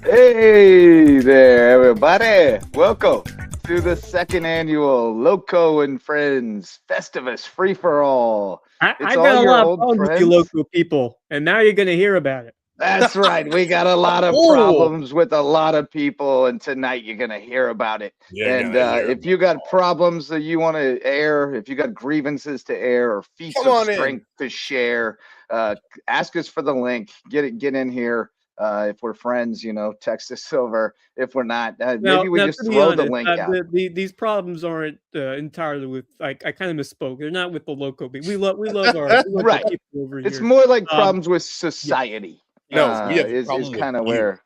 Hey there, everybody. Welcome to the second annual Lowco and Friends Festivus Free-For-All. It's I all got a your lot of old problems with you friends. local people, and now you're going to hear about it. That's right. We got a lot of Oh, problems with a lot of people, and tonight you're going to hear about it. you're And gonna hear if about you got it. problems that you want to air, if you got grievances to air or feats Come of on in. strength to share, ask us for the link. Get in here. If we're friends, text us over. If we're not, maybe we Now, just to be throw the honest, link out. these problems aren't entirely with. I kind of misspoke. They're not with the local people. We love our Right. people over It's here. more like Um, problems with yeah, society. yes, No, we have a Is problem with kind of you. where,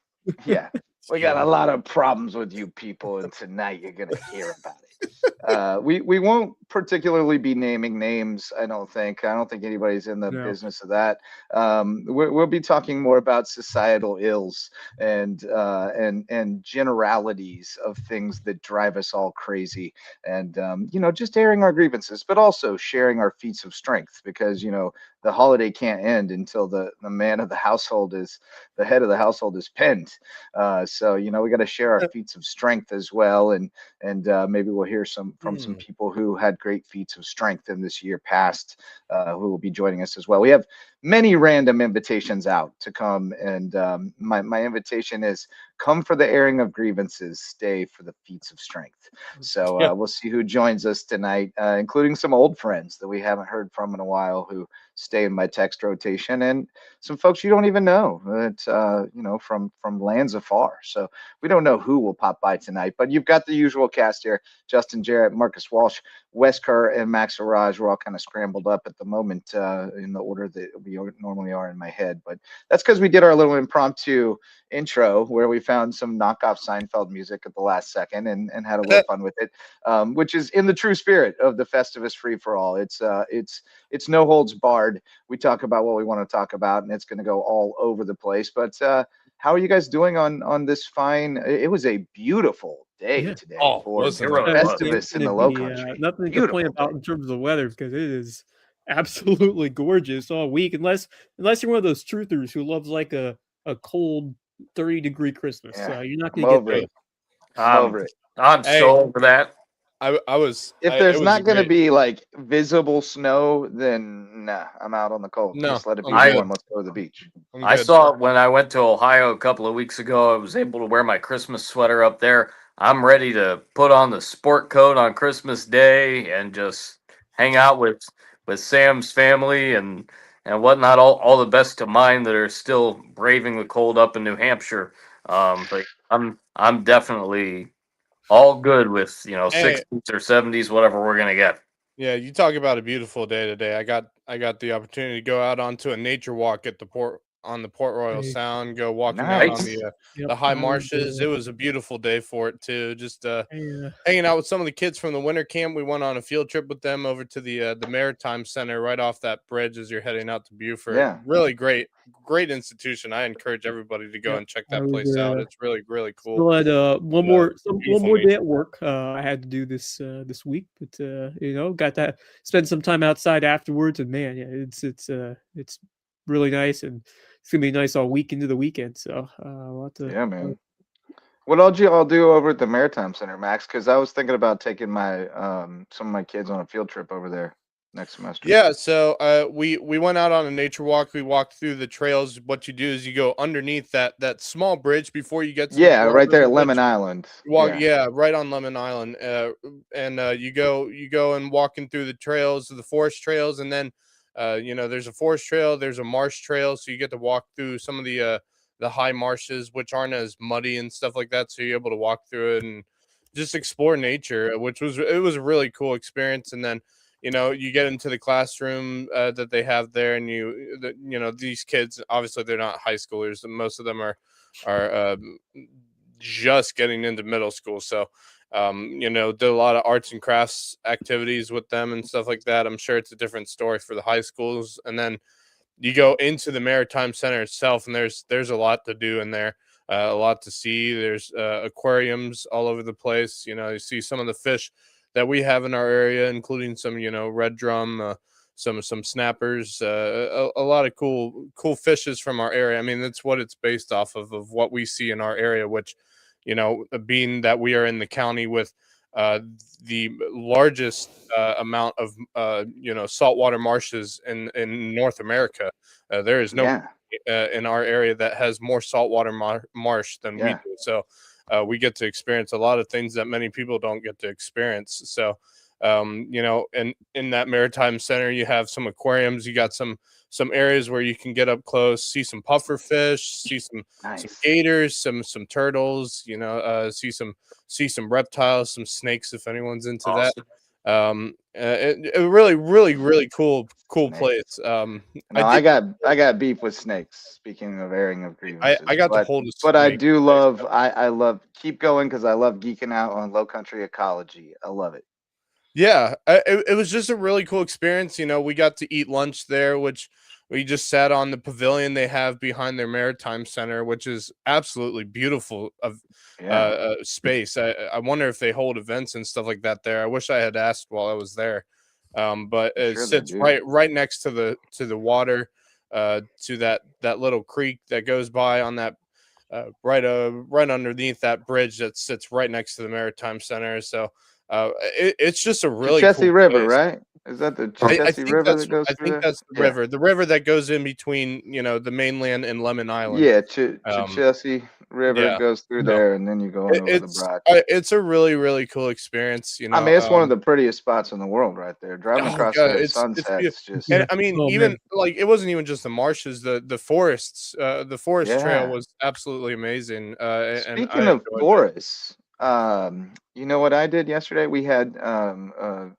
yeah, we got a lot of problems with you people, and tonight you're gonna hear about it. We won't particularly be naming names. I don't think. I don't think anybody's in the no. business of that. We'll be talking more about societal ills and generalities of things that drive us all crazy, and just airing our grievances, but also sharing our feats of strength because the holiday can't end until the man of the household is the head of the household is penned. So we got to share our feats of strength as well, and maybe we'll hear from some Hmm. people who had great feats of strength in this year past, who will be joining us as well. We have many random invitations out to come, and my invitation is come for the airing of grievances, stay for the feats of strength. So Yeah. we'll see who joins us tonight, including some old friends that we haven't heard from in a while who stay in my text rotation, and some folks you don't even know that from lands afar. So we don't know who will pop by tonight, but you've got the usual cast here: Justin Jarrett, Marcus Walsh, Wes Kerr, and Max Araj. We're all kind of scrambled up at the moment in the order that we normally are in my head, but that's because we did our little impromptu intro where we found some knockoff Seinfeld music at the last second and had a little fun with it, which is in the true spirit of the Festivus Free for All. It's no holds barred. We talk about what we want to talk about, and it's going to go all over the place. But how are you guys doing on this fine? It was a beautiful day Yeah, today Oh, for wasn't It it? really was. it's Festivus in going to the Low be Country. nothing to complain Beautiful day. about in terms of the weather because it is absolutely gorgeous all week. Unless you're one of those truthers who loves like a cold 30-degree Christmas, Yeah, you're not I'm going to get over that. it. I'm over it. I'm Hey, so over that. If It there's was a not going to great. be like visible snow, then nah, I'm out on the cold. No, Just let it be I'm I good. warm. Let's go to the beach. I'm I good. saw it when I went to Ohio a couple of weeks ago. I was able to wear my Christmas sweater up there. I'm ready to put on the sport coat on Christmas Day and just hang out with Sam's family and whatnot. All the best to mine that are still braving the cold up in New Hampshire. But I'm definitely all good with Hey, 60s or 70s, whatever we're gonna get. yeah, you talk about a beautiful day today. I got the opportunity to go out onto a nature walk at the Port Royal Hey, Sound, go walking down on Nice. the yep, high I was marshes. It was a beautiful day for it too. Just I, hanging out with some of the kids from the winter camp. We went on a field trip with them over to the Maritime Center right off that bridge as you're heading out to Beaufort. Yeah. Really great institution. I encourage everybody to go yep, and check I that was place out. It's really cool. still had And, one beautiful more day nature. at work. I had to do this week, but got to spend some time outside afterwards. And man, yeah, it's really nice, and it's gonna be nice all week into the weekend. So we'll have to. Yeah, man. What all you all do over at the Maritime Center, Max? Because I was thinking about taking my some of my kids on a field trip over there next semester. Yeah, so we went out on a nature walk. We walked through the trails. What you do is you go underneath that small bridge before you get to the Yeah, Pearl right there River at Lemon Bridge. Island. You walk, Yeah. yeah, right on Lemon Island. And you go and walking through the trails, the forest trails, and then there's a forest trail, there's a marsh trail, so you get to walk through some of the high marshes, which aren't as muddy and stuff like that. So you're able to walk through it and just explore nature, which was a really cool experience. And then you get into the classroom that they have there, and these kids, obviously they're not high schoolers, most of them are just getting into middle school. So did a lot of arts and crafts activities with them and stuff like that. I'm sure it's a different story for the high schools. And then you go into the Maritime Center itself, and there's a lot to do in there, a lot to see. There's aquariums all over the place. You see some of the fish that we have in our area, including some red drum, some snappers, a lot of cool fishes from our area. I mean, that's what it's based off of what we see in our area, which, you know, being that we are in the county with the largest amount of you know, saltwater marshes in North America. There is no Yeah. in our area that has more saltwater marsh than we Yeah. do. So we get to experience a lot of things that many people don't get to experience. So you know, and in that maritime center, you have some aquariums. You got some areas where you can get up close, see some puffer fish, see some Nice. gators, some turtles. You know, see some reptiles, some snakes if anyone's into that. Awesome. It really cool Snakes. place. No, I got beef with snakes. Speaking of airing of grievances, I got to hold a but I snake do today, love. so. I love keep going because I love geeking out on low country ecology. I love it. Yeah, it was just a really cool experience. You know, we got to eat lunch there, which we just sat on the pavilion they have behind their maritime center, which is absolutely beautiful of Yeah, space. I wonder if they hold events and stuff like that there. I wish I had asked while I was there. But I'm it sure they sits do. right next to the water, to that little creek that goes by on that right underneath that bridge that sits right next to the maritime center. So it's just a really cool Chichessie River, place. right? Is that the Chichessie River that goes I through think there? that's Yeah. the river that goes in between, you know, the mainland and Lemon Island. Yeah, Um, Chichessie River yeah, goes through no, there, and then you go on over the it's broad. it's a really cool experience. You I know, mean, it's one of the prettiest spots in the world, right there. Driving oh across god, there at it's beautiful. sunsets, just And Yeah. I mean, Oh even man. like it wasn't even just the marshes, the forests, the forest trail yeah. was absolutely amazing, and I Speaking of enjoyed that. forests, you know what I did yesterday? We had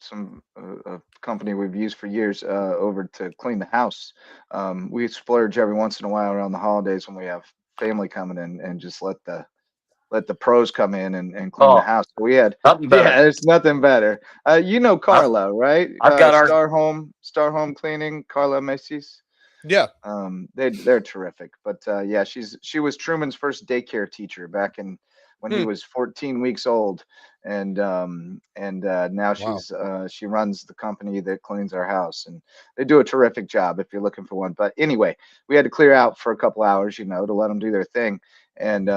some a company we've used for years over to clean the house. We splurge every once in a while around the holidays when we have family coming in and just let the pros come in and clean the Oh, house. We had, nothing yeah, better. there's nothing better. You know I've, Carla, right? I've got our Star Home Cleaning, Carla Macy's. Yeah. They're terrific. But yeah, she was Truman's first daycare teacher back in when he Hmm. was 14 weeks old, and now Wow. she runs the company that cleans our house, and they do a terrific job if you're looking for one. But anyway, we had to clear out for a couple hours, you know, to let them do their thing, and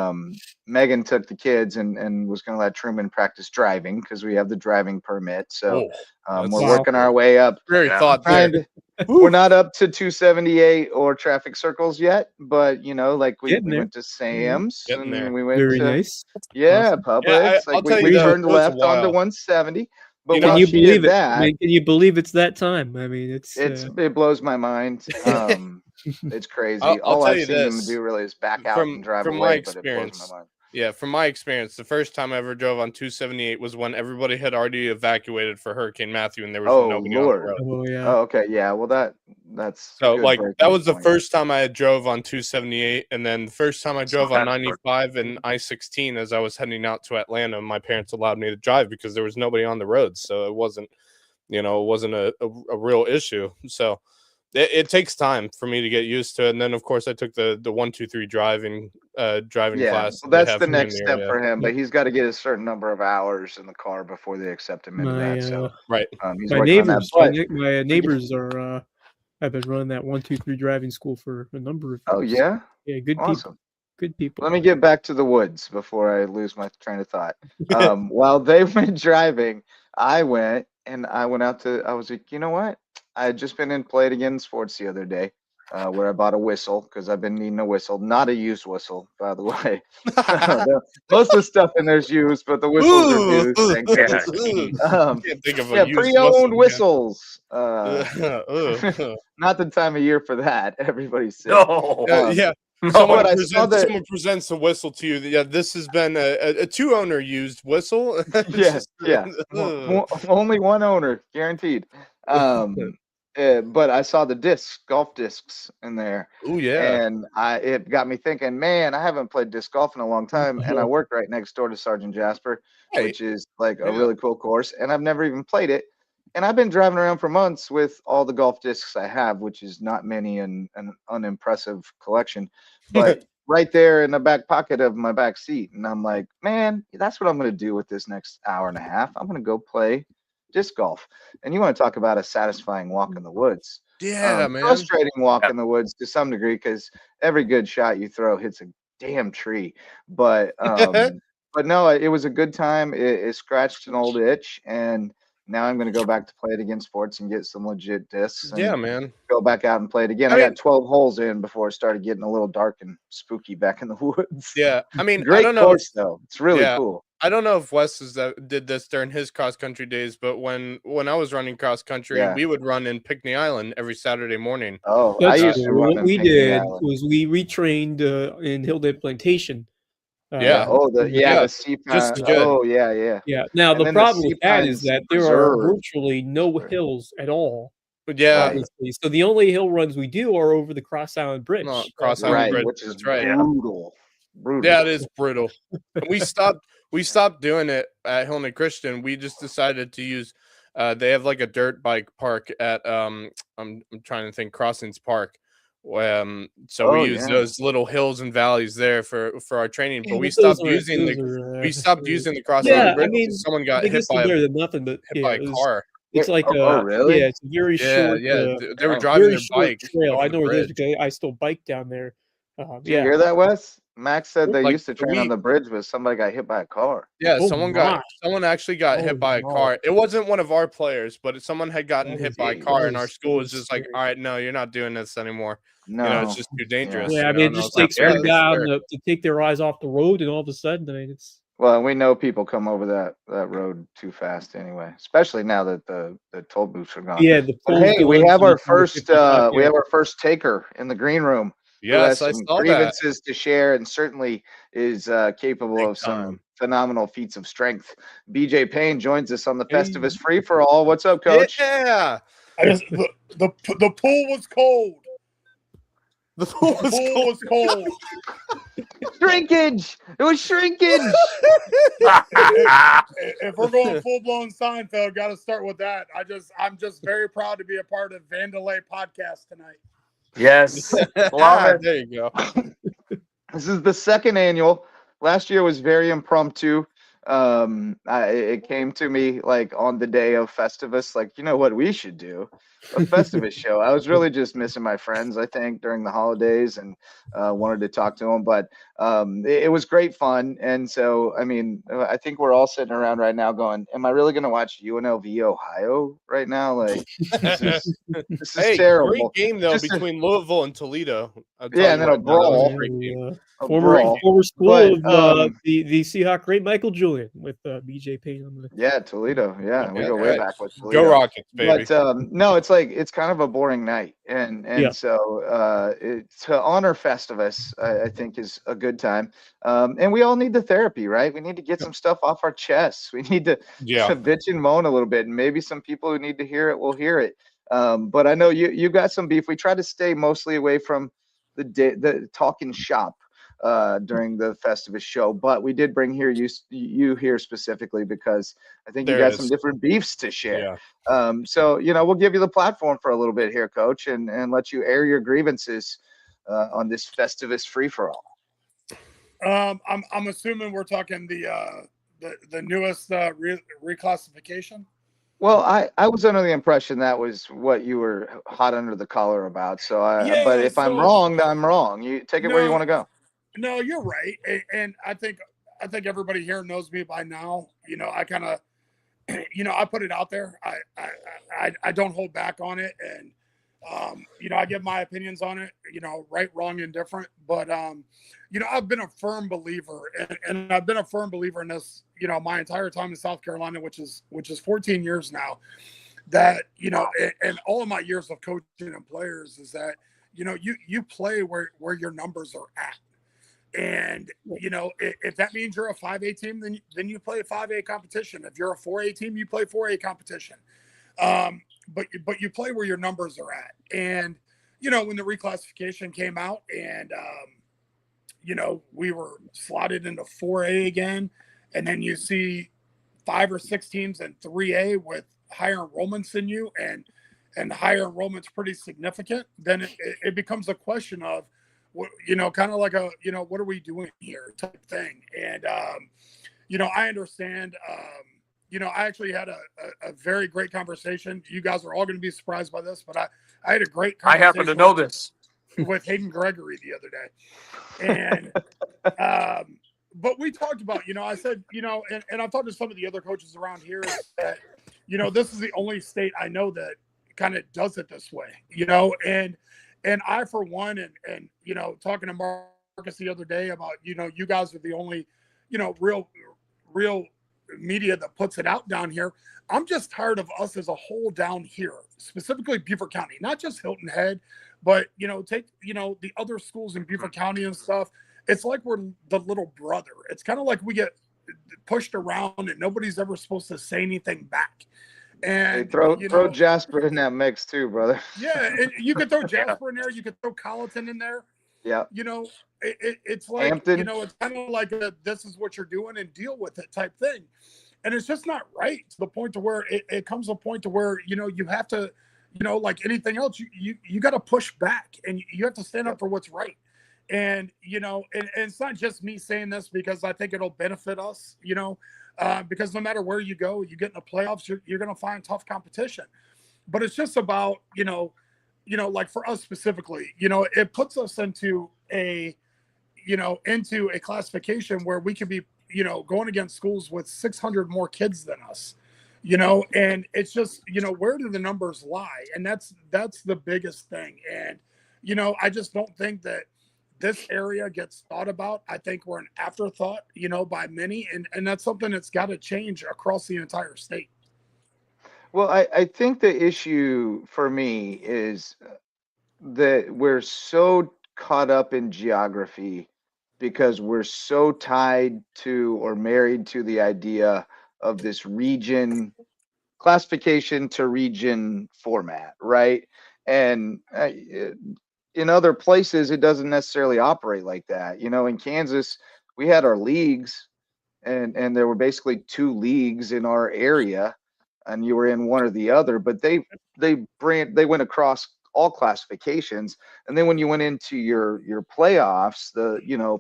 Megan took the kids and was going to let Truman practice driving because we have the driving permit. So Oh, that's we're Wow. working our way up. very Yeah. thought there. Trying to we're not up to 278 or traffic circles yet, but you know, like we Getting there. went to Sam's Getting there. and we went Very to nice. yeah, Awesome. Yeah, Publix. Like I'll tell you we though, it turned was a left onto while. 170. But You know, Can while you she believe did it? I that, mean, can you believe it's that time? I mean, it's it blows my mind. It's crazy. I'll All tell I've you seen them this do really is back out and drive from my away, but it blows my experience. mind. Yeah, from my experience, the first time I ever drove on 278 was when everybody had already evacuated for Hurricane Matthew and there was Oh nobody on the Lord. road. oh yeah. Oh, okay, yeah. Well, that's So good like that breaking was the point. first time I had drove on 278, and then the first time I So drove on that's 95 and I-16 as I was heading out to Atlanta, my parents allowed me to drive because there was nobody on the road, so it wasn't, you know, it wasn't a real issue. So it takes time for me to get used to it. And then of course I took the 123 driving Yeah, class well, that they that's have the here in next the step area. for him, Yep. but he's got to get a certain number of hours in the car before they accept him into My that. So Right. he's my working on that. neighbors, But my we get, neighbors are have been running that 123 driving school for a number of oh years. yeah, Yeah, good people. awesome. Good people. Let me get back to the woods before I lose my train of thought. While they went driving, I went and I went out to. I was like, you know what? I had just been in Play It Again Sports the other day, where I bought a whistle because I've been needing a whistle, not a used whistle, by the way. Most of the stuff in there's used, but the whistles are Ooh, used, thank yeah, goodness. key. can't think of a Yeah, used whistle. pre-owned whistles. Yeah. Not the time of year for that. Everybody's sick. No, Yeah. But no. I saw that. Someone presents a whistle to you. Yeah, this has been a two-owner used whistle. It's Yeah, just, yeah. Only one owner, guaranteed. But I saw the discs, golf discs in there, oh yeah. and it got me thinking, man, I haven't played disc golf in a long time, and I work right next door to Sergeant Jasper, Right. which is like a Yeah. really cool course, and I've never even played it. And I've been driving around for months with all the golf discs I have, which is not many and an unimpressive collection, but right there in the back pocket of my back seat. And I'm like, man, that's what I'm going to do with this next hour and a half. I'm going to go play disc golf. And you want to talk about a satisfying walk in the woods. Yeah, man. Frustrating walk Yeah. in the woods to some degree because every good shot you throw hits a damn tree. But no, it was a good time. It scratched an old itch, and now I'm going to go back to play it again sports and get some legit discs and Yeah, man. go back out and play it again. I I mean- got 12 holes in before it started getting a little dark and spooky back in the woods. Yeah, I mean, I Great don't know. course though. It's really Yeah. cool. I don't know if Wes did this during his cross country days, but when I was running cross country, Yeah. we would run in Pinckney Island every Saturday morning. Oh, That's I used to true. run What in we Pinckney did Island. was we retrained in Hilldead Plantation. Yeah. Oh, the Yeah, sea just pond. as good. Oh, yeah. Yeah. Now And the then problem sea with that is pines that there are preserve. virtually no hills at all. But yeah, Right. Obviously. So the only hill runs we do are over the Cross Island Bridge. No, Cross So- Island Right, Bridge, which is that's right. brutal. Brutal. Yeah, it is brutal. And we stopped doing it at Hillman Christian. We just decided to use they have like a dirt bike park at I'm trying to think, Crossings Park. So Oh, we use yeah. those little hills and valleys there for our training, Yeah, but we but those stopped are- using those the are, we stopped using the Cross Yeah, Island Bridge I mean, because someone got I think hit it's still by better than nothing, but a car. it's like really? yeah, it's a very short. They were oh, driving very their short bike trail. over I the know where it is bridge. because I still bike down there. Did you hear that, Wes? Max said they Like, used to train on the bridge, but somebody got hit by a car. Yeah, Oh someone my. actually got Oh hit by a no. car. It wasn't one of our players, but someone had gotten That hit is- by a that car, and our is- school that was is just like, scary. all right, no, you're not doing this anymore. No, You know, it's just too dangerous. Yeah, I you mean, it know, and just was like, takes yeah, one that's down fair. to take their eyes off the road, and all of a sudden, I mean, it's Well, we know people come over that road too fast anyway, especially now that the toll booths are gone. yeah. The But pool's hey, we going have to our the first 55, we yeah. have our first taker in the green room who has Yes, I some saw that. grievances to share and certainly is capable Big of some time. phenomenal feats of strength. BJ Payne joins us on the Hey. Festivus Free-For-All. What's up, Coach? Yeah, The pool was cold. the pool The pool was cold. Shrinkage. It was shrinkage. If we're going full blown Seinfeld, got to start with that. I'm just very proud to be a part of Vandelay podcast tonight. Yes. Love it. There you go. This is the second annual. Last year was very impromptu. It came to me like on the day of Festivus, like, you know what we should do? A Festivus show. I was really just missing my friends, I think, during the holidays and wanted to talk to them. But it was great fun. And so, I mean, I think we're all sitting around right now going, am I really going to watch UNLV Ohio right now? Like, this is Hey, terrible. great game though Just a- between Louisville and Toledo. I'll tell Yeah, you and then right a now, that was brawl. great game. A former brawl. school But, of the Seahawk great Michael Julian with BJ Payne on the. Yeah, Toledo. Yeah, we Yeah, go way right. back with Toledo. Go Rockets, baby. But no, it's like it's kind of a boring night, and Yeah. so to honor Festivus, I think is a good time. And we all need the therapy, right? We need to get some stuff off our chests. We need to bitch and moan a little bit, and maybe some people who need to hear it will hear it. But I know you got some beef. We try to stay mostly away from the talking shop during the Festivus show, but we did bring you here specifically because I think you There got is. some different beefs to share. Yeah. So we'll give you the platform for a little bit here, Coach, and let you air your grievances on this Festivus Free-For-All. I'm assuming we're talking the newest reclassification. Well, I was under the impression that was what you were hot under the collar about. So but if I'm wrong, then I'm wrong. You take it where you want to go. No, you're right, and I think everybody here knows me by now. I kind of, I put it out there. I don't hold back on it, and I give my opinions on it. Right, wrong, and different. But I've been a firm believer, and I've been a firm believer in this. My entire time in South Carolina, which is 14 years now. That and all of my years of coaching and players is that you play where your numbers are at. And if that means you're a 5A team, then you play a 5A competition. If you're a 4A team, you play 4A competition. But you play where your numbers are at. And when the reclassification came out, and we were slotted into 4A again, and then you see 5 or 6 teams in 3A with higher enrollments than you, and higher enrollment's pretty significant. Then it becomes a question of, kind of like a, what are we doing here type thing. And, I understand, I actually had a very great conversation. You guys are all going to be surprised by this, but I had a great I conversation happen to know this. with Hayden Gregory the other day. And, but we talked about, I said, and I've talked to some of the other coaches around here is that, this is the only state I know that kind of does it this way, and I, for one, and, talking to Marcus the other day about, you guys are the only, real media that puts it out down here. I'm just tired of us as a whole down here, specifically Beaufort County, not just Hilton Head, but, take, the other schools in Beaufort County and stuff. It's like we're the little brother. It's kind of like we get pushed around and nobody's ever supposed to say anything back. And Hey, throw Jasper in that mix too, brother. Yeah, you could throw Jasper in there. You could throw Colleton in there. Yeah. It's like, Hampton. it's kind of like this is what you're doing and deal with it type thing. And it's just not right to the point to where it comes to a point to where, you have to, like anything else, you got to push back and you have to stand up for what's right. And, and it's not just me saying this because I think it'll benefit us, because no matter where you go, you get in the playoffs, you're going to find tough competition. But it's just about, like for us specifically, it puts us into a classification where we could be, going against schools with 600 more kids than us, and it's just, where do the numbers lie? And that's the biggest thing. And, I just don't think that this area gets thought about. I think we're an afterthought, by many, and that's something that's got to change across the entire state. Well, I think the issue for me is that we're so caught up in geography because we're so tied to or married to the idea of this region classification to region format, right? And in other places, it doesn't necessarily operate like that. In Kansas, we had our leagues, and there were basically two leagues in our area, and you were in one or the other. But they went across all classifications, and then when you went into your playoffs,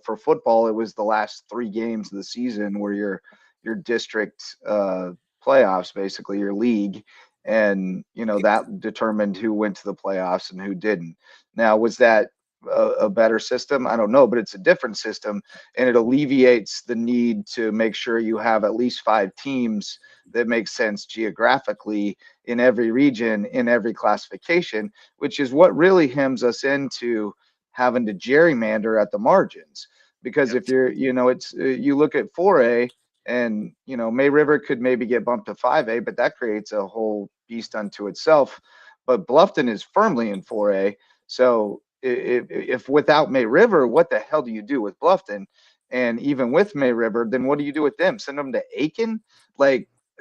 for football, it was the last 3 games of the season where your district playoffs, basically your league, and that determined who went to the playoffs and who didn't. Now, was that a better system? I don't know, but it's a different system, and it alleviates the need to make sure you have at least 5 teams that make sense geographically in every region, in every classification, which is what really hems us into having to gerrymander at the margins. Because if you're, it's you look at 4A, and May River could maybe get bumped to 5A, but that creates a whole beast unto itself. But Bluffton is firmly in 4A, so if without May River, what the hell do you do with Bluffton? And even with May River, then what do you do with them? Send them to Aiken?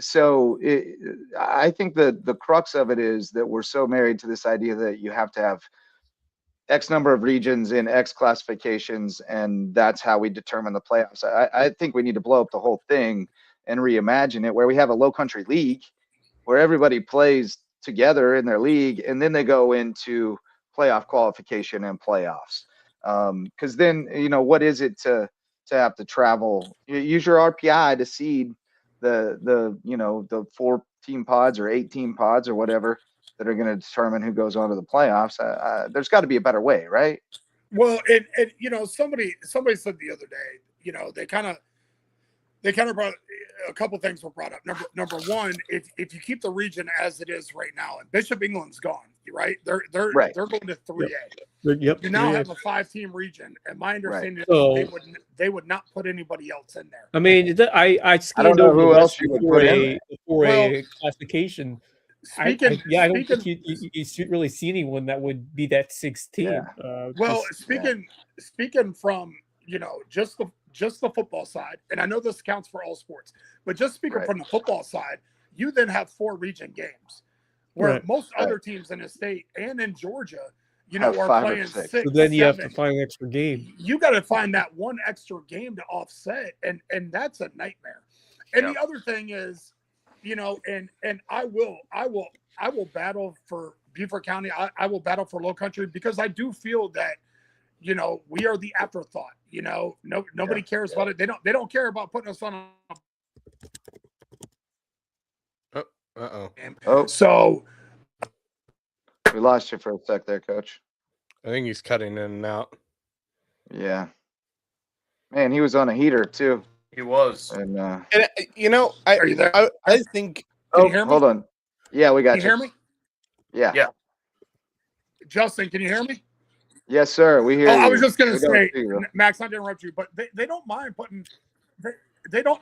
So I think the crux of it is that we're so married to this idea that you have to have X number of regions in X classifications, and that's how we determine the playoffs. I think we need to blow up the whole thing and reimagine it, where we have a low country league where everybody plays together in their league, and then they go into playoff qualification and playoffs. Because then, what is it to have to travel? You use your RPI to seed the 4-team pods or 8-team pods or whatever that are going to determine who goes on to the playoffs. There's got to be a better way, right? Well, and somebody said the other day, they kind of brought a couple things were brought up. Number one, if you keep the region as it is right now, and Bishop England's gone, right? They're going to 3A. Yep. You now have a 5-team region, and my understanding is they would not put anybody else in there. I mean, I scanned over who else you would put in for a classification. I don't think you really see anyone that would be that 6th team. Yeah. Speaking from just the football side, and I know this counts for all sports, but just speaking from the football side, you then have 4 region games, where most other teams in the state and in Georgia, are playing 6. So then you 7. have to find an extra game. You got to find that one extra game to offset, and that's a nightmare. And the other thing is, and I will battle for Beaufort County. I will battle for Low Country, because I do feel that, we are the afterthought. Nobody cares about it. They don't care about putting us on a Uh-oh. Oh, So we lost you for a sec there, Coach. I think he's cutting in and out. Yeah. Man, he was on a heater too. He was. And And are you there? I think Can you hear me? hold on. Yeah, we got Can you hear me? Yeah. Yeah. Justin, can you hear me? Yes, sir. We hear you. I was just gonna We don't say, see you. Max, not to interrupt you, but they don't mind putting they don't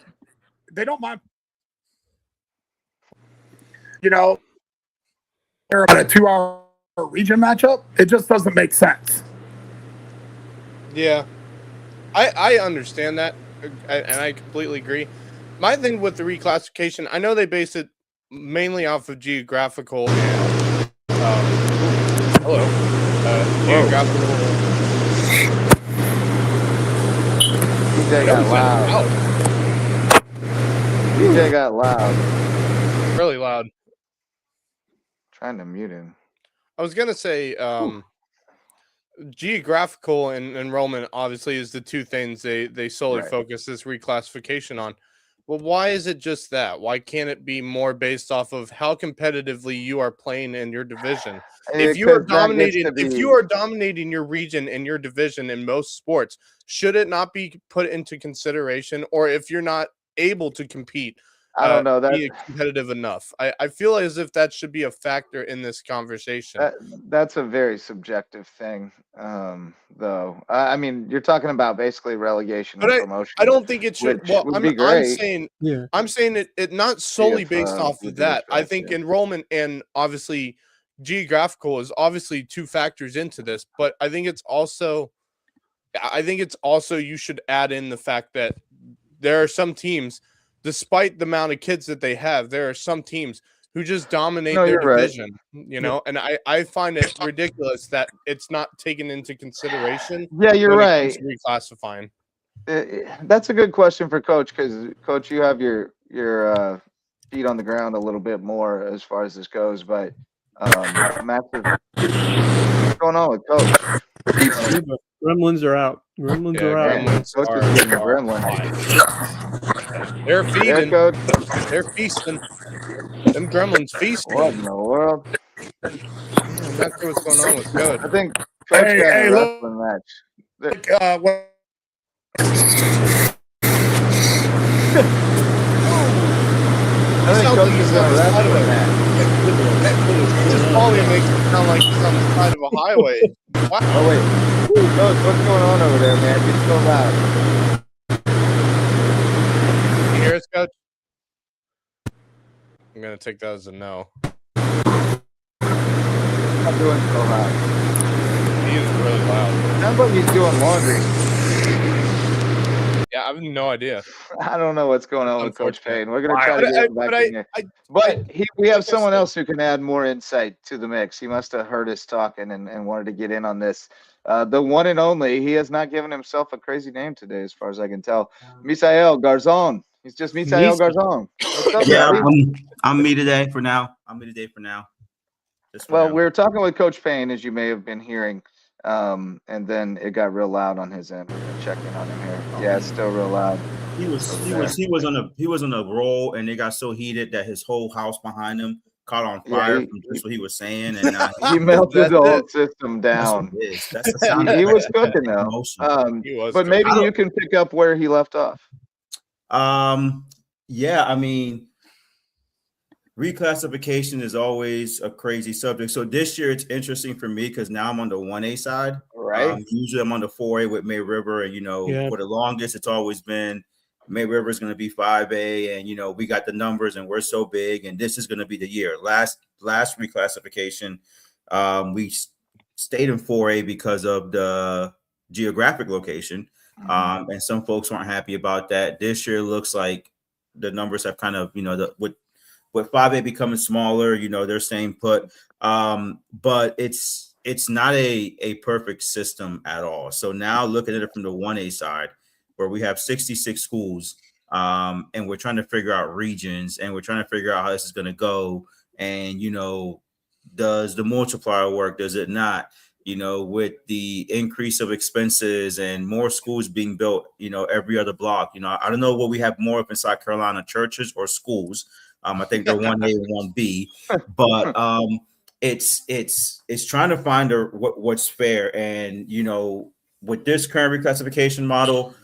mind, about a 2-hour region matchup. It just doesn't make sense. Yeah, I understand that, and I completely agree. My thing with the reclassification, I know they base it mainly off of geographical and geographical. DJ got loud. DJ got loud. Really loud. Trying to mute him. I was gonna say, geographical and enrollment obviously is the two things they solely Right. focus this reclassification on. Well, why is it just that? Why can't it be more based off of how competitively you are playing in your division? If you are dominating your region and your division in most sports, should it not be put into consideration? Or if you're not able to compete, I don't know. be competitive enough? I feel as if that should be a factor in this conversation. That's a very subjective thing, though. I mean, you're talking about basically relegation But and promotion. I don't think it should. Which Well, would be great. I'm saying it not solely if, based off you of do that. I attract think it. enrollment and obviously geographical is obviously two factors into this, but I think it's also you should add in the fact that there are some teams, despite the amount of kids that they have, there are some teams who just dominate No, their you're right. division, and I find it ridiculous that it's not taken into consideration. Yeah, you're when it comes right. to reclassifying. That's a good question for Coach, because Coach, you have your feet on the ground a little bit more as far as this goes. But massive, what's going on with Coach? Gremlins are out. Gremlins Yeah, are out. gremlins Coach are, is getting a are gremlin. They're Yeah, feeding. Coach. They're feasting. Them gremlins feasting. What in the world? I'm not sure what's going on with Coach. I think Coach got in a wrestling match. I think Coach is in a wrestling match. This volume makes it sound like he's on the side of a highway. Wow. Oh wait, Coach, what's going on over there, man? It's so loud. Can you hear us, Coach? I'm gonna take that as a no. I'm doing so loud. He is really loud. Sounds like he's doing laundry. Yeah, I have no idea. I don't know what's going on with Coach Unfortunate. Payne. We're gonna try to get him back in here. But we have someone else who can add more insight to the mix. He must have heard us talking and wanted to get in on this. The one and only. He has not given himself a crazy name today, as far as I can tell. Misael Garzon. He's just Misael Garzon. What's up, Yeah, buddy? I'm me today for now. Just for Well, now. we were talking with Coach Payne, as you may have been hearing, and then it got real loud on his end. We're gonna check in on him here. Yeah, it's still real loud. He was on a roll, and it got so heated that his whole house behind him caught on fire from just what he was saying, and he melted the whole system down. That's the sound. He was cooking though. But maybe you can pick up where he left off. Yeah, I mean, reclassification is always a crazy subject. So this year it's interesting for me because now I'm on the 1A side. Right. Usually I'm on the 4A with May River, and for the longest it's always been May River is going to be 5A, and we got the numbers and we're so big, and this is going to be the year. Last reclassification, we stayed in 4A because of the geographic location, and some folks aren't happy about that. This year looks like the numbers have kind of with 5A becoming smaller, they're staying put. But it's not a perfect system at all. So now looking at it from the 1A side, where we have 66 schools, and we're trying to figure out regions, and we're trying to figure out how this is going to go. And, does the multiplier work? Does it not? With the increase of expenses and more schools being built, every other block, I don't know what we have more of in South Carolina, churches or schools. I think they're 1A and 1B, but it's trying to find what's fair. And with this current reclassification model,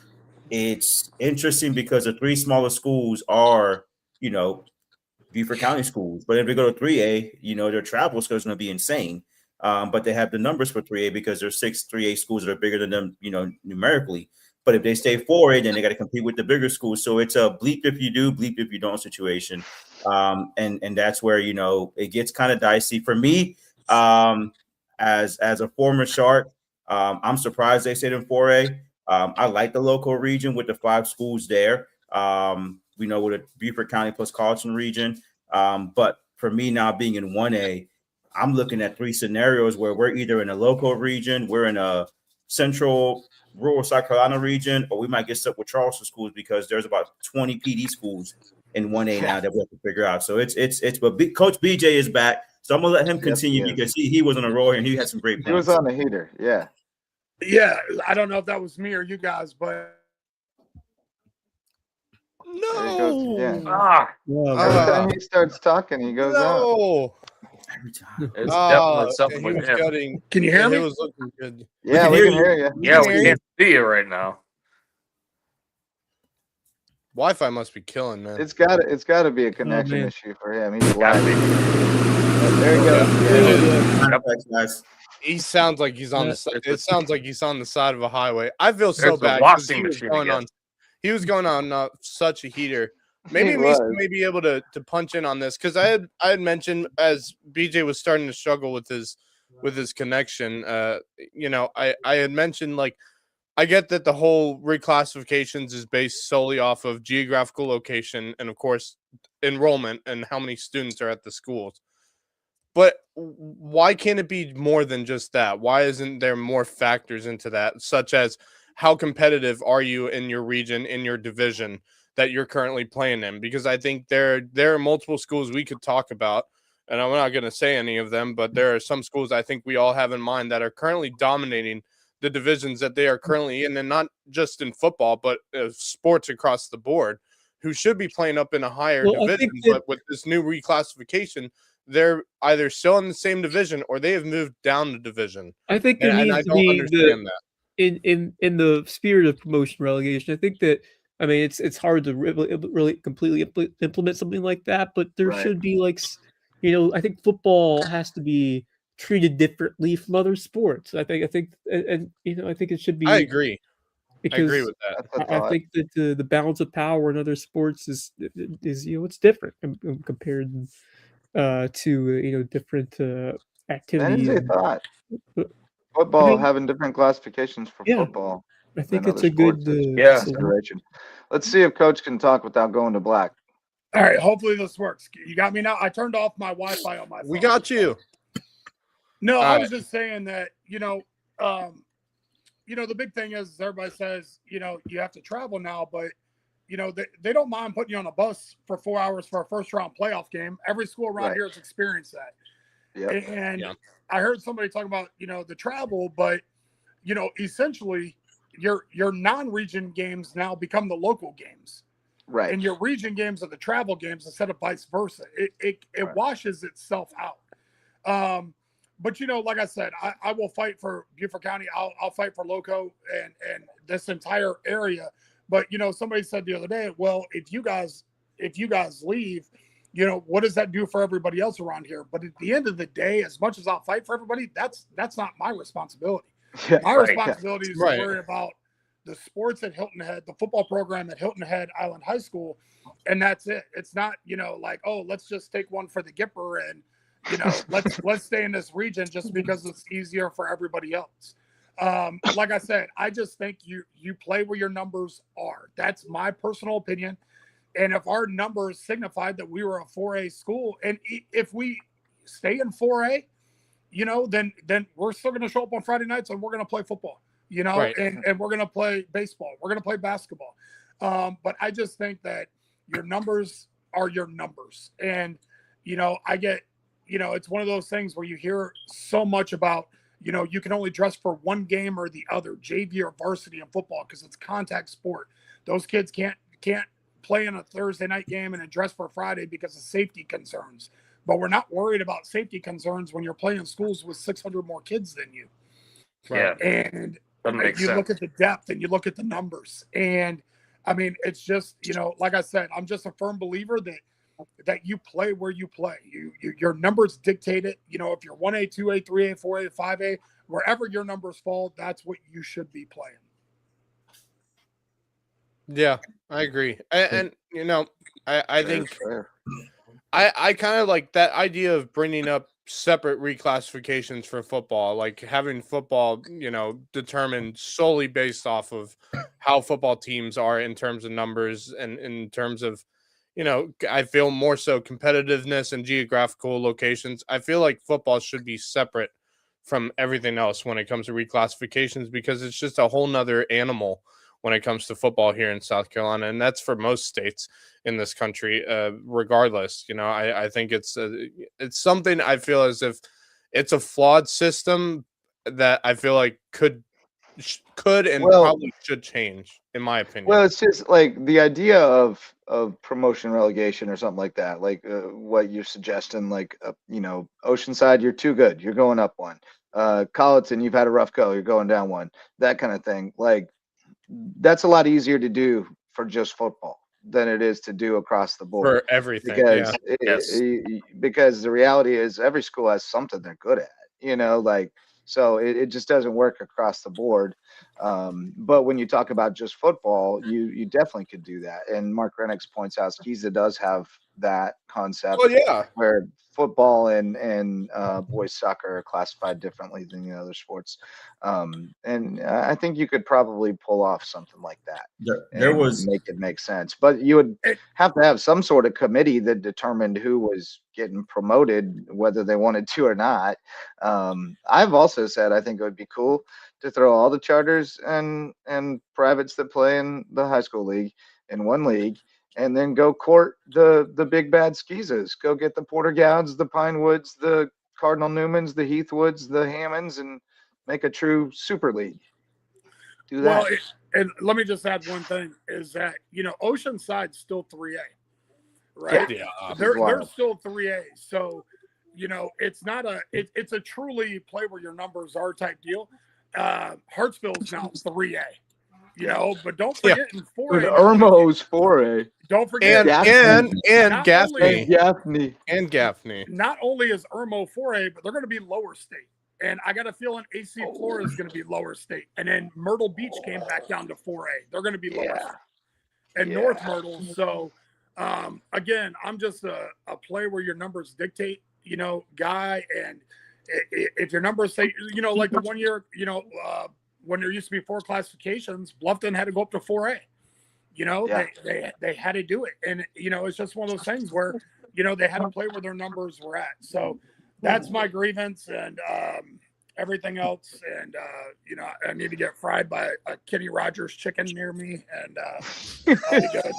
it's interesting because the three smaller schools are Beaufort County schools. But if they go to 3A, their travel is going to be insane. But they have the numbers for 3A because there's 6 3A schools that are bigger than them, numerically. But if they stay 4A, then they got to compete with the bigger schools. So it's a bleep if you do, bleep if you don't situation. And that's where, it gets kind of dicey for me. As a former Shark, I'm surprised they stayed in 4A. I like the local region with the 5 schools there. We know with a Beaufort County plus Carlton region. But for me now being in 1A, I'm looking at 3 scenarios where we're either in a local region, we're in a central rural South Carolina region, or we might get stuck with Charleston schools because there's about 20 PD schools in 1A now that we have to figure out. So it's but Coach BJ is back. So I'm gonna let him continue because he was on a roll and he had some great points. He was on the heater, yeah. Yeah, I don't know if that was me or you guys, but No. Yeah. Every time he starts talking, he goes out. Every time. It's definitely something he with was him. gutting. Can you hear me? It was looking good. Yeah, we can hear you. Yeah, we can't see you right now. Wi-Fi must be killing, man. It's got to be a connection man. issue for him. He's Gotta lagging. be. There he goes. Guys. He sounds like he's on the side. It sounds like he's on the side of a highway. I feel so There's the bad because washing machine again. he was going on such a heater. Maybe He Misa was. may be able to punch in on this because I had mentioned as BJ was starting to struggle with his connection. I had mentioned, like, I get that the whole reclassifications is based solely off of geographical location and, of course, enrollment and how many students are at the schools. But why can't it be more than just that? Why isn't there more factors into that, such as how competitive are you in your region, in your division that you're currently playing in? Because I think there are multiple schools we could talk about, and I'm not going to say any of them, but there are some schools I think we all have in mind that are currently dominating the divisions that they are currently in, and not just in football, but sports across the board, who should be playing up in a higher division. But with this new reclassification, they're either still in the same division or they have moved down the division. I think there needs I to don't be understand that. in the spirit of promotion relegation. I think that, I mean, it's hard to really completely implement something like that, but there should be, like, I think football has to be treated differently from other sports. I think and I think it should be. I agree. Because I agree with that. I think that the balance of power in other sports is it's different compared to different activities. That is a thought. Football having different classifications for football. I think it's a good consideration. Let's see if Coach can talk without going to black. All right, hopefully this works. You got me now? I turned off my Wi-Fi on my phone. We got you. No, I was just saying that, the big thing is everybody says, you have to travel now, but, they don't mind putting you on a bus for 4 hours for a first-round playoff game. Every school around here has experienced that. Yep. And I heard somebody talk about, the travel, but, essentially your non-region games now become the local games. Right. And your region games are the travel games instead of vice versa. It washes itself out. But like I said, I will fight for Beaufort County. I'll fight for Lowco and this entire area. But somebody said the other day, well, if you guys leave, what does that do for everybody else around here? But at the end of the day, as much as I'll fight for everybody, that's not my responsibility. My responsibility is to worry about the sports at Hilton Head, the football program at Hilton Head Island High School, and that's it. It's not like, oh, let's just take one for the Gipper and let's stay in this region just because it's easier for everybody else. Like I said, I just think you play where your numbers are. That's my personal opinion. And if our numbers signified that we were a 4A school, and if we stay in 4A, then we're still going to show up on Friday nights and we're going to play football, and we're going to play baseball. We're going to play basketball. But I just think that your numbers are your numbers. And, I get, it's one of those things where you hear so much about, you can only dress for one game or the other, JV or varsity in football, because it's contact sport. Those kids can't playing a Thursday night game and dress for Friday because of safety concerns. But we're not worried about safety concerns when you're playing schools with 600 more kids than you. Yeah. And Doesn't make you sense. look at the depth and you look at the numbers. And I mean, it's just, like I said, I'm just a firm believer that you play where you play. Your numbers dictate it. If you're 1A, 2A, 3A, 4A, 5A, wherever your numbers fall, that's what you should be playing. Yeah, I agree. And I think Fair. I kind of like that idea of bringing up separate reclassifications for football, like having football, determined solely based off of how football teams are in terms of numbers and in terms of, I feel more so competitiveness and geographical locations. I feel like football should be separate from everything else when it comes to reclassifications, because it's just a whole nother animal when it comes to football here in South Carolina. And that's for most states in this country, regardless. I think it's something I feel as if it's a flawed system that I feel like could and probably should change, in my opinion. Well, it's just like the idea of promotion relegation or something like that, like what you're suggesting, like Oceanside, you're too good, you're going up one. Colleton, you've had a rough go, you're going down one. That kind of thing. Like, that's a lot easier to do for just football than it is to do across the board. For everything, because yeah. Because the reality is every school has something they're good at, so it just doesn't work across the board. But when you talk about just football, you definitely could do that. And Mark Renix points out Skiza does have that concept. Oh yeah, where football and boys soccer are classified differently than the other sports. And I think you could probably pull off something like that. There was make it make sense, but you would have to have some sort of committee that determined who was getting promoted, whether they wanted to or not. I've also said I think it would be cool to throw all the charters and privates that play in the high school league in one league, and then go court the big bad Skizas. Go get the Porter Gowds, the Pinewoods, the Cardinal Newmans, the Heathwoods, the Hammonds, and make a true super league. Do that. Well, and let me just add one thing is that, Oceanside's still 3A, right? Yeah. They're still 3A. So, it's not it's a truly play where your numbers are type deal. Hartsville's now 3A. But don't forget in 4A. Irmo's 4A. Don't forget and Gaffney. Not only is Irmo 4A, but they're going to be lower state. And I got a feeling AC Florida is going to be lower state. And then Myrtle Beach came back down to 4A. They're going to be lower state. And North Myrtle. So, again, I'm just a play where your numbers dictate, guy. And if your numbers say, like the 1 year, when there used to be 4 classifications, Bluffton had to go up to 4A. They had to do it. And, it's just one of those things where, they had to play where their numbers were at. So that's my grievance and everything else. And, I need to get fried by a Kenny Rogers chicken near me, and I'll be good.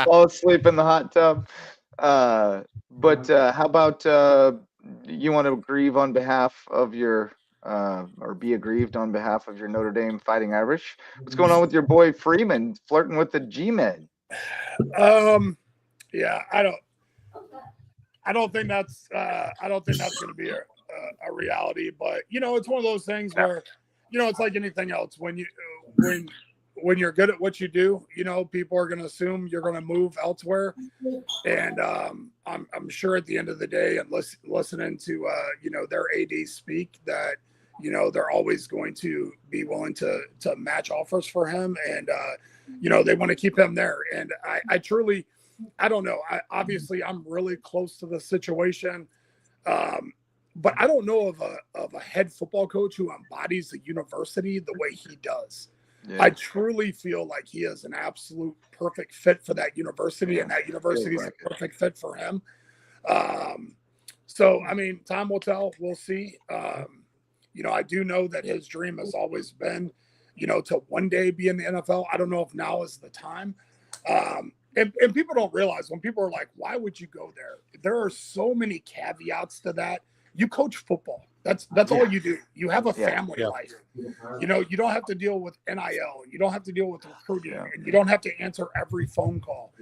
Fall asleep in the hot tub. But how about you want to grieve on behalf of your or be aggrieved on behalf of your Notre Dame Fighting Irish? What's going on with your boy Freeman flirting with the G-men? Yeah, I don't think that's going to be a reality, but it's one of those things where it's like anything else. When you're good at what you do, people are going to assume you're going to move elsewhere. And I'm sure at the end of the day, and listening to their AD speak, that they're always going to be willing to match offers for him, and they want to keep him there. And I truly, I don't know. Obviously, I'm really close to the situation, but I don't know of a head football coach who embodies the university the way he does. Yeah. I truly feel like he is an absolute perfect fit for that university, and that university is a perfect fit for him. So, I mean, time will tell. We'll see. I do know that his dream has always been, to one day be in the NFL. I don't know if now is the time. And people don't realize, when people are like, why would you go there? There are so many caveats to that. You coach football. That's all you do. You have a family life. You know, you don't have to deal with NIL. You don't have to deal with recruiting, and you don't have to answer every phone call.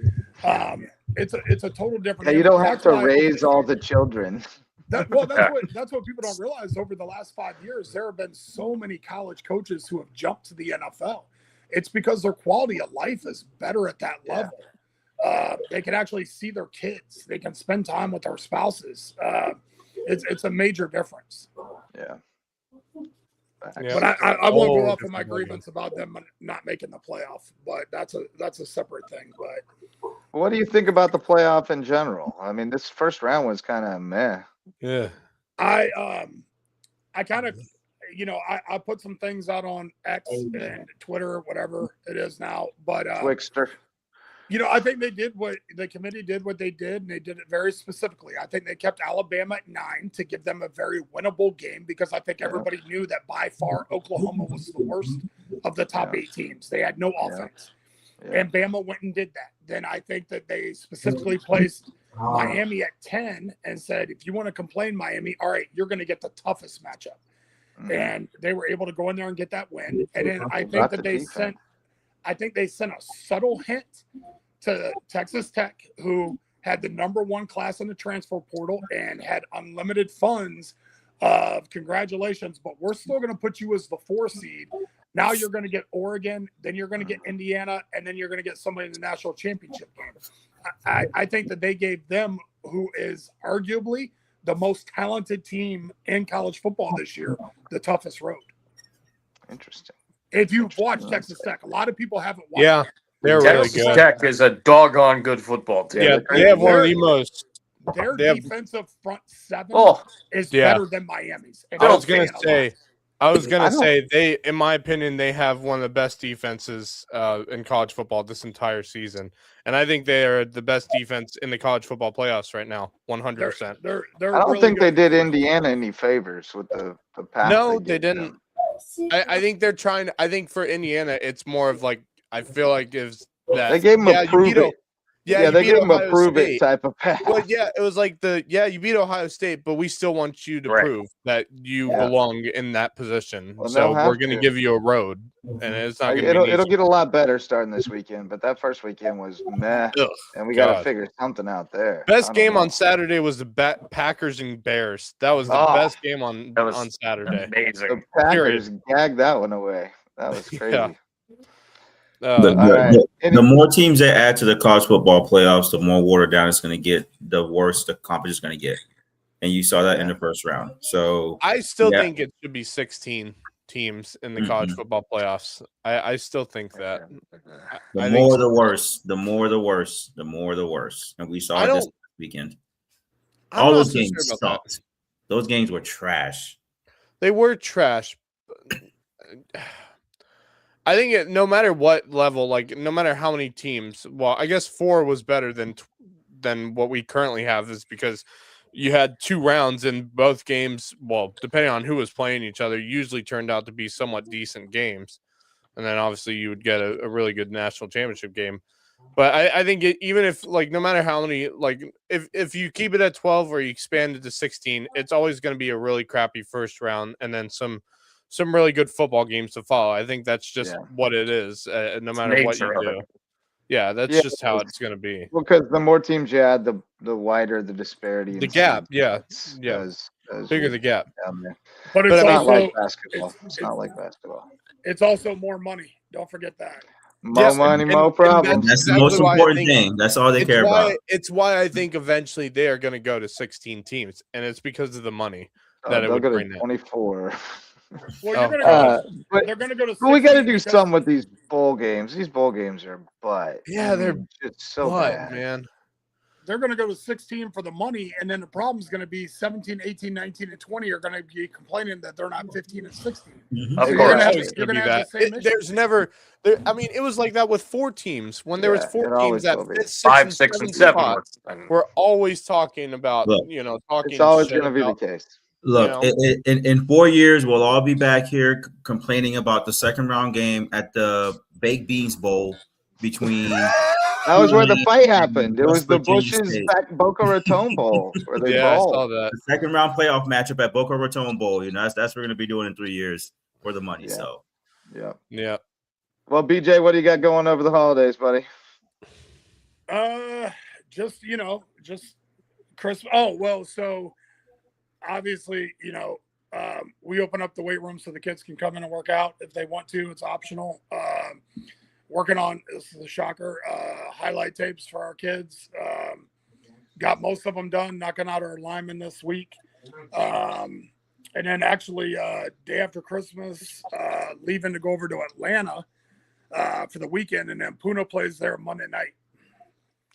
It's a total different. Yeah, you don't have to raise all the children. That's what people don't realize. Over the last 5 years, there have been so many college coaches who have jumped to the NFL. It's because their quality of life is better at that level. They can actually see their kids. They can spend time with their spouses. It's a major difference. Yeah. But I won't go off on my grievance about them not making the playoff. But that's a separate thing. But what do you think about the playoff in general? I mean, this first round was kind of meh. Yeah. I kind of, you know, I put some things out on X and Twitter, whatever it is now. But Twixter. You know, I think the committee did what they did, and they did it very specifically. I think they kept Alabama at 9 to give them a very winnable game, because I think everybody knew that by far Oklahoma was the worst of the top 8 teams. They had no offense. And Bama went and did that. Then I think that they specifically placed Miami at 10 and said, if you want to complain, Miami, all right, you're going to get the toughest matchup. And they were able to go in there and get that win. And then I think that they sent a subtle hint to Texas Tech, who had the #1 class in the transfer portal and had unlimited funds of congratulations, but we're still going to put you as the 4 seed. Now you're going to get Oregon, then you're going to get Indiana, and then you're going to get somebody in the national championship game. I think that they gave them, who is arguably the most talented team in college football this year, the toughest road. Interesting. If you've watched Texas Tech, a lot of people haven't watched. Yeah, they're really Texas good. Tech is a doggone good football team. Yeah, they have one of the most. Their defensive front 7 is better than Miami's. And I was gonna say they, in my opinion, they have one of the best defenses in college football this entire season, and I think they are the best defense in the college football playoffs right now, 100%. They're I don't think they did Indiana any favors with the path. No, they didn't. I think they're trying. I think for Indiana, it's more of like, I feel like gives that they gave them a prove it. Yeah, they gave them a prove State. it type of pass. Well, yeah, it was like you beat Ohio State, but we still want you to prove that you belong in that position. Well, so we're going to give you a road, and it's not going to be it'll get a lot better starting this weekend, but that first weekend was meh, and we got to figure something out there. Best game on Saturday was the Packers and Bears. That was the best game on Saturday. Amazing. The Packers gagged that one away. That was crazy. Yeah. The more teams they add to the college football playoffs, the more watered down it's going to get, the worse the competition is going to get. And you saw that in the first round. So I still think it should be 16 teams in the college football playoffs. I still think that. The more the worse. The more the worse. The more the worse. And we saw this weekend. All those games sucked. Those games were trash. They were trash. I think no matter what level, like no matter how many teams, well, I guess 4 was better than what we currently have, is because you had 2 rounds in both games. Well, depending on who was playing each other, usually turned out to be somewhat decent games. And then obviously you would get a really good national championship game. But I think even if, like, no matter how many, like if you keep it at 12 or you expand it to 16, it's always going to be a really crappy first round and then some really good football games to follow. I think that's just what it is, no matter what you do. Yeah, that's just how it's going to be. Well, because the more teams you add, the wider the disparity. The gap, bigger the gap. But it's not also like basketball. It's not like basketball. It's also more money. Don't forget that. More money, more problems. That's the most important thing. That's all they care about. It's why I think eventually they are going to go to 16 teams, and it's because of the money that it would go bring to in. 24. Well, they're going to go to. But we got to do something with these bowl games. These bowl games are butt. Yeah, they're just so bad, bad, man. They're going to go to 16 for the money, and then the problem is going to be 17, 18, 19, and 20 are going to be complaining that they're not 15 and 16. Of So course, you're going to have the same issue. There's never. I mean, it was like that with 4 teams. When there was 4 teams that fit 5, 6, and 7. spots, we're always talking about, talking. It's always shit going to be the about, case. Look, in 4 years, we'll all be back here complaining about the second round game at the Baked Beans Bowl between That was where the fight happened. It was West the Virginia Bushes State. back Boca Raton Bowl where they Yeah, I brawled. saw that. The second round playoff matchup at Boca Raton Bowl. You know, that's what we're going to be doing in 3 years for the money. Yeah. So, Yeah. Well, BJ, what do you got going over the holidays, buddy? Just just Christmas. Oh well, so obviously, we open up the weight room so the kids can come in and work out if they want to. It's optional. Working on, this is a shocker, highlight tapes for our kids. Got most of them done, knocking out our linemen this week. And then actually, day after Christmas, leaving to go over to Atlanta for the weekend, and then Puna plays there Monday night.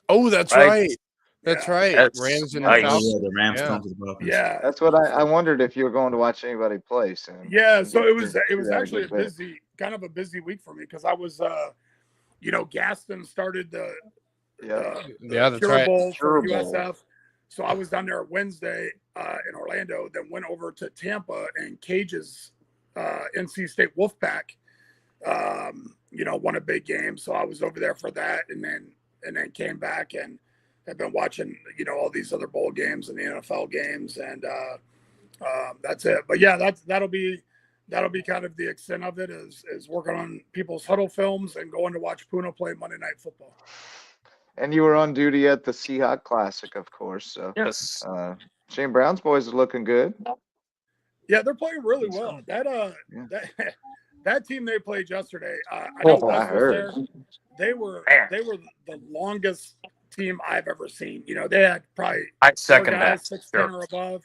Oh, that's Right. right. That's right. That's Rams and nice. Falcons. the Rams Yeah. come to the Falcons. Yeah, That's what I wondered if you were going to watch anybody play soon. yeah. So it was Get that actually good bit. kind of a busy week for me because I was, Gaston started the That's Cure right. Bowl for Cure Bowl. USF. So I was down there Wednesday in Orlando, then went over to Tampa and Cage's NC State Wolfpack, won a big game. So I was over there for that, and then came back and have been watching, all these other bowl games and the NFL games, and that's it. But yeah, that'll be kind of the extent of it is working on people's huddle films and going to watch Puna play Monday Night Football. And you were on duty at the Seahawk Classic, of course. So Yes. Shane Brown's boys are looking good. Yeah, they're playing really well. That team they played yesterday. I know Oh, Wes I was heard. there. They were Man. the longest team I've ever seen. They had probably I 4 second guys, that. 6'10" Sure. or above.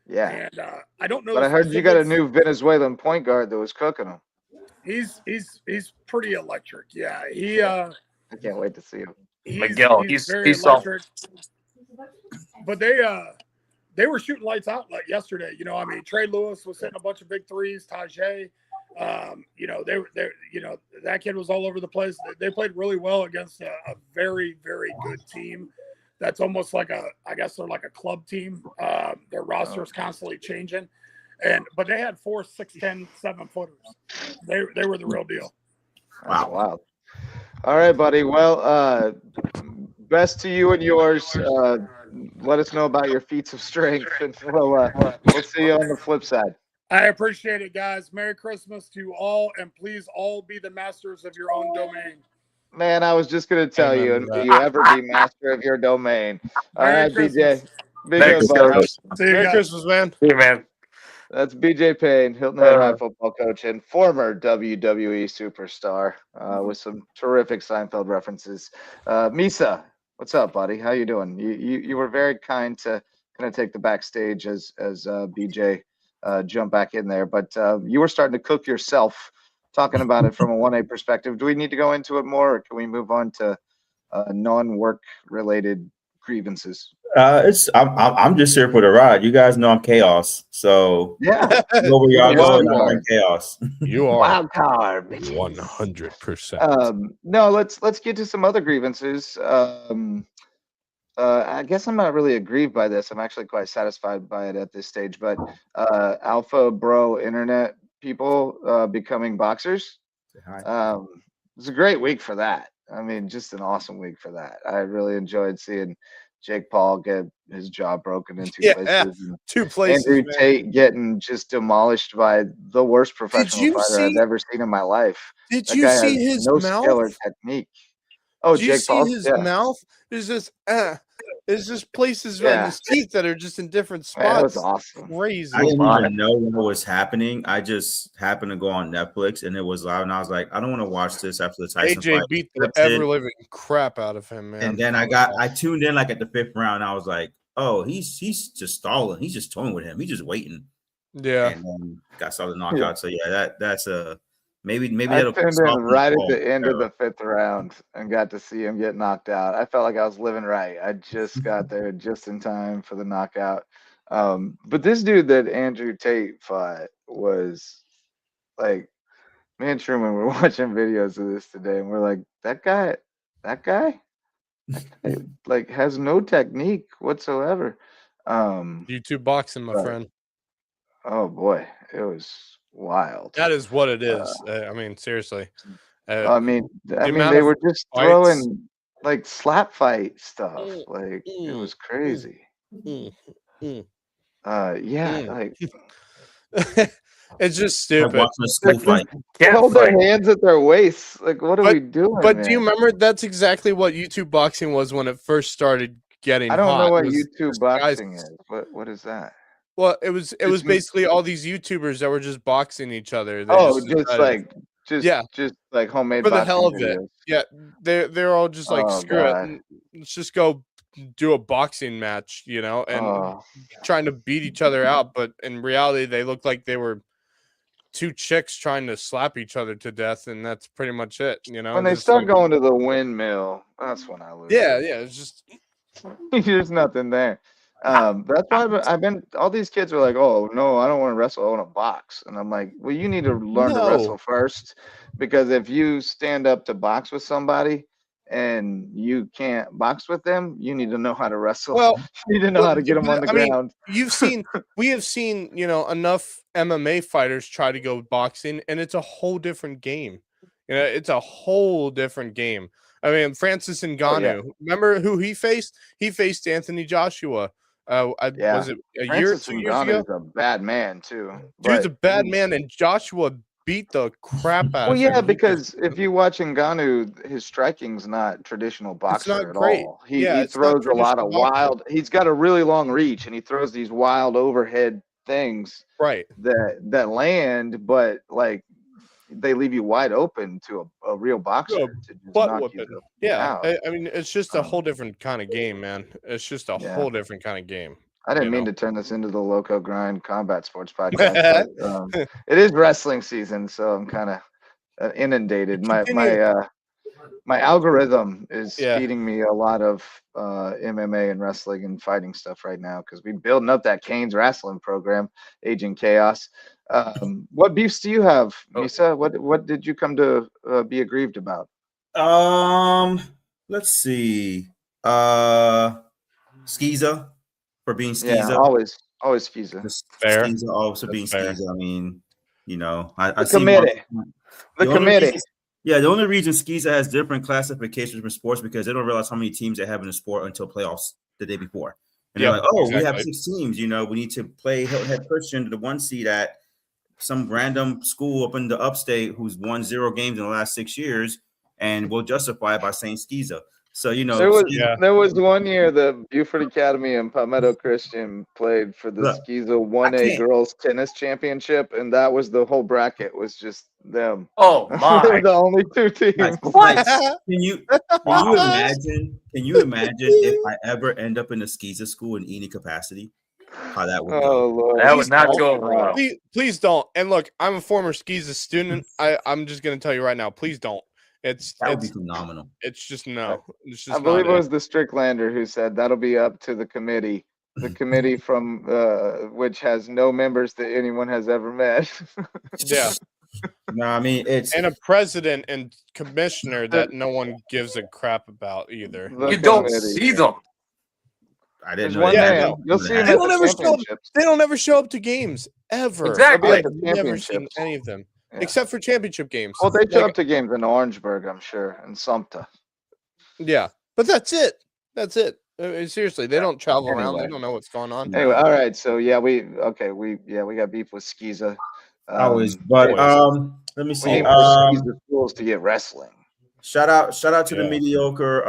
Yeah. And I don't know. But the I heard you got a specifics. new Venezuelan point guard that was cooking them. He's pretty electric. Yeah, he. I can't wait to see him. Miguel, he's he's very soft. electric. But they were shooting lights out like yesterday. Trey Lewis was hitting a bunch of big threes. Tajay, they were that kid was all over the place. They played really well against a very, very good team. That's almost like I guess they're like a club team. Their roster is constantly changing, but they had 4 6'10" 7-footers. They were the real deal. That's wild. All right, buddy. Well, best to you and yours. Let us know about your feats of strength, and we'll see you on the flip side. I appreciate it, guys. Merry Christmas to you all, and please all be the masters of your own domain. Man, I was just going to tell you, and you ever be master of your domain. All right, BJ. Be Thanks, good, buddy. Coach. See you Merry guys. Christmas, man. Hey, man. That's BJ Payne, Hilton Head High football coach and former WWE superstar with some terrific Seinfeld references. Misa, what's up, buddy? How you doing? You were very kind to kind of take the backstage as BJ jumped back in there, but you were starting to cook yourself, talking about it from a 1A perspective. Do we need to go into it more, or can we move on to non-work related grievances? I'm just here for the ride. You guys know I'm chaos, so Yeah, go where y'all Wild going. card. I'm in chaos. You are wild card. 100%. No, let's get to some other grievances. I guess I'm not really aggrieved by this. I'm actually quite satisfied by it at this stage. But alpha bro internet people becoming boxers. It's a great week for that. I mean, just an awesome week for that. I really enjoyed seeing Jake Paul get his jaw broken in two places. And 2 places. Andrew Man. Tate getting just demolished by the worst professional you fighter I've see- ever seen in my life. Did That you guy see has his no mouth? skill or technique. Oh, Did you Jake see Paul. his Yeah. mouth? There's just places in Yeah. his teeth that are just in different Man, that was spots. awesome. Crazy. I didn't even know what was happening. I just happened to go on Netflix and it was live, and I was like, I don't want to watch this after the Tyson AJ fight. beat the ever living crap out of him, man. And then I tuned in like at the 5th round. And I was like, oh, he's just stalling. He's just toying with him. He's just waiting. Yeah. And then saw the knockout. Yeah. So yeah, that's a maybe I that'll tuned in soften right at Paul. the end of the 5th round and got to see him get knocked out. I felt like I was living right. I just got there just in time for the knockout. But this dude that Andrew Tate fought was like, me and Truman were watching videos of this today, and we're like, that guy like has no technique whatsoever. YouTube boxing, my but- friend. Oh boy, it was wild. That is what it is. I mean, seriously. I mean, amount they of were just fights- throwing like slap fight stuff. Like it was crazy. Like it's just Like stupid. watching a school fight. they hold their hands at their waists. Like, what are we doing? But man? do you remember that's exactly what YouTube boxing was when it first started getting I don't hot? know what It was YouTube just guys- boxing is. What is that? Well, it was basically all these YouTubers that were just boxing each other. They Just like homemade for the boxing hell of videos. it. Yeah, they're all just like Oh, screw God. it, let's just go do a boxing match, and trying to beat each other out. But in reality, they looked like they were two chicks trying to slap each other to death, and that's pretty much it. When they just start like, going to the windmill, that's when I lose. yeah, it's just There's nothing there. That's why I've been. All these kids are like, "Oh no, I don't want to wrestle. I want to box." And I'm like, "Well, you need to learn to wrestle first, because if you stand up to box with somebody and you can't box with them, you need to know how to wrestle. Well, you need to know how to get them on the ground." We have seen, enough MMA fighters try to go boxing, and it's a whole different game. It's a whole different game. I mean, Francis Ngannou, remember who he faced? He faced Anthony Joshua. Was it a year or 2 years ago? Is a bad man too. Dude's a bad man, and Joshua beat the crap out of him. Well, yeah, because if you watch Ngannou, his striking's not traditional boxer at all. He throws a lot of wild. He's got a really long reach, and he throws these wild overhead things, right? That land, but like they leave you wide open to a real boxer to just knock you out. I mean, it's just a whole different kind of game, man. It's just a whole different kind of game. I didn't mean to turn this into the Lowco Grind Combat Sports Podcast, but it is wrestling season, so I'm kind of inundated. My algorithm is feeding me a lot of MMA and wrestling and fighting stuff right now, because we're building up that Kane's wrestling program, Agent Chaos. What beefs do you have, Misa? What did you come to be aggrieved about? Let's see. Skiza. For being Skiza. Yeah, always Skiza. Skiza also being Skiza. I mean, I see committee. The committee. The only reason Skiza has different classifications for sports because they don't realize how many teams they have in the sport until playoffs the day before. And they're like, we have 6 teams. We need to play Hilton Head Christian to the 1 seed at some random school up in the upstate who's won 0 games in the last 6 years, and we'll justify it by saying Skiza. So, there was one year the Buford Academy and Palmetto Christian played for the Skiza 1A girls tennis championship, and that was the whole bracket was just them. Oh my! They're the only 2 teams. Can you imagine? Can you imagine if I ever end up in a Skiza school in any capacity? How that would go? Lord. That would not go well. Please don't. And look, I'm a former Skiza student. I'm just gonna tell you right now. Please don't. That would be phenomenal. It's just no. It's just I believe it was the Stricklander who said that'll be up to the committee. The committee from which has no members that anyone has ever met. Yeah. No, I mean it's a president and commissioner that no one gives a crap about either. You don't see them. I didn't know that. You'll see them they at don't the ever show up. championships. They don't ever show up to games ever. Exactly. I've never seen any of them. Yeah. Except for championship games. Well, they show up to games in Orangeburg, I'm sure, and Sumter. Yeah, but that's it. That's it. Seriously, they don't travel around. They don't know what's going on. Anyway, all right. So we got beef with Skiza. Always, but let me see. Skiza schools to get wrestling. Shout out to the mediocre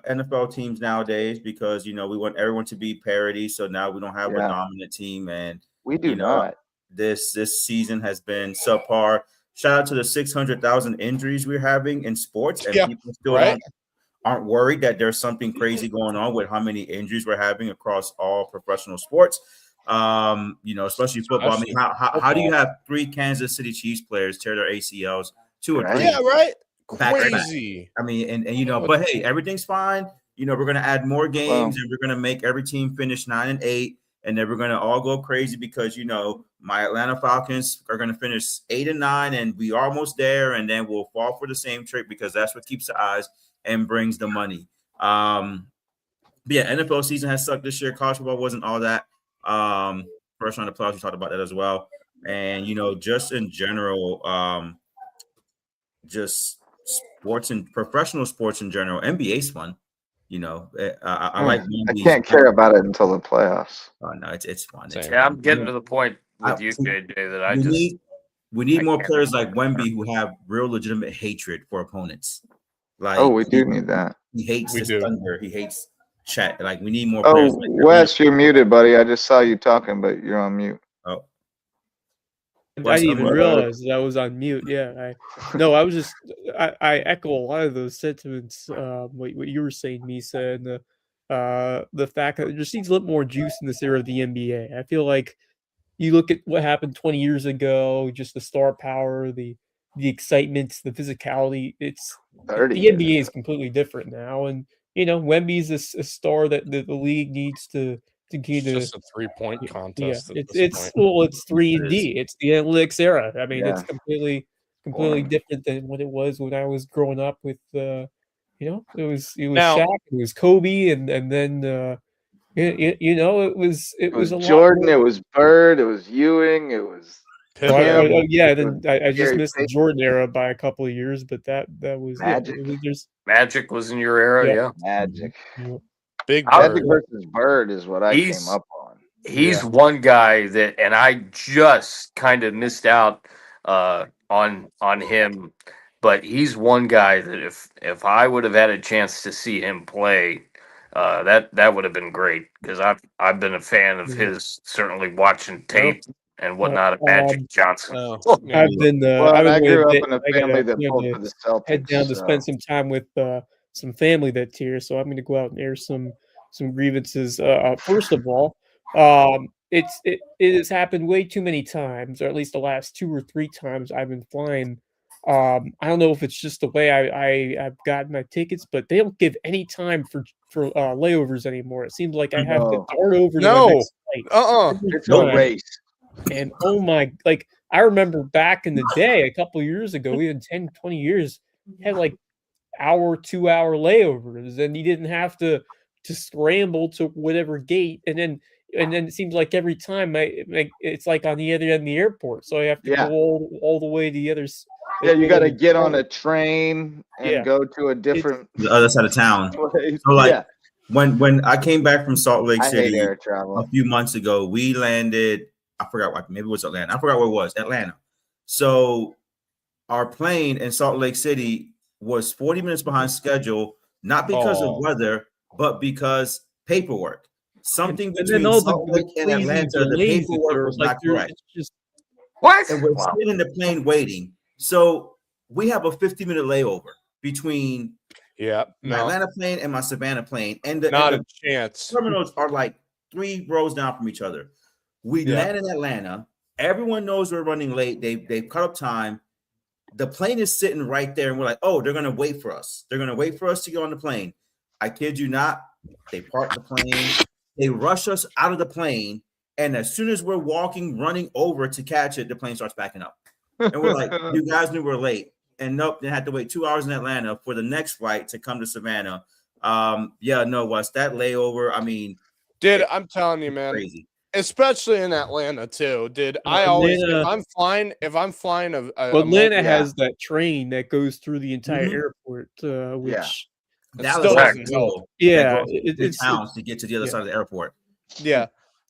NFL teams nowadays, because we want everyone to be parity. So now we don't have a dominant team, and we do not. This season has been subpar. Shout out to the 600,000 injuries we're having in sports, and people still aren't worried that there's something crazy going on with how many injuries we're having across all professional sports. Especially football. I mean, how do you have 3 Kansas City Chiefs players tear their ACLs? 2 or 3? Yeah, right. Crazy. I mean, and but hey, everything's fine. We're gonna add more games, and we're gonna make every team finish 9-8. And then we're going to all go crazy because, my Atlanta Falcons are going to finish 8-9, and we are almost there. And then we'll fall for the same trick because that's what keeps the eyes and brings the money. NFL season has sucked this year. College football wasn't all that. First round of playoffs, we talked about that as well. And, just in general, just sports and professional sports in general. NBA's fun. You know, I Mm, like I Wemby's. can't care about it until the playoffs. Oh no, it's fun. It's Same. Yeah, fun. I'm getting to the point with you, I- JJ, that I we just need we need I more can't. players like Wemby who have real legitimate hatred for opponents. Like Oh, we do need that. he hates We his do. Thunder. He hates Chat. Like we need more players Oh, like that. Wes, you're muted, buddy. I just saw you talking, but you're on mute. Oh, I Wes, didn't even unmute. realize that I was on mute. Yeah, I was just I echo a lot of those sentiments. What you were saying, Misa, and the fact that there just needs a little more juice in this era of the NBA. I feel like you look at what happened 20 years ago, just the star power, the excitement, the physicality. The 30 NBA years. is completely different now, and Wemby's a star that the league needs to It's continue to. just a 3-point Yeah, contest at this it's point. well, it's three It and is. D. It's the analytics era. I mean, it's Yeah. completely Boring. different than what it was when I was growing up with. It was Now- Shaq, it was Kobe, and then it was It was a lot Jordan, more. it was Bird, it was Ewing, it was Oh, Pippen. yeah, it then was I just Gary missed the Payton. Jordan era by a couple of years, but that was Magic. there's Magic was in your era, Yeah. yeah. Magic. Big Magic Bird. versus Bird is what I He's- came up on. He's Yeah. one guy that, and I just kind of missed out on him, but he's one guy that if I would have had a chance to see him play, that would have been great, because I've been a fan of Yeah. his, certainly watching tape and whatnot of um, Magic Johnson. Oh, I've been Well, I've and I been grew up waiting in a I gotta family that plan pulled to for the Celtics. head down to so- spend some time with some family that's here, so I'm going to go out and air some grievances. First of all, it has happened way too many times, or at least the last 2 or 3 times I've been flying. I don't know if it's just the way I've gotten my tickets, but they don't give any time for layovers anymore. It seems like I have to No. dart over to No. my next flight every It's a time. race. And oh my, like I remember back in the day, a couple of years ago, even 10, 20 years, had like hour, 2 hour layovers, and you didn't have to scramble to whatever gate. And then it seems like every time it's like on the other end of the airport. So I have to Yeah. go all the way to the other Yeah, you got to get on corner. a train and Yeah. go to a different The other side of town. place. So like Yeah, when I came back from Salt Lake I hate City air a travel. few months ago, we landed. I forgot what, maybe it was Atlanta. I forgot where it was. Atlanta. So our plane in Salt Lake City was 40 minutes behind schedule, not because of weather, but because paperwork. Something And then between all Salt the Lake and crazy Atlanta, the delays that paperwork there was like not there, correct. it's just What? And we're Wow. sitting in the plane waiting. So we have a 50-minute layover between Yeah. my No. Atlanta plane and my Savannah plane. And Not the a chance. terminals are like 3 rows down from each other. We Yeah. land in Atlanta. Everyone knows we're running late. They've cut up time. The plane is sitting right there, and we're like, oh, they're gonna wait for us. They're gonna wait for us to get on the plane. I kid you not. They park the plane. They rush us out of the plane, and as soon as we're running over to catch it, the plane starts backing up. And we're like, you guys knew we're late. And nope, they had to wait 2 hours in Atlanta for the next flight to come to Savannah. Wes, that layover, I mean, Dude, I'm telling you, man. crazy. Especially in Atlanta too, dude. I always, if I'm flying Atlanta has that train that goes through the entire Mhm. airport, which Dallas still has doesn't a help. toll yeah, that goes through it's towns to get to the other side of the airport. Yeah,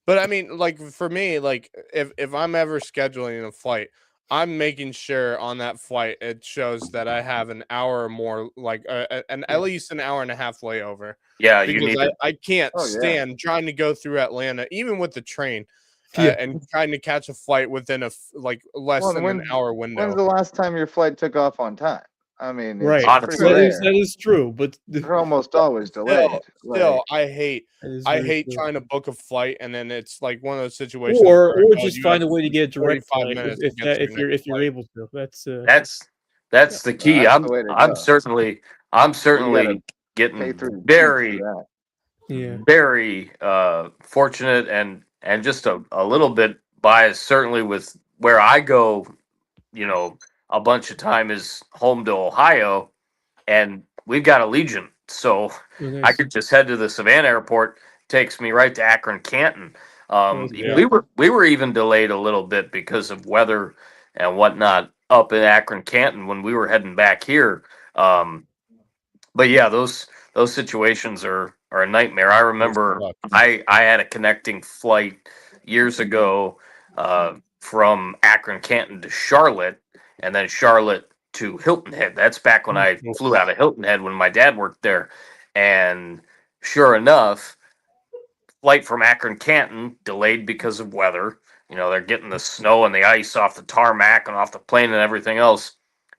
but I mean, like for me, like if I'm ever scheduling a flight, I'm making sure on that flight it shows that I have an hour or more, like at least an hour and a half layover. Yeah, you Because need to. I can't Oh, yeah. stand trying to go through Atlanta, even with the train, Yeah. and trying to catch a flight within less Well, than an hour When's window. the last time your flight took off on time? I mean, it's right. honestly, pretty rare. That is true, but They're almost always delayed. Still, I hate that is I very hate true. trying to book a flight and then it's like one of those situations or where, just you find have a way to get a direct 45 flight minutes to get to your if next you're flight. able to. That's the key. that's the way to I'm go. certainly gotta pay getting through the teeth very for yeah. very fortunate and just a little bit biased, certainly with where I go. A bunch of time is home to Ohio, and we've got a Legion, so Oh, I nice. could just head to the Savannah airport. Takes me right to Akron Canton. Yeah. We were even delayed a little bit because of weather and whatnot up in Akron Canton when we were heading back here. But yeah, those situations are a nightmare. I remember suck. I had a connecting flight years ago from Akron Canton to Charlotte, and then Charlotte to Hilton Head. That's back when I flew out of Hilton Head when my dad worked there, and sure enough, flight from Akron Canton delayed because of weather. You know, they're getting the snow and the ice off the tarmac and off the plane and everything else.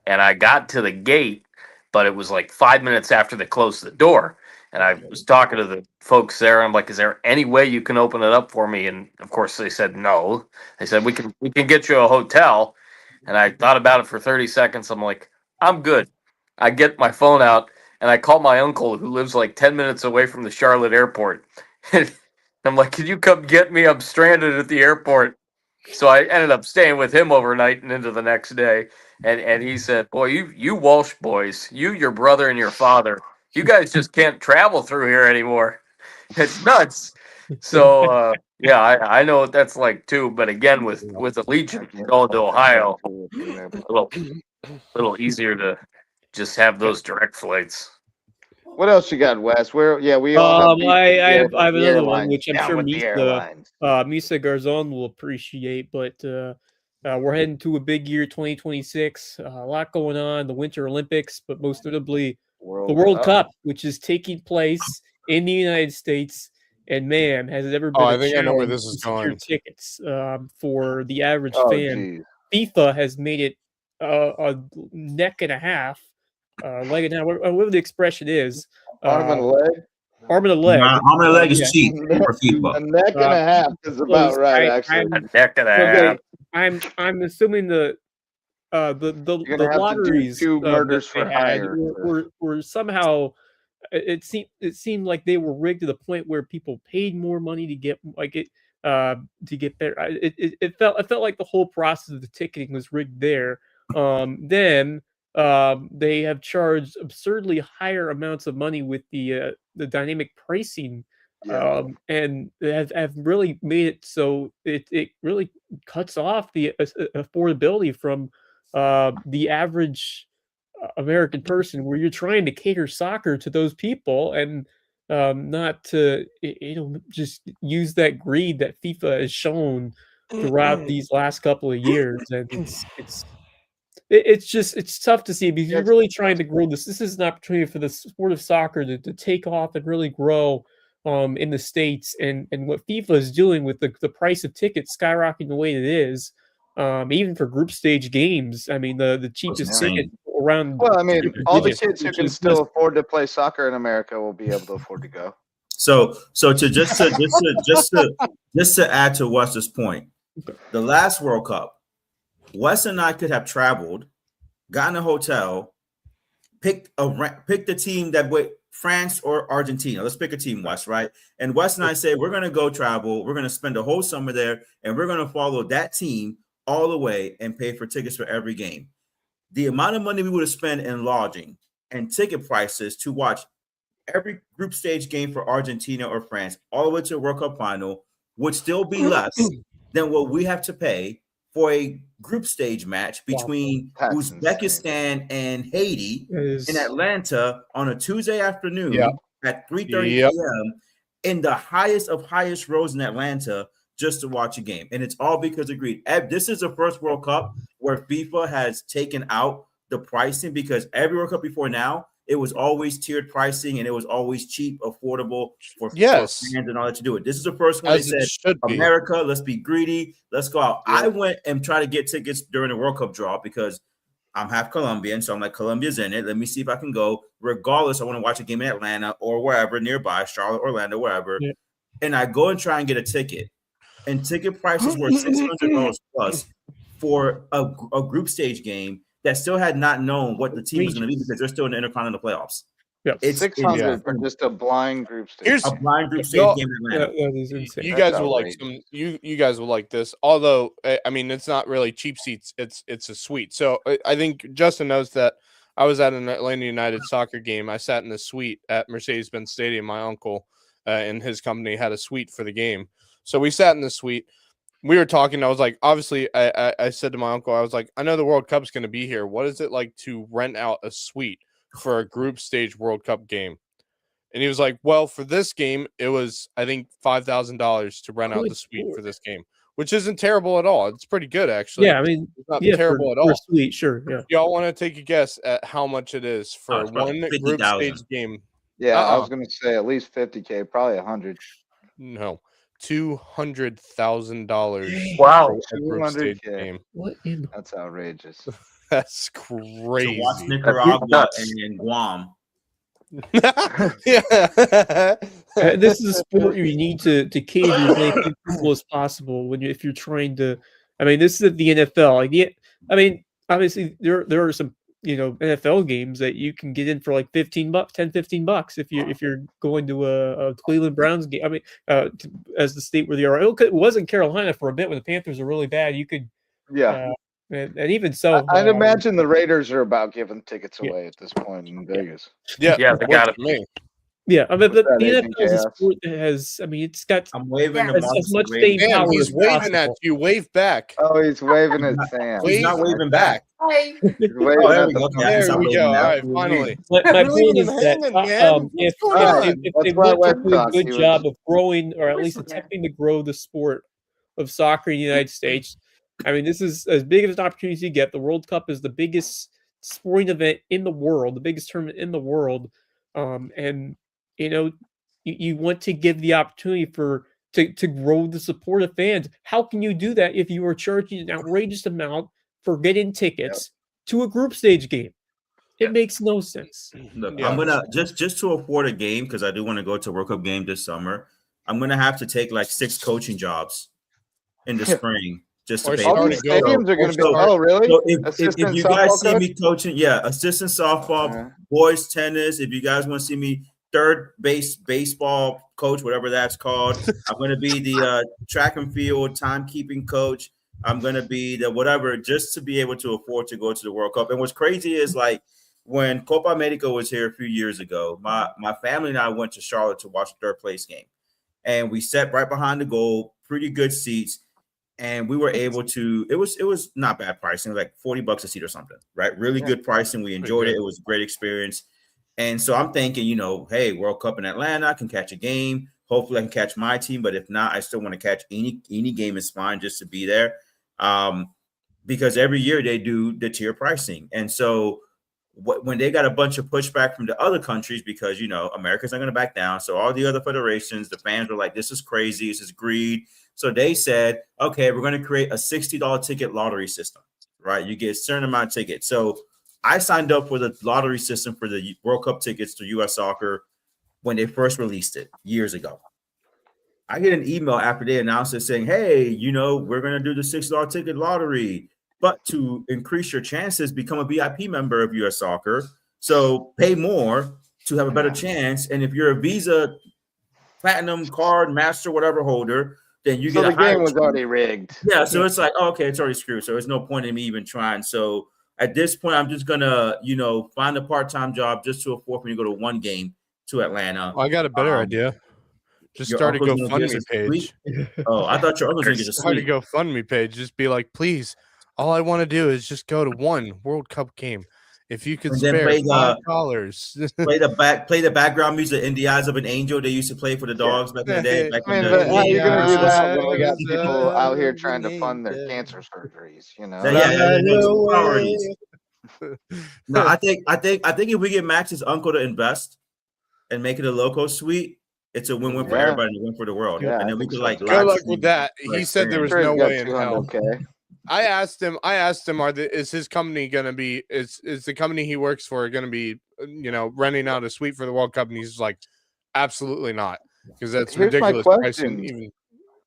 And I got to the gate, but it was like 5 minutes after they closed the door. And I was talking to the folks there. I'm like, "Is there any way you can open it up for me?" And of course, they said no. They said we can get you a hotel. And I thought about it for 30 seconds. I'm like, I'm good. I get my phone out and I call my uncle who lives like 10 minutes away from the Charlotte airport. I'm like, "Can you come get me? I'm stranded at the airport." So I ended up staying with him overnight and into the next day. And he said, "Boy, you Walsh boys, your brother and your father, you guys just can't travel through here anymore. It's nuts." So yeah, I know what that's like too. But again, with Allegiant going to Ohio, a little easier to just have those direct flights. What else you got, Wes? Where? Yeah, we all have beef with I have the another one, airlines. which I'm Down sure with the airlines. Misa Garzon will appreciate, but we're heading to a big year, 2026. A lot going on, the Winter Olympics, but most notably the World Cup, which is taking place in the United States. And man, has it ever been I a think I know where challenge this is to secure going. tickets for the average Oh, fan. geez. FIFA has made it a neck and a half, leg and a half, whatever the expression is. Arm and a leg. Arm and a leg. Arm and a leg is Yeah. cheap for A FIFA. neck and a half is about right, actually. A neck and a half. I'm assuming the You're gonna have to do lotteries 2 that murders they for had hire. were somehow it seemed like they were rigged to the point where people paid more money to get to get there. It felt like the whole process of the ticketing was rigged there. Then they have charged absurdly higher amounts of money with the dynamic pricing, Yeah. and have really made it so it really cuts off the affordability from the average American person, where you're trying to cater soccer to those people and not to just use that greed that FIFA has shown throughout these last couple of years. And it's tough to see, because you're really trying to grow this. This is an opportunity for the sport of soccer to take off and really grow in the States. And what FIFA is doing with the price of tickets skyrocketing the way it is, even for group stage games. I mean, the cheapest ticket around. Well, I mean, all the digits, kids who which can is still just afford to play soccer in America will be able to afford to go. So to add to Wes's point, the last World Cup, Wes and I could have traveled, gotten a hotel, picked the team that would France or Argentina. Let's pick a team, Wes, right? And Wes and I say we're going to go travel. We're going to spend a whole summer there, and we're going to follow that team all the way and pay for tickets for every game. The amount of money we would have spent in lodging and ticket prices to watch every group stage game for Argentina or France all the way to a World Cup final would still be less than what we have to pay for a group stage match between Uzbekistan and Haiti in Atlanta on a Tuesday afternoon at 3:30 p.m. in the highest of highest rows in Atlanta just to watch a game. And it's all because of greed. This is the first World Cup where FIFA has taken out the pricing, because every World Cup before now, it was always tiered pricing and it was always cheap, affordable for fans and all that to do it. This is the first one they said, America, let's be greedy. Let's go out. Yeah. I went and tried to get tickets during the World Cup draw because I'm half Colombian. So I'm like, Colombia's in it. Let me see if I can go. Regardless, I want to watch a game in Atlanta or wherever nearby, Charlotte, Orlando, wherever. Yeah. And I go and try and get a ticket. And ticket prices were $600 plus for a group stage game that still had not known what the team was going to be, because they're still in the Intercontinental playoffs. Yeah, it's 600 for just a blind group stage. A blind group stage game in Atlanta. That is insane. You guys will like you guys will like this. Although I mean, it's not really cheap seats. It's a suite. So I think Justin knows that I was at an Atlanta United soccer game. I sat in the suite at Mercedes-Benz Stadium. My uncle and his company had a suite for the game. So we sat in the suite. We were talking. I was like, obviously, I said to my uncle, I was like, I know the World Cup's going to be here. What is it like to rent out a suite for a group stage World Cup game. And he was like, well, for this game, it was, I think, $5,000 to rent out the suite for this game, which isn't terrible at all. It's pretty good, actually. Yeah, I mean, it's not yeah, terrible at for all. a suite, sure. Yeah. Y'all want to take a guess at how much it is for one group 50,000. stage game? Yeah, I was going to say at least 50K, probably 100. No, $200,000. Wow, for a group stage 200K. game. What in? That's outrageous. That's To crazy. watch Nicaragua and Guam. Yeah. This is a sport you need to cater as many people as possible if you're trying to. I mean, this is the NFL. Like, yeah, I mean, obviously there are some NFL games that you can get in for like $15, $10-15 if you're going to a Cleveland Browns game. I mean, as the state where they are, it was in Carolina for a bit when the Panthers are really bad. You could, Yeah. and even so, I'd imagine the Raiders are about giving tickets Yeah. away at this point in Vegas. Yeah, they got it. me. Yeah, I mean, the that NFL agent is a chaos? sport that has. I mean, it's got I'm waving to as Marcus much waving. staying Man, power he's as waving at possible. you. Wave back. Oh, he's waving at Sam. He's not Wave waving back. He's Oh, waving there at we the go. Okay, I can There stop we waving go. now. All right, finally. My You're point leaving is him that hanging, man. if What's going on? they That's why want to West do a Talk, good he was- job of growing or at least attempting to grow the sport of soccer in the United States, I mean, this is as big of an opportunity as you get. The World Cup is the biggest sporting event in the world, the biggest tournament in the world, and you want to give the opportunity to grow the support of fans. How can you do that if you are charging an outrageous amount for getting tickets to a group stage game? It makes no sense. Look, Yeah. I'm gonna just to afford a game because I do want to go to a World Cup game this summer. I'm gonna have to take like 6 coaching jobs in the spring just to Or pay. All start these to go. stadiums are going to be. So- Oh, really? So if Assistant you guys softball see coach? me coaching, assistant softball, Uh-huh. boys tennis. If you guys want to see me third base baseball coach, whatever that's called, I'm going to be the track and field timekeeping coach. I'm going to be the whatever, just to be able to afford to go to the World Cup. And what's crazy is like when Copa America was here a few years ago, my family and I went to Charlotte to watch the third place game, and we sat right behind the goal, pretty good seats. And we were able to, it was not bad pricing, like $40 a seat or something, right? Really good pricing. We enjoyed it. It was a great experience. And so I'm thinking, hey, World Cup in Atlanta, I can catch a game. Hopefully I can catch my team. But if not, I still want to catch any game is fine just to be there. Because every year they do the tier pricing. And so when they got a bunch of pushback from the other countries, because, America's not going to back down. So all the other federations, the fans were like, this is crazy. This is greed. So they said, okay, we're going to create a $60 ticket lottery system, right? You get a certain amount of tickets. So I signed up for the lottery system for the World Cup tickets to U.S. Soccer when they first released it years ago. I get an email after they announced it saying, hey, we're going to do the $6 ticket lottery, but to increase your chances, become a VIP member of U.S. Soccer. So pay more to have a better chance. And if you're a Visa Platinum card, Master, whatever holder, then you get So a the game was chance. already rigged. Yeah, so it's like, okay, it's already screwed. So there's no point in me even trying. So at this point, I'm just gonna, find a part-time job just to afford for me to go to one game to Atlanta. I got a better idea. Just your start a uncle's gonna give GoFundMe us a suite? page. Oh, I thought your uncle's gonna get a Start a suite. GoFundMe page. Just be like, please, all I want to do is just go to one World Cup game. If you could And then spare play $5, play the background music in the eyes of an angel they used to play for the dogs back in the day. Back I mean, in but the how are you going to do that Yeah, when we got it's people out here a trying to fund their angel. cancer surgeries? Yeah, those priorities. No, I think if we get Max's uncle to invest and make it a Lowco suite, it's a win-win for everybody and a win for the world. Yeah, and I then we think could so, like too. Good live luck stream with that. for He said there was experience. no Sure, he's way got in hell. 200K. I asked him, is his company going to be, is the company he works for going to be, renting out a suite for the World Cup? And he's like, absolutely not. Because that's Here's my ridiculous question. pricing. Even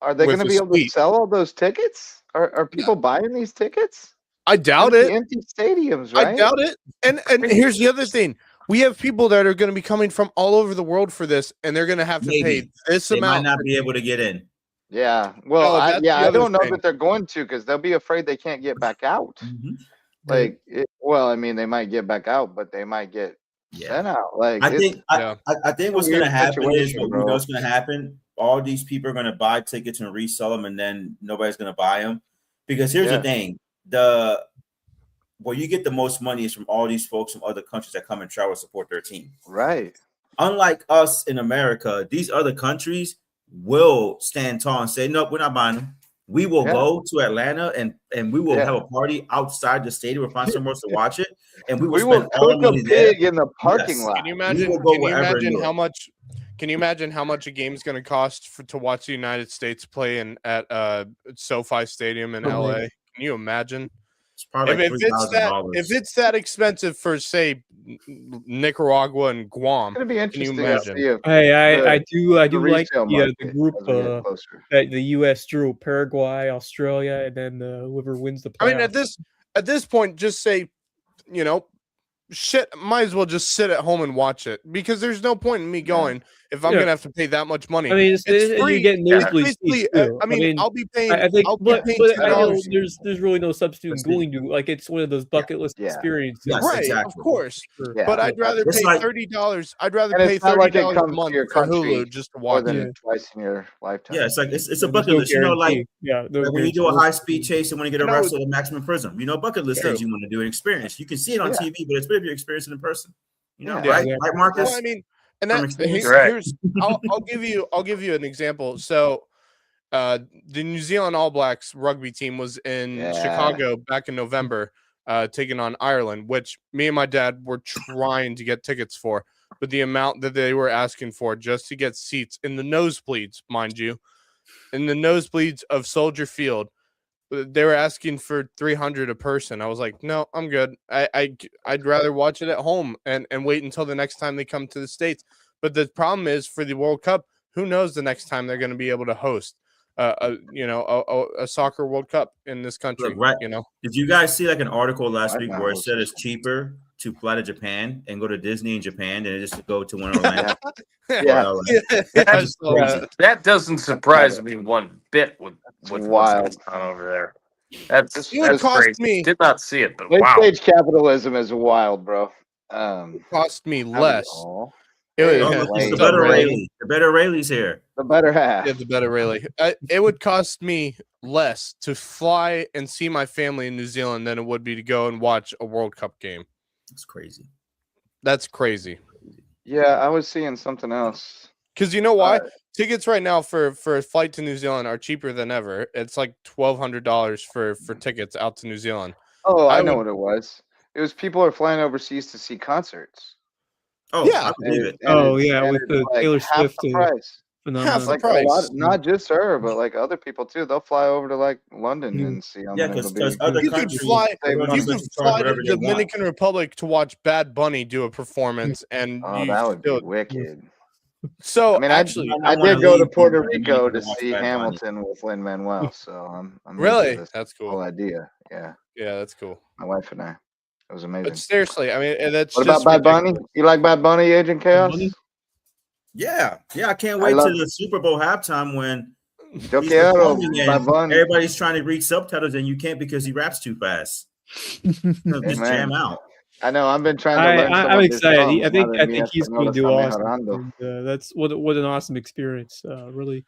Are they with going to a be able suite. to sell all those tickets? Are people buying these tickets? I doubt It's it. empty stadiums, right? I doubt it. And here's the other thing. We have people that are going to be coming from all over the world for this, and they're going to have to pay this They might amount. not be able to get in. Yeah. Well, No, that's the I other don't know thing. that they're going to because they'll be afraid they can't get back out. Mm-hmm. I mean, they might get back out, but they might get sent out. Like, I think what's going to weird happen is situation, what bro. we know is going to happen. All these people are going to buy tickets and resell them, and then nobody's going to buy them. Because here's the thing: where you get the most money is from all these folks from other countries that come and travel to support their team. Right. Unlike us in America, these other countries will stand tall and say, nope, we're not buying them. We will go to Atlanta and we will have a party outside the stadium or find somewhere to watch it. And we will spend all the cook money a pig there. in the parking lot. Can you imagine? Can you imagine how much a game's going to cost to watch the United States play at SoFi Stadium in LA? Can you imagine? It's probably like $3,000. If it's that expensive for, say, Nicaragua and Guam, It's gonna be interesting can you imagine? to see if I do like the group that the U.S. drew Paraguay, Australia, and then whoever wins the playoff. I mean, at this point, just say, shit, might as well just sit at home and watch it, because there's no point in me going if I'm gonna have to pay that much money. I mean, it's free. You get nosebleed seats too. I mean, I'll be paying. I think, but I know $2. there's really no substitute going to, like, it's one of those bucket list experiences. Yes, right, exactly. Of course. But I'd rather pay $30. I'd rather pay $30 a month for Hulu just to watch it twice in your lifetime. Yeah, it's like it's a bucket list. Like when you do a high speed chase and when you get arrested at Maximum Prison, bucket list things you want to do an experience. You can see it on TV, but it's better if you experience it in person. Right, Marcus? Well, I mean, and here's I'll give you an example. So the New Zealand All Blacks rugby team was in Chicago back in November, taking on Ireland, which me and my dad were trying to get tickets for, but the amount that they were asking for just to get seats in the nosebleeds, mind you, in the nosebleeds of Soldier Field, they were asking for $300 a person. I was like, no, I'm good. I'd rather watch it at home and wait until the next time they come to the States. But the problem is, for the World Cup, who knows the next time they're going to be able to host a soccer World Cup in this country. Look, right. Did you guys see like an article last week where it said it's cheaper to fly to Japan and go to Disney in Japan than it is to go to one of Orlando? That doesn't surprise me one bit with what's going on over there. That's crazy. Me. Did not see it, but wow. Late stage capitalism is wild, bro. It cost me less. The better Rayleigh. The better Rayleigh's here. The better half. Yeah, the better Rayleigh. It would cost me less to fly and see my family in New Zealand than it would be to go and watch a World Cup game. That's crazy. That's crazy. Yeah, I was seeing something else. Because you know why? Tickets right now for a flight to New Zealand are cheaper than ever. It's like $1,200 for tickets out to New Zealand. Oh, I know what it was. It was people are flying overseas to see concerts. Oh, yeah. I believe it. With the Taylor Swift price. Half the like price. Not just her, but like other people too. They'll fly over to like London and see. Yeah, because other you could fly to the the Dominican Republic to watch Bad Bunny do a performance, and that would be wicked. So I mean, actually, I did go to Puerto Rico to see Hamilton with Lin-Manuel, so I'm really that's cool. Whole idea, yeah, that's cool. My wife and I, it was amazing. But seriously, I mean, that's what about Bad Bunny? You like Bad Bunny, Agent Chaos? Yeah, I can't wait to the Super Bowl halftime when everybody's trying to read subtitles and you can't because he raps too fast. Just jam out. I know. I've been trying to learn. I'm excited. I think he's going to do awesome. And, that's what an awesome experience. Really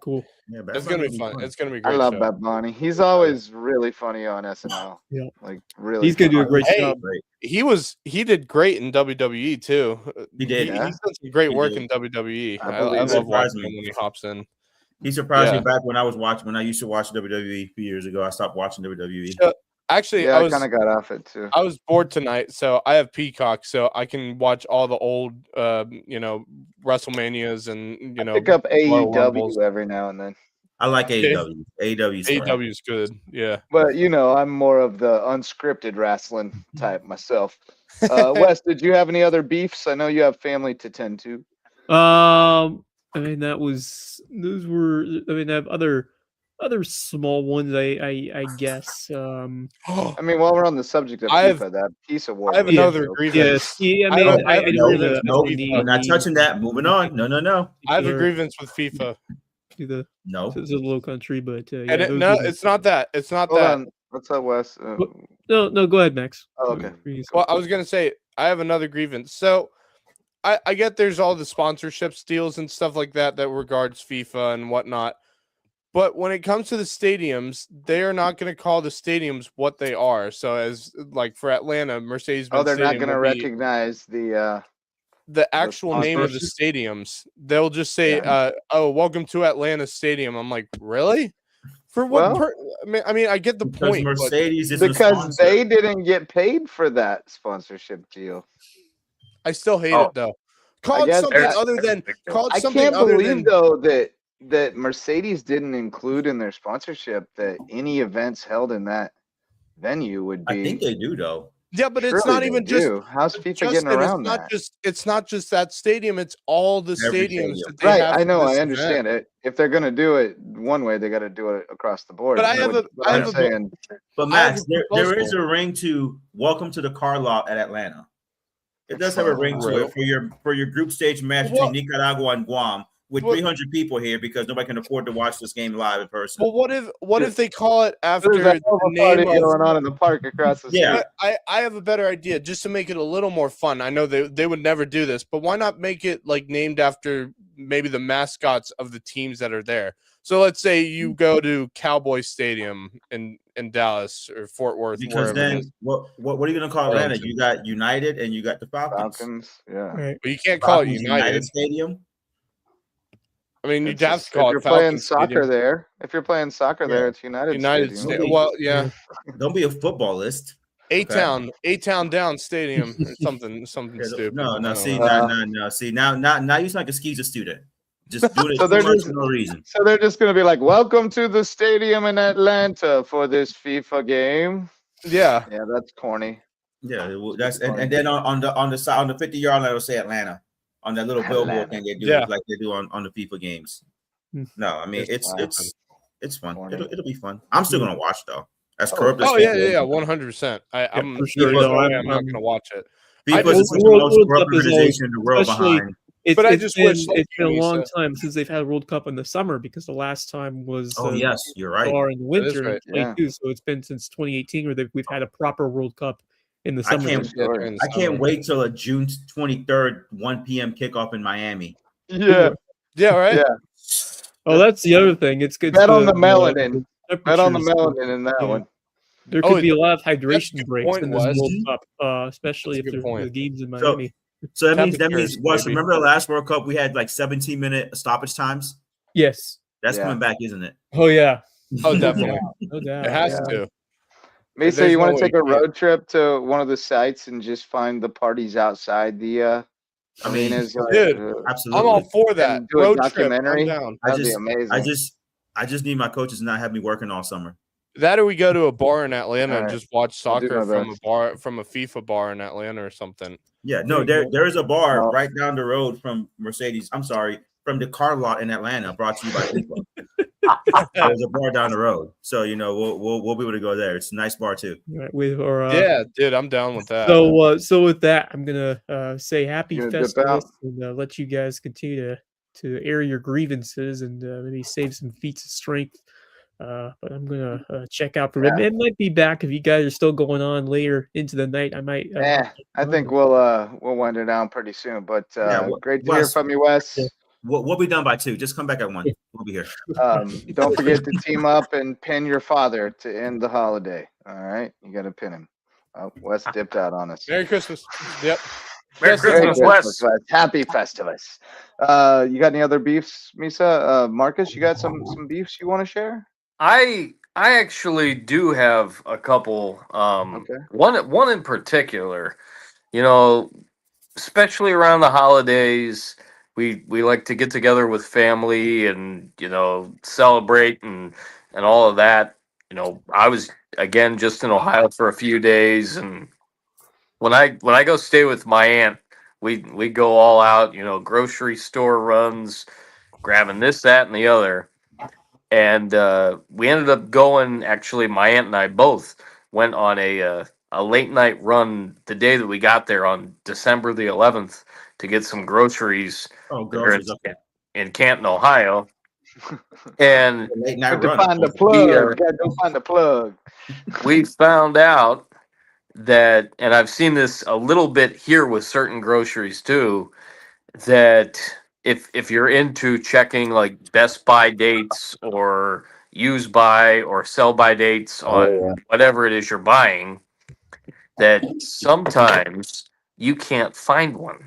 cool. Yeah, it's going to be fun. It's going to be great. I love Bad Bunny. He's always really funny on SNL. Yeah, like really. He's going to do a great job. He did great in WWE too. He did. He's done some great work in WWE. I love watching him when he hops in. He surprised me back when I used to watch WWE a few years ago. I stopped watching WWE. Actually, I kind of got off it too. I was bored tonight, so I have Peacock, so I can watch all the old, WrestleManias and pick up AEW every now and then. I like AEW. AEW is good, yeah. But I'm more of the unscripted wrestling type myself. Wes, did you have any other beefs? I know you have family to tend to. I mean, I have other small ones, I guess. I mean, while we're on the subject of FIFA, that Peace Award. I have another grievance. Yes, I mean, we're not touching that. Moving on. No. I have a grievance with FIFA. It's a little country, but it's not that. It's not Hold that. on. What's up, Wes? No, go ahead, Max. Oh, okay. Well, I was gonna say I have another grievance. So I get there's all the sponsorship deals and stuff like that regards FIFA and whatnot. But when it comes to the stadiums, they are not going to call the stadiums what they are. So as like for Atlanta, Mercedes-Benz they're not Stadium going to will be recognize the actual name of the stadiums. They'll just say, "Oh, welcome to Atlanta Stadium." I'm like, really? For what? Well, I mean, I get the Because point. Mercedes is because they didn't get paid for that sponsorship deal. I still hate it though. Call it something other than. Call it I something can't other believe than. though that Mercedes didn't include in their sponsorship that any events held in that venue would be. I think they do though. Yeah, but it's not even just. How's FIFA Justin, getting around it's not that? It's not just that stadium. It's all the Every stadiums stadium. that they Right, have. I know, for this I understand event. it. If they're going to do it one way, they got to do it across the board. But I have But Max, there is a ring to welcome to the car lot at Atlanta. It does have a ring to it for your group stage match between Nicaragua and Guam with 300 people here because nobody can afford to watch this game live in person. Well, what if they call it after There's the a name party of, going on in the park across the street? I have a better idea just to make it a little more fun. I know they would never do this, but why not make it like named after maybe the mascots of the teams that are there? So let's say you go to Cowboy Stadium in Dallas or Fort Worth. Because then what are you going to call Atlanta? You got United and you got the Falcons. Yeah. Right. But you can't call it United Stadium. I mean, you'd have to call it. If you're playing soccer there, it's United Stadium. Well, yeah. Don't be a footballist. A-Town down stadium or something stupid. No. See, no. See, now you sound like a skeezer student. Just do it for no reason. So they're just going to be like, "Welcome to the stadium in Atlanta for this FIFA game." Yeah, that's corny. Yeah, that's and then on the side on the 50-yard line, it'll say Atlanta on that little billboard thing they do, like they do on the FIFA games. No, I mean it's fun. It'll be fun. I'm still gonna watch though. As corrupt as 100%. I'm for sure. I'm not gonna watch it. FIFA is the most corrupt organization in the world behind. It's been a long time since they've had a World Cup in the summer because the last time was yes, you're right. in the winter in 22. So it's been since 2018 where we've had a proper World Cup in the summer. I can't wait till a June 23rd 1 p.m. kickoff in Miami. Yeah, right. Yeah. Oh, that's the other thing. It's good. Bet on the melanin. Bet on the melanin in that one. There could be a lot of hydration breaks in this World Cup, especially if the games in Miami. So that means remember the last World Cup we had like 17-minute stoppage times? Yes. That's coming back, isn't it? Oh yeah. Oh, definitely. No doubt. It has to. Mesa, you want to take a road trip to one of the sites and just find the parties outside the arenas? Dude, absolutely. I'm all for that. Do road a documentary. Trip, I'm down. That'd be amazing. I just need my coaches to not have me working all summer. That or we go to a bar in Atlanta and just watch soccer from a FIFA bar in Atlanta or something. Yeah, no, there is a bar right down the road from Mercedes. I'm sorry, from the car lot in Atlanta, brought to you by FIFA. There's a bar down the road, so we'll be able to go there. It's a nice bar too. Right, yeah, dude, I'm down with that. So with that, I'm gonna say happy Festivus and let you guys continue to air your grievances and maybe save some feats of strength. But I'm gonna check out for it. It might be back if you guys are still going on later into the night. I might. I think we'll wind it down pretty soon. But great to hear from you, Wes. Yeah. We'll be done by 2. Just come back at 1. We'll be here. Don't forget to team up and pin your father to end the holiday. All right, you got to pin him. Oh, Wes dipped out on us. Merry Christmas. Yep. Merry Christmas, Wes. Happy Festivus. You got any other beefs, Misa? Marcus, you got some beefs you want to share? I actually do have a couple. One in particular, especially around the holidays, we like to get together with family and celebrate and all of that. I was again just in Ohio for a few days, and when I go stay with my aunt, we go all out, grocery store runs, grabbing this, that, and the other. And we ended up going, actually, my aunt and I both went on a late night run the day that we got there on December the 11th to get some groceries in Canton, Ohio. And go find the plug. We found out that, and I've seen this a little bit here with certain groceries too, that if you're into checking like Best Buy dates or use by or sell by dates on whatever it is you're buying, that sometimes you can't find one.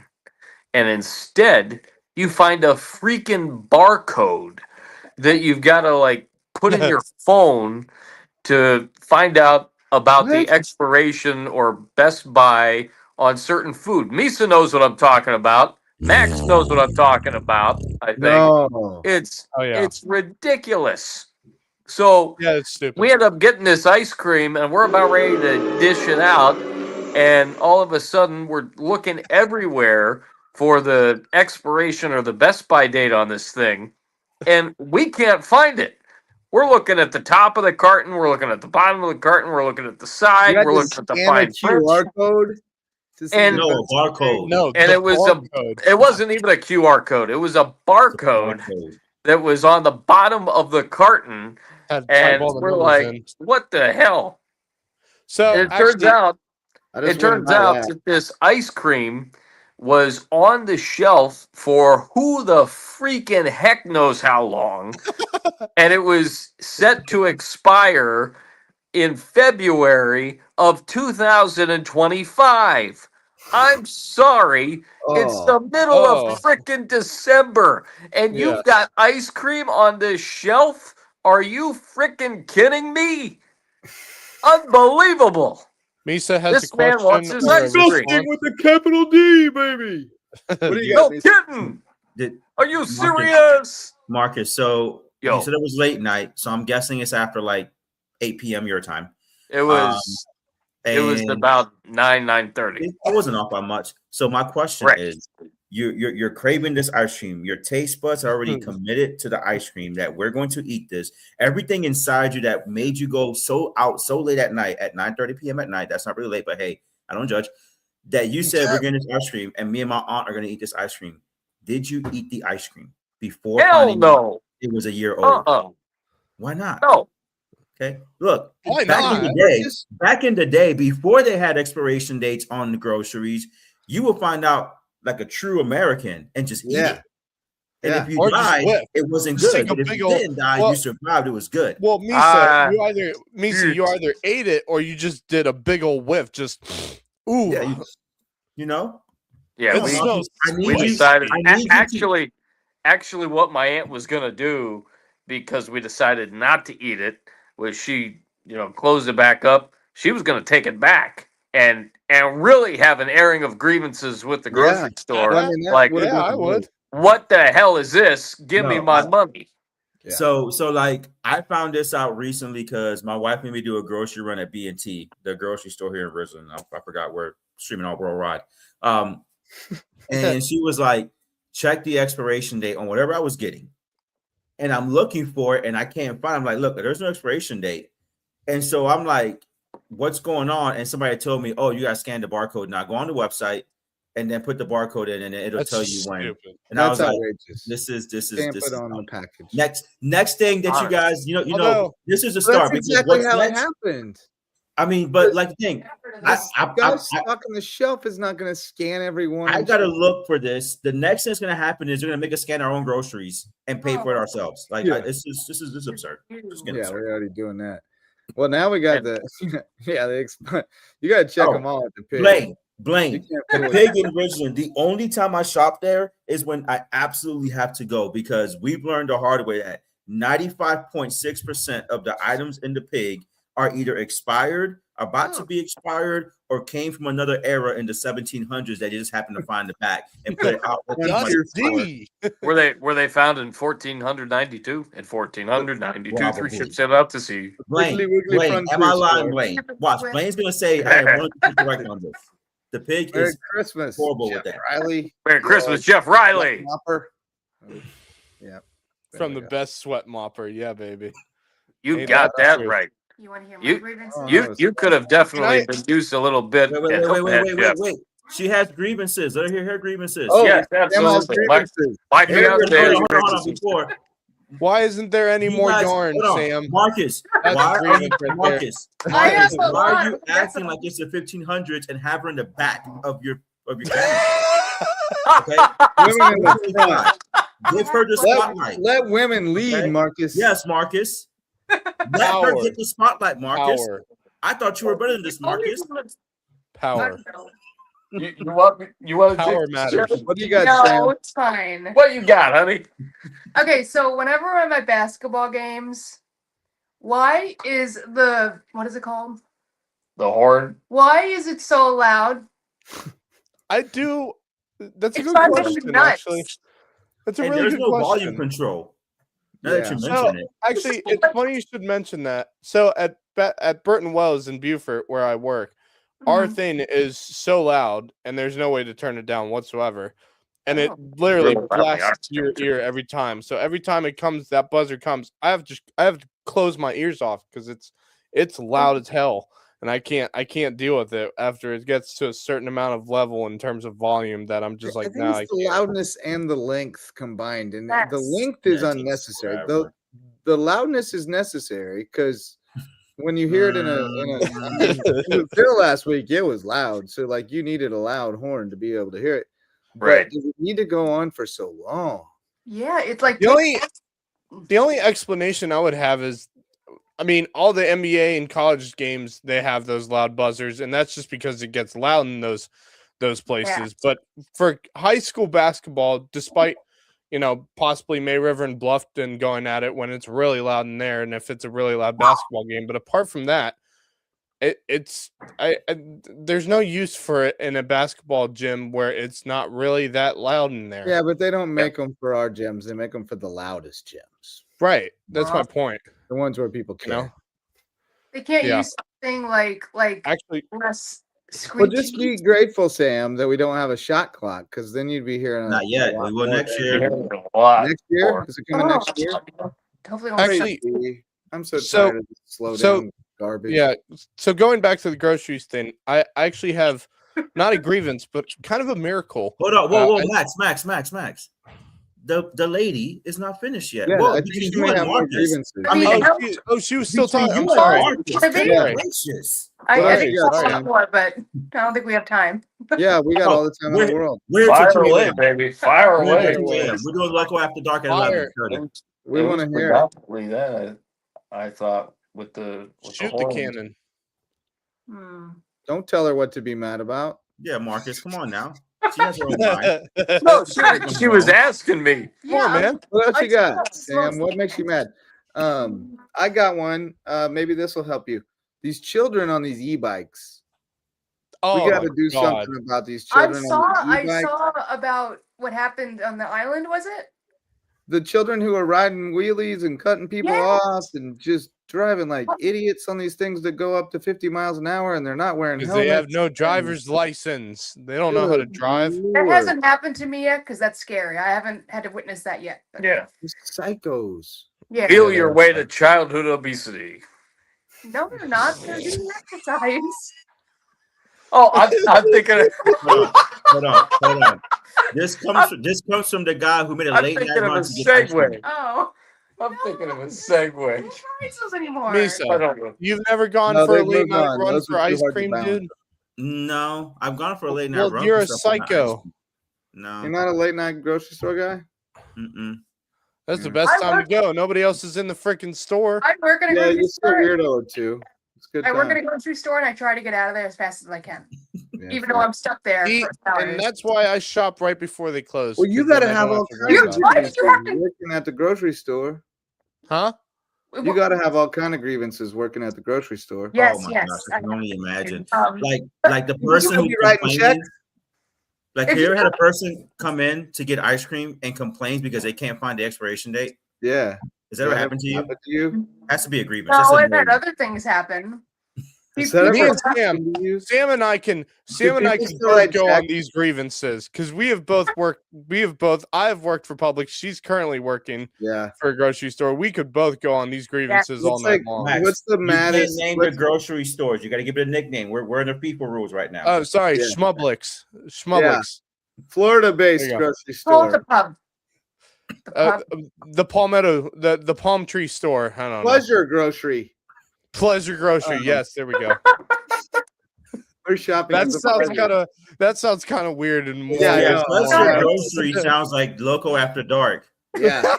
And instead, you find a freaking barcode that you've got to like put in your phone to find out about the expiration or Best Buy on certain food. Misa knows what I'm talking about. Max knows what I'm talking about. I think No. it's ridiculous. So Yeah, it's stupid. we end up getting this ice cream and we're about ready to dish it out, and all of a sudden we're looking everywhere for the expiration or the Best Buy date on this thing, and we can't find it. We're looking at the top of the carton, we're looking at the bottom of the carton, we're looking at the side, we're looking at the fine print. QR code. And No, a barcode. No, and it was barcode. it wasn't even a QR code. It was a barcode that was on the bottom of the carton. Had And all the we're numbers like, in. what the hell? So It turns out I just wouldn't buy that. that this ice cream was on the shelf for who the freaking heck knows how long. And it was set to expire in February of 2025. I'm sorry. It's the middle of freaking December. And you've got ice cream on this shelf? Are you freaking kidding me? Unbelievable. Misa has This a man question. wants his or a ice cream. response. With a capital D, baby. What do you No got? kidding. Are you serious? Marcus, so Yo. you said it was late night, so I'm guessing it's after like 8 p.m. your time. It was And about 9:30. it wasn't off by much. So my question is, you're craving this ice cream. Your taste buds are already committed to the ice cream that we're going to eat this. Everything inside you that made you go so late at night at 9:30 p.m. at night. That's not really late, but hey, I don't judge. That you said we're getting this ice cream, and me and my aunt are going to eat this ice cream. Did you eat the ice cream before? Hell no. It was a year old. Why not? No. Okay. Look, Why back not? in the day, before they had expiration dates on the groceries, you would find out like a true American and just eat it. And if you Or just died, whip. it wasn't Just good. take a But if big you old- didn't die, well- you survived. It was good. Well, Misa, you either ate it or you just did a big old whiff. Just ooh, Yeah, you know. Yeah, It smells we sweet. decided. I need you Actually, what my aunt was gonna do, because we decided not to eat it, was she, closed it back up. She was gonna take it back and really have an airing of grievances with the grocery store. Well, I mean, that like, would've been I would. what the hell is this? Give me No, my money. Yeah. So like I found this out recently because my wife made me do a grocery run at B&T, the grocery store here in Richland. I forgot where, streaming all worldwide. And she was like, check the expiration date on whatever I was getting. And I'm looking for it and I can't find it. I'm like, look, there's no expiration date. And so I'm like, what's going on? And somebody told me, oh, you got to scan the barcode. Now go on the website and then put the barcode in and it'll tell you when. Stupid. And I That's was outrageous. like, this Can't is put on the package. next thing that you guys, Although- this is a Well, start. that's because exactly what's how next- it happened. I mean, but like the thing, This guy stuck on the shelf is not going to scan everyone. I gotta look for this. The next thing that's gonna happen is we're gonna make us scan our own groceries and pay for it ourselves. Like this is absurd. Yeah, we're already doing that. Well, now we got the you got to check them all at the pig. Blaine. You The can't pig in Richland. The only time I shop there is when I absolutely have to go because we've learned the hard way that 95.6% of the items in the pig are either expired, about to be expired, or came from another era in the 1700s that you just happened to find the back and put it out. Were they found in 1492? In 1492, Probably. 3 ships set out to sea. Blaine, am I lying, Blaine? Watch, Blaine's gonna say I am 100% correct on this. The pig Merry is Christmas, horrible Jeff with that. Riley. Merry Christmas, Jeff Riley. Yeah. From the best sweat mopper. Yeah, baby. You Ain't got that that true? right. You want to hear You- my grievances? You could have definitely been used a little bit. Wait. She has grievances. Let her hear her grievances. Oh, Yes, Grandma's absolutely. My grievances. fiance has Hold on, grievances. before. Why isn't there any You more guys- yarn, hold on. Sam? Marcus, That's why a are you, grievance right Marcus, I have a why are lot. you That's acting a- like it's the 1500s and have her in the back of your camera? Okay, Women in the front. give her the spotlight. Let women lead, Okay? Marcus. Yes, Marcus. Let her get the spotlight, Marcus. Power. I thought you were better than this, Marcus. Power. You want to Power take matters. What do you got, No, Sam? it's fine. What you got, honey? Okay, so whenever I'm at my basketball games, why is what is it called? The horn. Why is it so loud? I do. That's a It's good driving me question, nuts. actually. That's a And really there's good no question. volume control. Now that you mention So, it. actually, it's funny you should mention that. So at Burton Wells in Beaufort, where I work, our Mhm. thing is so loud, and there's no way to turn it down whatsoever, and it Oh. literally Really loudly, blasts your aren't you? ear every time. So every time it comes, that buzzer comes, I have to close my ears off because it's loud as hell, and I can't deal with it after it gets to a certain amount of level in terms of volume that I'm just I like, think no, it's the loudness and the length combined, and the Yes. length is Yeah, it takes unnecessary. forever. The loudness is necessary because when you hear it in I mean, in the field last week, it was loud. So like you needed a loud horn to be able to hear it. But Right. does it need to go on for so long? Yeah, it's like The only explanation I would have is, I mean, all the NBA and college games, they have those loud buzzers, and that's just because it gets loud in those places. But for high school basketball, despite, possibly May River and Bluffton going at it when it's really loud in there, and if it's a really loud basketball game, but apart from that, there's no use for it in a basketball gym where it's not really that loud in there. Yeah, but they don't make them for our gyms. They make them for the loudest gyms. Right. That's my point. The ones where people care. they can't Yeah. use something like Actually, less Well, screechy. just be grateful, Sam, that we don't have a shot clock, because then you'd be hearing Not yet. We will next year. A lot. Next year? Is it coming next year? Hopefully, it won't Actually, Crazy. I'm so so- tired of this slow so- down garbage. yeah. So going back to the groceries thing, I actually have not a grievance, but kind of a miracle. Hold on. Whoa, I- Max. The lady is not finished yet. Yeah, Whoa, I between think she you may and have more Marcus. grievances. I mean, She was still between talking. you I'm sorry. and Marcus, Sorry. goodness gracious. I What think else so you got, more, but I don't think we have time. Yeah, we got all the time in the world. We're Fire till 2 away, a.m. baby. Fire We're away. till 2 a.m. We're doing Lowco after dark at Fire. 11:30. We want to hear it. predominantly that I thought with the Shoot the horns. cannon. Don't tell her what to be mad about. Yeah, Marcus, come on now. She has her own mind. No, she was asking me. Come on, man. What else I you got, just got Sam? What makes you mad? I got one. Maybe this will help you. These children on these e-bikes. Oh, We got my to do God. something about these I children saw on these e-bikes. about what happened on the island. Was it? The children who are riding wheelies and cutting people Yes. off and just driving like idiots on these things that go up to 50 miles an hour, and they're not wearing Because helmets. they have no driver's license. They don't know how to Good drive. That Lord. hasn't happened to me yet because that's scary. I haven't had to witness that yet. But Yeah. These psychos. yeah. Feel your way to childhood obesity. No, they're not. They're doing exercise. Oh, I'm thinking. Hold on. This comes from the guy who made a I'm late night thinking of run a to get ice cream. segue. Oh. I'm No, thinking of a I segue. don't ride those anymore. Misa, I don't know. you've never gone No, for a they've late moved night on. run Those for are too ice hard to cream, balance. dude? No, I've gone for a late night Well, run. you're for a stuff like ice psycho. cream. No. You're not a late night grocery store guy? Mm-mm. That's the Yeah. best I time to work- go. Nobody else is in the freaking store. I work in a Yeah, grocery you see a store. weirdo or two. It's good I work time. at a grocery store and I try to get out of there as fast as I can, Yeah, even fair. though I'm stuck there See, for and hours. that's why I shop right before they close. Well, you 'cause then got to I have don't all to worry kinds of about Why it. did you have grievances working at the grocery store. Huh? You got to have all kind of grievances working at the grocery store. Yes, Oh my yes. gosh, I can only imagine. Um, Like the person could who be writing complains. checks. Like, If have you you- ever had a person come in to get ice cream and complains because they can't find the expiration date? Yeah. Has that ever happened to you? Happened to you? Has to be a grievance. That's No, a I've had no. other things happen. Has that Me ever and Sam, happened to you? Sam and I can people still both write go on checks? these grievances because we have both worked. I have worked for Publix. She's currently working Yeah. for a grocery store. We could both go on these grievances all It's night like, long. Max, what's the You maddest? can't name the grocery stores. You got to give it a nickname. We're in the people rules right now. Oh, sorry, Yeah. Schmublix. Schmublix. Florida-based There you go. grocery Oh, the store. pub. The pub. The Palmetto, the Palm Tree store. I don't know. Pleasure grocery. Pleasure Grocery. Uh-huh. Yes, there we go. We're shopping. That as a sounds kind of weird and more. Yeah, Pleasure Grocery sounds like Loco After Dark. Yeah.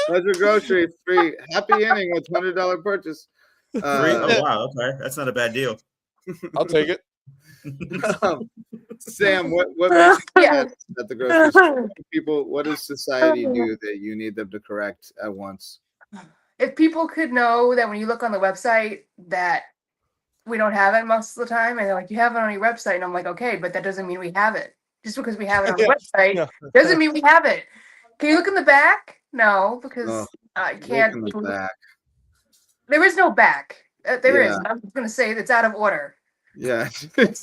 Pleasure Grocery free. Happy ending with $100 purchase. Free? Oh wow, okay, that's not a bad deal. I'll take it. Sam, what makes you mad at the grocery store? People, what does society do that you need them to correct at once? If people could know that when you look on the website that we don't have it most of the time, and they're like, you have it on your website, and I'm like, okay, but that doesn't mean we have it. Just because we have it on the website doesn't mean we have it. Can you look in the back? No, because I can't. Look in the back. There is no back. There is. I'm just gonna say it's out of order. Yeah. Did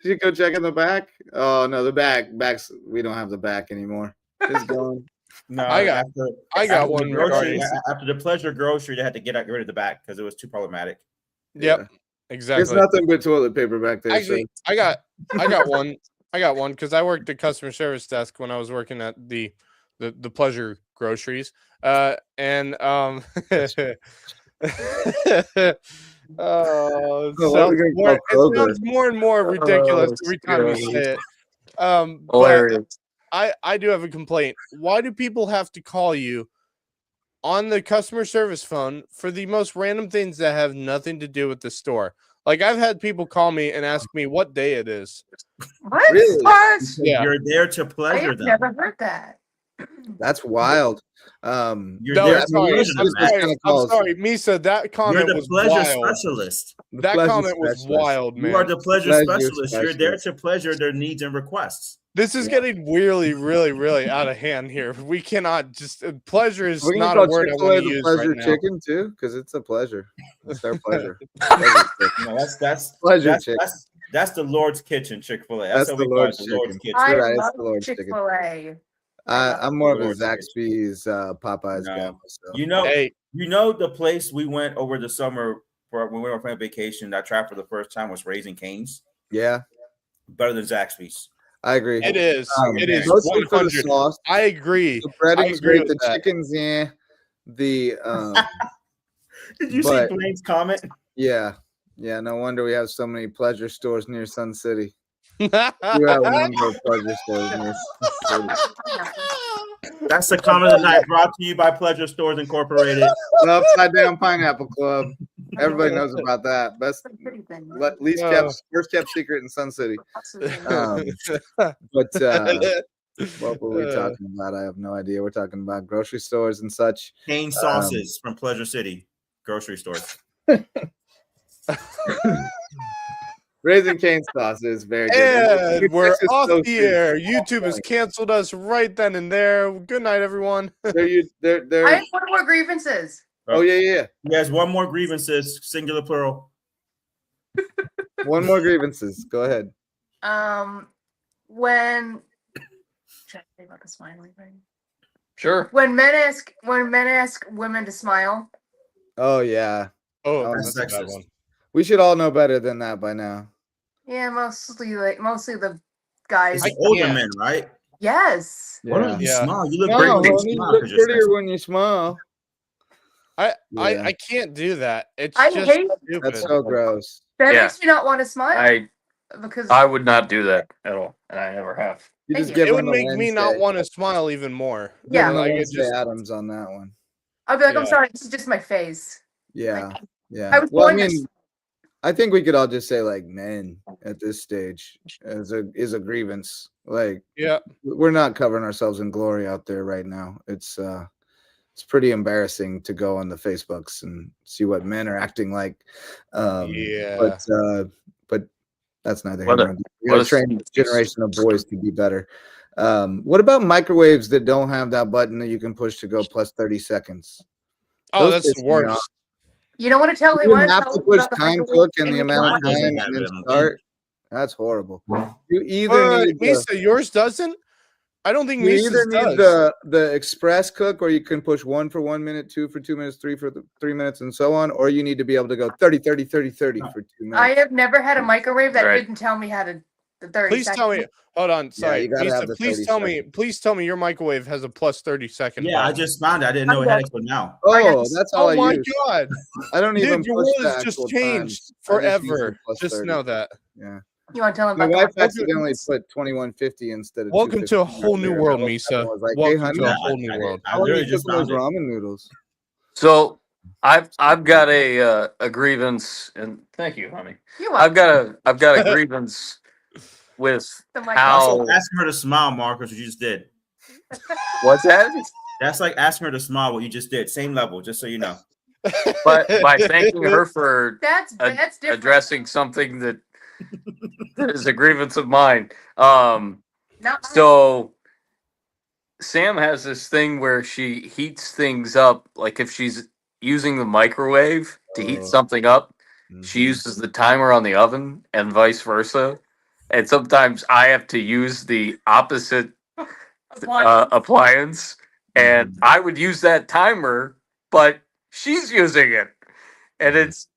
you go check in the back? Oh no, the backs. We don't have the back anymore. It's gone. No, I got one. After the Pleasure Grocery, they had to get rid of the back because it was too problematic. Yep, exactly. It's nothing but toilet paper back there. Actually, I got one. I got one because I worked at customer service desk when I was working at the Pleasure Groceries. Oh, it sounds more and more ridiculous every time you say it. But I do have a complaint. Why do people have to call you on the customer service phone for the most random things that have nothing to do with the store? Like, I've had people call me and ask me what day it is. What? Really? Yeah. You're there to pleasure I've them. never heard that. That's wild. You're No, there I'm to sorry. pleasure them. I'm sorry, Misa. That comment You're the was pleasure wild. specialist. That comment was wild, man. You are the pleasure Pleasure specialist. You're there to pleasure their needs and requests. This is getting really, really, really out of hand here. We cannot just pleasure is We're not gonna a call word I Chick-fil-A want to the use pleasure right now. chicken too, because it's a pleasure. It's our pleasure. No, that's Pleasure chicken. That's the Lord's Kitchen, Chick-fil-A. That's what the we call Lord's it, the Lord's Chicken. Kitchen. I Right, it's love the Lord's chicken. Chick-fil-A. I'm more of a Lord's Kitchen. Zaxby's, Popeyes guy No. myself. You know the place we went over the summer for when we were on vacation that I tried for the first time was Raising Cane's. Yeah, Better than Zaxby's. I agree. It is. It is Mostly for the 100. sauce. I agree. The breading's agree great. The with that. chicken's The Did you see But- Blaine's comment? yeah. No wonder we have so many pleasure stores near Sun City. You have a number of pleasure stores near Sun City. That's the comment of the night, brought to you by Pleasure Stores Incorporated. The Upside Down Pineapple Club. Everybody knows about that. First kept secret in Sun City. But what were we talking about? I have no idea. We're talking about grocery stores and such. Cane sauces from Pleasure City grocery stores. Raising Cane sauce is very good. And we're This is off so the true. air. YouTube has canceled us right then and there. Good night, everyone. They're I have one more grievances. Oh yeah. He has one more grievances, singular plural. One more grievances. Go ahead. When should I say about the smiling thing? Sure. When men ask women to smile. Oh yeah. Oh, That's that's a bad sexist. one. We should all know better than that by now. Yeah, mostly the guys. It's older can't. men, right? Yes. Why don't you Yeah. smile? You look No, great when you honey, you smile. look 'cause you're prettier when you smile. I can't do that. It's I just hate- stupid. That's so gross. That Yeah. makes me not want to smile because I would not do that at all, and I never have. You Thank just you. give It would them a make me not Wednesday. want to smile even more. Yeah. Give them a Like, it Wednesday just- Adams on that one. I'll be like, I'm Yeah. sorry, this is just my face. Yeah. Yeah. I was Well, I born this- mean, I think we could all just say like men at this stage is a grievance. Like Yeah. we're not covering ourselves in glory out there right now. It's pretty embarrassing to go on the Facebooks and see what men are acting like. Yeah. But that's neither What here a- nor there. what We're a training stupid- generation of boys to be better. What about microwaves that don't have that button that you can push to go plus 30 seconds? Oh, Those that's piss the me worst. off. You don't want to tell You me have to push time cook and the amount of Mine doesn't time have and it, then I don't start. That's horrible. You either need Misa, yours doesn't? I don't think you Misa's either need does. the express cook, or you can push 1 for 1 minute, 2 for 2 minutes, 3 for 3 minutes, and so on, or you need to be able to go 30 for 2 minutes. I have never had a microwave that Right. didn't tell me how to the 30 Please seconds. tell me. Hold on. Sorry. you gotta Misa, have the please 30 tell me. seconds. Please tell me your microwave has a plus 30-second. Yeah, I button. just found it. I didn't know it had it till now. Oh, that's all Oh I my use. god, I don't even dude! Your push world the has just actual changed time. I just use the forever. plus Just 30. know that. Yeah. You want to tell them My about wife the accidentally put 2150 instead of Welcome to a 250 whole new earlier. world, I woke up and Misa. was like, hey, Welcome honey, to a Yeah, whole new world. I how long are you literally just cooking those found it. ramen noodles? So I've got a grievance, and thank you, honey. You I've got a grievance with The mic- That's how. like asking her to smile, Marcus, what you just did. What's that? That's like asking her to smile, what you just did. Same level, just so you know. But by thanking her for that's different. addressing something that is a grievance of mine. Not So Sam has this thing where she heats things up, like if she's using the microwave to heat something up, she uses the timer on the oven and vice versa. And sometimes I have to use the opposite appliance, and I would use that timer, but she's using it, and it's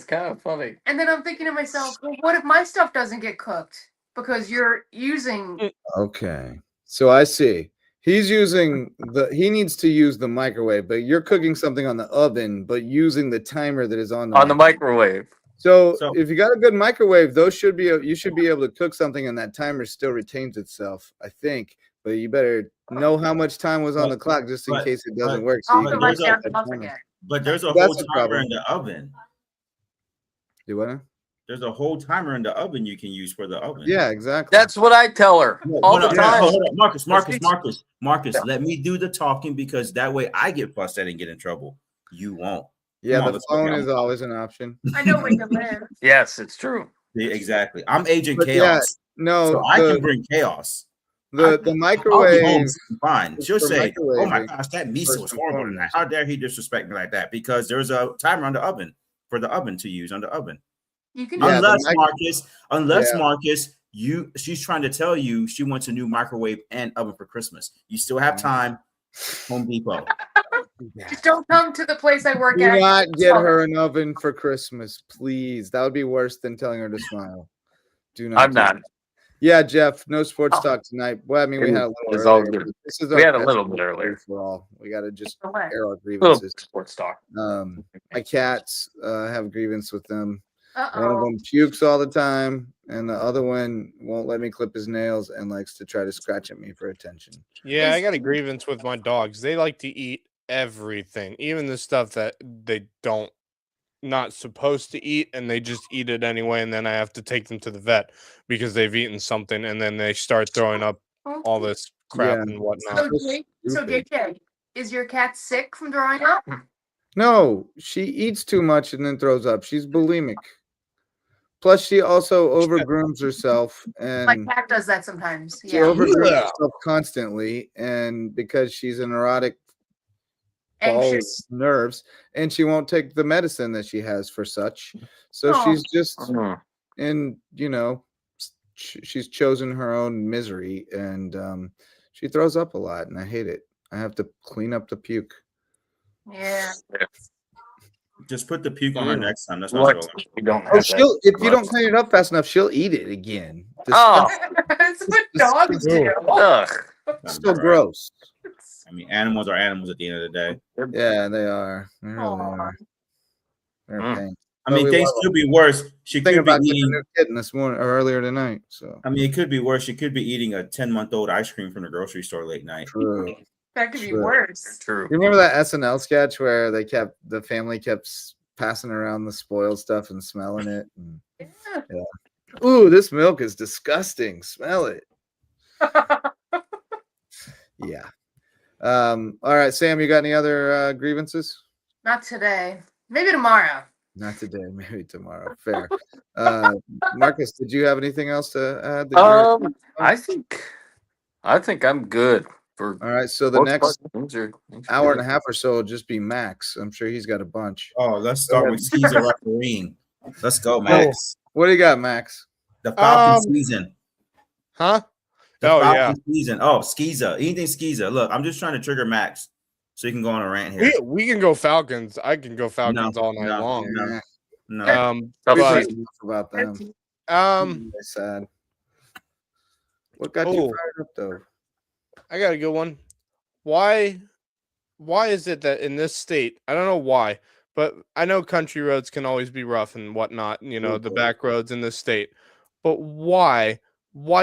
kind of funny. And then I'm thinking to myself, well, what if my stuff doesn't get cooked because you're using? Okay, so I see. He's using he needs to use the microwave, but you're cooking something on the oven, but using the timer that is on the microwave. So, So- if you got a good microwave, you should be able to cook something and that timer still retains itself, I think. But you better know how much time was on the clock just in case it doesn't work. So I'll you have can to there's write a- down the month again. But there's a That's whole the timer problem. in the oven. Do what? now? There's a whole timer in the oven you can use for the oven. Yeah, exactly. That's what I tell her all the Hold time. on. Marcus, let me do the talking because that way I get frustrated and get in trouble. You won't. Yeah, Come on, the let's go phone down. is always an option. I know where you live. Yes, it's true. Yeah, exactly. I'm Agent But Chaos. No, so I can bring chaos. the I'll be home microwave. fine. is She'll for say, "Oh my microwaving, gosh, that Misa first was and horrible foremost. tonight. How dare he disrespect me like that?" Because there's a timer on the oven for the oven to use on the oven. You can Yeah, Unless Marcus, she's trying to tell you she wants a new microwave and oven for Christmas. You still have time. Home Depot. just don't come to the place I work Do at. not get her an oven for Christmas, please. That would be worse than telling her to smile. Do not. I'm do not. that. Yeah, Jeff. No sports talk tonight. Well, I mean, we had a little It's all earlier. good. This is We had a our little bit earlier. Free-For-All. We got to just Away. air our Little grievances. sports talk. My cats have a grievance with them. One of Uh-oh. them pukes all the time, and the other one won't let me clip his nails and likes to try to scratch at me for attention. Yeah, I got a grievance with my dogs. They like to eat everything, even the stuff that they don't not supposed to eat, and they just eat it anyway. And then I have to take them to the vet because they've eaten something, and then they start throwing up all this crap Yeah. and whatnot. So JJ, is your cat sick from throwing up? No, she eats too much and then throws up. She's bulimic. Plus, she also overgrooms herself, My and cat does that sometimes. she Yeah. overgrooms herself constantly. And because she's a neurotic ball of Anxious. nerves, and she won't take the medicine that she has for such, so Aw. she's just Mhm. in, she's chosen her own misery, and she throws up a lot, and I hate it. I have to clean up the puke. Yeah. Just put the puke on her next time. That's What? not so We don't Oh, have that. if you don't clean it up fast enough, she'll eat it again. Oh, That's what dogs do. ugh. So gross. I mean, animals are animals at the end of the day. Yeah, they are. They really Aw. are. They're a Mm. pain. I mean, we things love could be worse. She Thinking could be about getting a eating. new kitten this morning or earlier tonight. So I mean, it could be worse. She could be eating a 10-month-old ice cream from the grocery store late night. true. That could be Sure. worse. True. You remember that SNL sketch where the family kept passing around the spoiled stuff and smelling it? And, Yeah. ooh, this milk is disgusting. Smell it. Yeah. All right, Sam, you got any other grievances? Not today. Maybe tomorrow. Not today, maybe tomorrow. Fair. Marcus, did you have anything else to add? That I think I'm good for. all right, so the most next part, things are hour and good. a half or so will just be Max. I'm sure he's got a bunch. Oh, let's start with Caesar refereeing. Let's go, Max. What do you got, Max? The Falcon season. Huh? The Oh, Falcon yeah. season. Oh, Skeezer. Anything Skeezer. Look, I'm just trying to trigger Max so you can go on a rant here. We can go Falcons. I can go Falcons all night long. No. We've But heard enough about them. um, That's sad. What got you fired up though? I got a good one. Why is it that in this state, I don't know why, but I know country roads can always be rough and whatnot, the back roads in this state. But why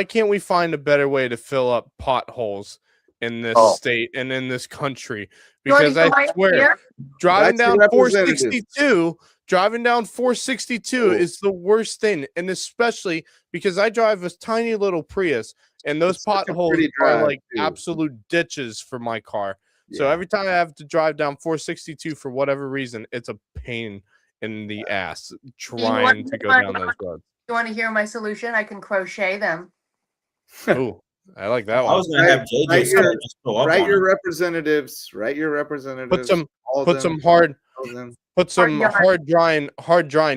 can't we find a better way to fill up potholes in this state and in this country? Because I swear, driving down 462 is the worst thing. And especially because I drive a tiny little Prius and those potholes are like absolute ditches for my car. Yeah. So every time I have to drive down 462 for whatever reason, it's a pain in the ass trying to go down those roads. You want to hear my solution? I can crochet them. Ooh, I like that one. I was going to have JJ write your representatives. Write your representatives. Put some hard drying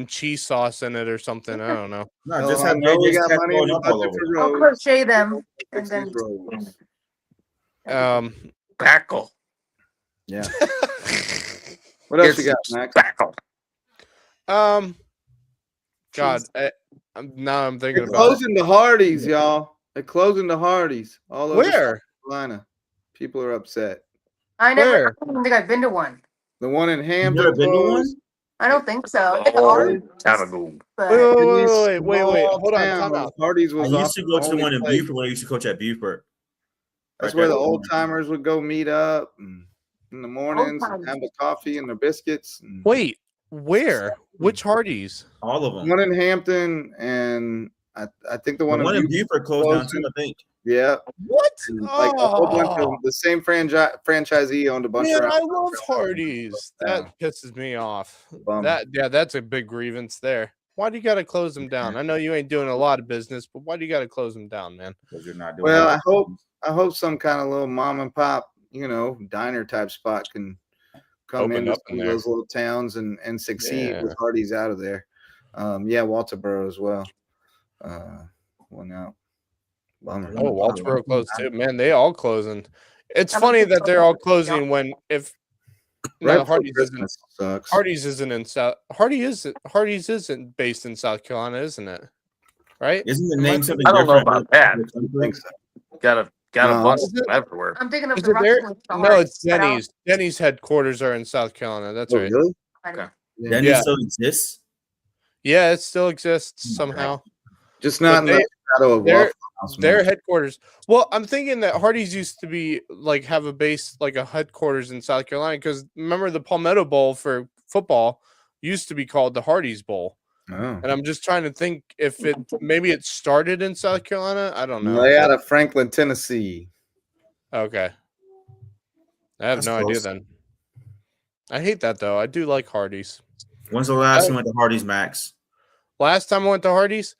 cheese sauce in it or something. I don't know. No, just have JJ I'll crochet them and then backle. Yeah. What else you got, Max? Backle. God, now I'm thinking about closing the Hardee's, y'all. They're closing the Hardee's all over South Carolina. People are upset. I don't think I've been to one. The one in Hampton. I don't think so. Wait. Hold on. Time out. Hardee's was. I used to go to the one in Beaufort when I used to coach at Beaufort. That's where the old timers would go meet up in the mornings and have the coffee and the biscuits. Wait, where? Which Hardee's? All of them. One in Hampton and I think the one in Beaufort closed down too, I think. Yeah. What? Like a whole bunch of the same franchisee owned a bunch of. I love Hardee's. That pisses me off. That's a big grievance there. Why do you got to close them down? I know you ain't doing a lot of business, but why do you got to close them down, man? Because you're not doing. Well, I hope some kind of little mom and pop, diner type spot can come into those little towns and succeed with Hardee's out of there. Walterboro as well. Went out. Bummer. Oh, Walterboro closed too. Man, they all closing. It's funny that they're all closing when Hardee's isn't based in South Carolina, isn't it? Right? Isn't the name something I don't know about that. I think so. Got a bunch of them everywhere. I'm thinking of it's Denny's. Denny's headquarters are in South Carolina. That's right. Really? Okay. Denny's still exists? Yeah, it still exists somehow. Just not in the shadow of their headquarters. Well, I'm thinking that Hardee's used to be have a base, like a headquarters in South Carolina, because remember the Palmetto Bowl for football used to be called the Hardee's Bowl. Oh. And I'm just trying to think if maybe it started in South Carolina. I don't know. They out of Franklin, Tennessee. Okay. I have no idea then. I hate that though. I do like Hardee's. When's the last time you went to Hardee's, Max? Last time I went to Hardee's?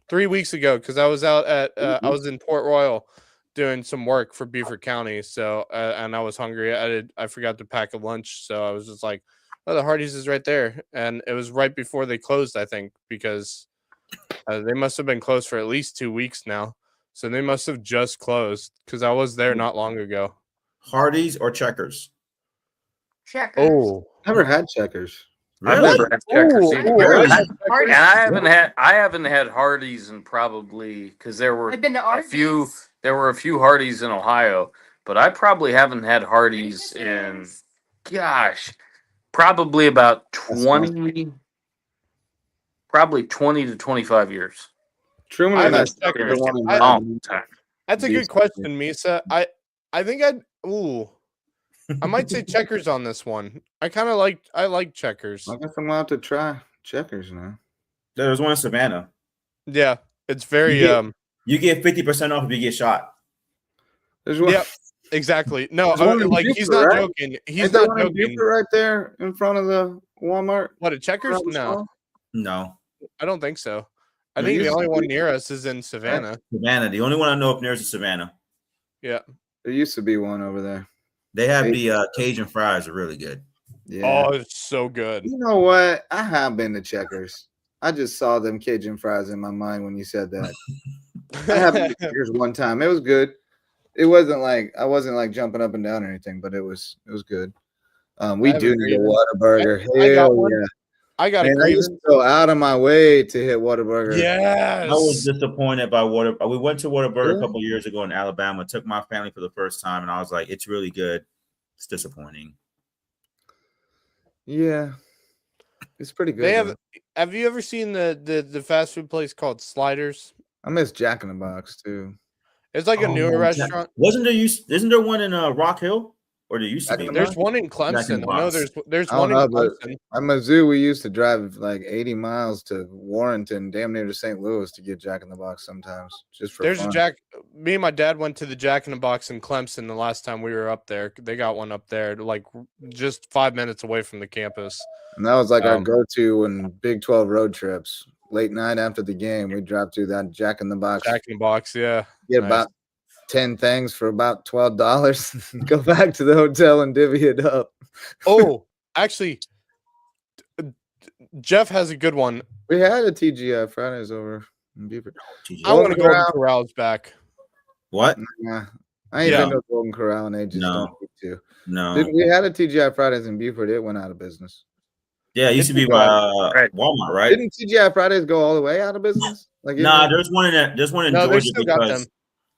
3 weeks ago, because I was out at I was in Port Royal doing some work for Beaufort County. So and I was hungry. I forgot to pack a lunch, so I was just like, "Oh, the Hardee's is right there," and it was right before they closed, I think, because they must have been closed for at least 2 weeks now. So they must have just closed because I was there not long ago. Hardee's or Checkers? Checkers. Oh, never had Checkers. I've never had Checkers either. And I haven't had Hardee's in probably, because there were a few Hardee's in Ohio, but I probably haven't had Hardee's in probably about 20 to 25 years. Truman, that's a good question, Misa. I think I might say Checkers on this one. I like Checkers. I guess I'm allowed to try Checkers now. There's one in Savannah. Yeah, it's very you get 50% off if you get shot. There's one. Yep, exactly. No, Beaufort, he's not right? joking. He's not joking. Beaufort right there in front of the Walmart. What, a Checkers? No, I don't think so. I think the only one near us is in Savannah. Savannah. The only one I know up near is Savannah. Yeah. There used to be one over there. They have the Cajun fries are really good. Yeah. Oh, it's so good. You know what? I have been to Checkers. I just saw them Cajun fries in my mind when you said that. I have been to Checkers one time. It was good. It wasn't like I wasn't like jumping up and down or anything, but it was good. We do need a Whataburger. Hell yeah. I got a I used grievance. to go out of my way to hit Whataburger. Yes. I was disappointed by Whataburger. We went to Whataburger Really? a couple years ago in Alabama. Took my family for the first time, and I was like, "It's really good." It's disappointing. Yeah, it's pretty good. They have. Though. Have you ever seen the fast food place called Sliders? I miss Jack in the Box too. It's like a newer restaurant. Isn't there one in Rock Hill? Or there used to be? There's one in Clemson. I know there's one in Clemson. At Mizzou, we used to drive like 80 miles to Warrenton, damn near to St. Louis, to get Jack in the Box sometimes, just for There's fun. a Jack. Me and my dad went to the Jack in the Box in Clemson the last time we were up there. They got one up there, like just 5 minutes away from the campus. And that was like our go-to when Big 12 road trips. Late night after the game, we'd drive to that Jack in the Box. Jack in the Box, yeah. Get about 10 things for about $12. Go back to the hotel and divvy it up. Oh, actually, Jeff has a good one. We had a TGI Fridays over in Beaufort. I want to go to Corral's back. What? Yeah, I ain't been to Golden Corral and they just don't need to. No. We had a TGI Fridays in Beaufort. It went out of business. Yeah, it used to be by Walmart, right? Didn't TGI Fridays go all the way out of business? Like, there's one in Georgia because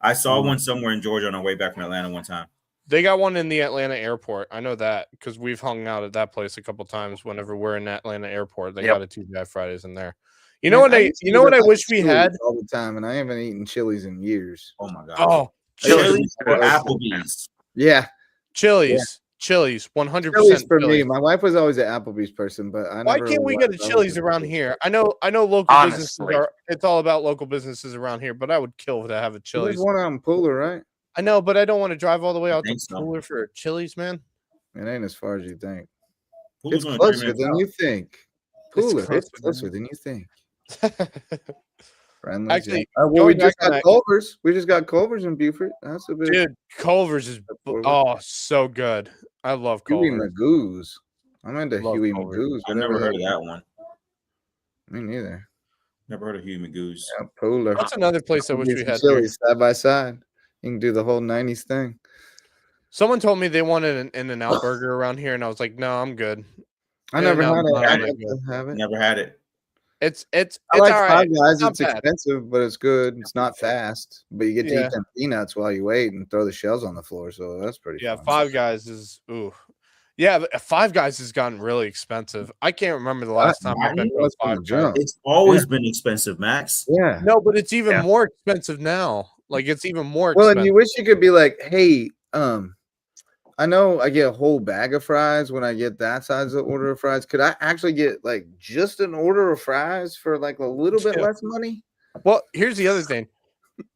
I saw Mm-hmm. one somewhere in Georgia on our way back from Atlanta one time. They got one in the Atlanta airport. I know that because we've hung out at that place a couple times whenever we're in Atlanta airport. They got a TGI Fridays in there. You know what I wish we had all the time, and I haven't eaten Chili's in years. Oh my god. Oh, Chili's or Applebee's. Yeah. Chili's. Chili's, 100%. Chili's for me. My wife was always an Applebee's person, but why can't we get a Chili's around here? I know local businesses are. It's all about local businesses around here, but I would kill to have a Chili's. There's one out in Pooler, right? I know, but I don't want to drive all the way out to Pooler for a Chili's, man. It ain't as far as you think. Pooler's it's closer than you think. Pooler, it's closer than you think. Friendly. Actually, we just got Culver's. We just got Culver's in Beaufort. That's a bit. Dude, Culver's is so good. I love Culver's. Huey Magoo's. I'm into Huey Magoo's. I've never heard of that one. Me neither. Never heard of Huey Magoo's. Yeah, Pooler. That's another place I wish we had. Chili's side by side. You can do the whole 90s thing. Someone told me they wanted an In-N-Out burger around here, and I was like, no, I'm good. I never had it. Never had it. It's I like all right. Five Guys. It's expensive, but it's good. It's not fast, but you get to eat them peanuts while you wait and throw the shells on the floor. So that's pretty. Yeah, fun. Five Guys is Yeah, but Five Guys has gotten really expensive. I can't remember the last time I've been to Five Guys. It's always been expensive, Max. Yeah. No, but it's even more expensive now. Like it's even more expensive. Well, and you wish you could be like, hey, I know I get a whole bag of fries when I get that size of order of fries. Could I actually get like just an order of fries for like a little bit less money? Well, here's the other thing.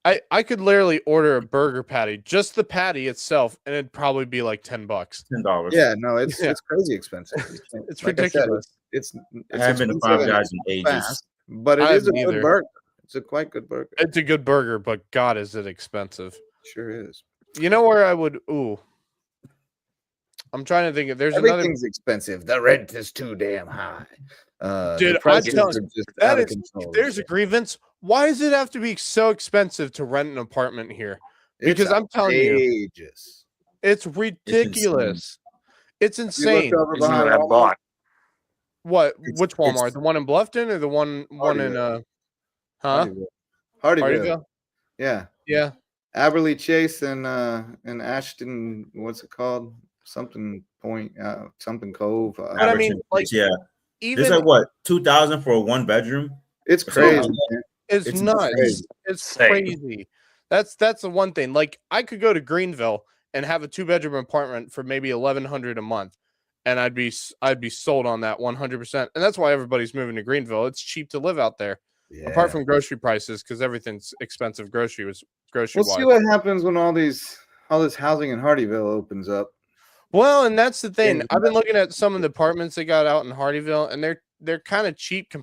I could literally order a burger patty, just the patty itself, and it'd probably be like $10. $10. Yeah, no, it's crazy expensive. It's ridiculous. I haven't been to Five Guys in ages. Fast, but it is a good burger. It's a quite good burger. It's a good burger, but God, is it expensive? Sure is. You know where I would? I'm trying to think of. There's everything's expensive. The rent is too damn high. Dude, I'm telling you, that is. If there's a grievance, why does it have to be so expensive to rent an apartment here? Because I'm telling you, it's ridiculous. It's insane. What? Which Walmart? The one in Bluffton or the one in Hardyville. Yeah. Yeah. Aberley Chase and Ashton, what's it called? Something Point, something Cove. But I mean, like, even it's like what 2,000 for a 1-bedroom. It's crazy. It's nuts. Crazy. It's crazy. That's the one thing. Like, I could go to Greenville and have a 2-bedroom apartment for maybe $1,100 a month, and I'd be sold on that 100%. And that's why everybody's moving to Greenville. It's cheap to live out there. Yeah. Apart from grocery prices, because everything's expensive. Grocery. We'll see what happens when all this housing in Hardyville opens up. Well, and that's the thing. I've been looking at some of the apartments they got out in Hardyville, and they're kind of cheap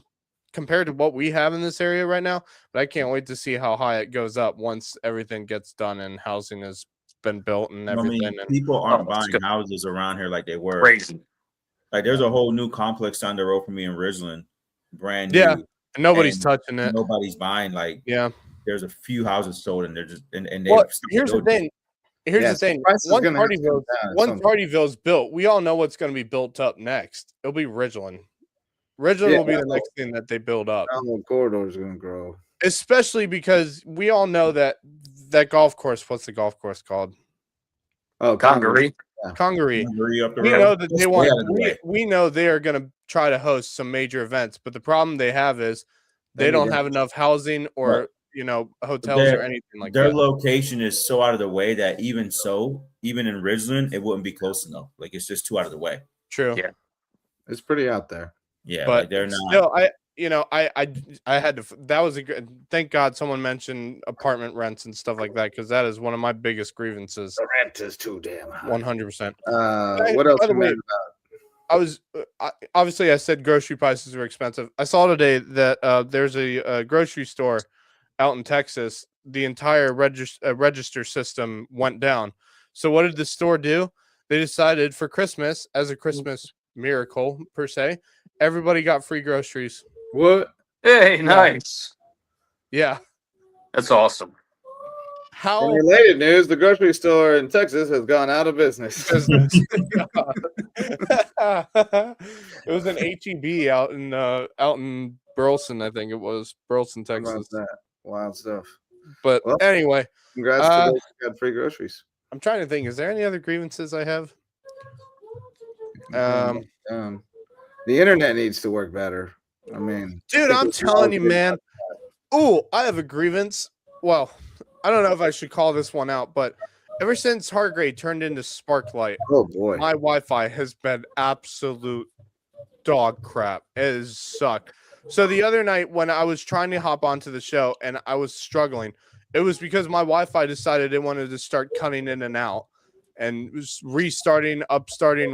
compared to what we have in this area right now. But I can't wait to see how high it goes up once everything gets done and housing has been built and everything. I mean, people aren't buying houses around here like they were. Crazy. Like there's a whole new complex down the road from me in Ridgeland, brand new. Yeah, and nobody's touching it. Nobody's buying. Like, there's a few houses sold, and they're just and they. Well, here's the thing. Here's the thing. Once Hardyville's built, we all know what's going to be built up next. It'll be Ridgeland. Ridgeland will be the next thing that they build up. Download corridor is going to grow. Especially because we all know that golf course. What's the golf course called? Oh, Congaree. Congaree. We know that they want. We know they are going to try to host some major events, but the problem they have is they don't have enough housing or hotels or anything like that. Their location is so out of the way that even in Ridgeland, it wouldn't be close enough. Like it's just too out of the way. True. Yeah. It's pretty out there. Yeah, but like they're not. Still, I had to. That was a good. Thank God someone mentioned apartment rents and stuff like that because that is one of my biggest grievances. The rent is too damn high. 100%. What else? By the way, obviously I said grocery prices are expensive. I saw today that there's a grocery store out in Texas. The entire register system went down. So what did the store do? They decided for Christmas, as a Christmas miracle per se, everybody got free groceries. What? Hey, nice. Yeah, that's awesome. In related news, the grocery store in Texas has gone out of business. It was an HEB out in Burleson, I think it was Burleson, Texas. Wild stuff. But anyway, congrats to those who got free groceries. I'm trying to think. Is there any other grievances I have? The internet needs to work better. I mean, dude, I'm telling you, man. Oh, I have a grievance. Well, I don't know if I should call this one out, but ever since Hargrave turned into Sparklight, oh boy, my Wi-Fi has been absolute dog crap. It has sucked. So the other night when I was trying to hop onto the show and I was struggling, it was because my Wi-Fi decided it wanted to start cutting in and out and was restarting,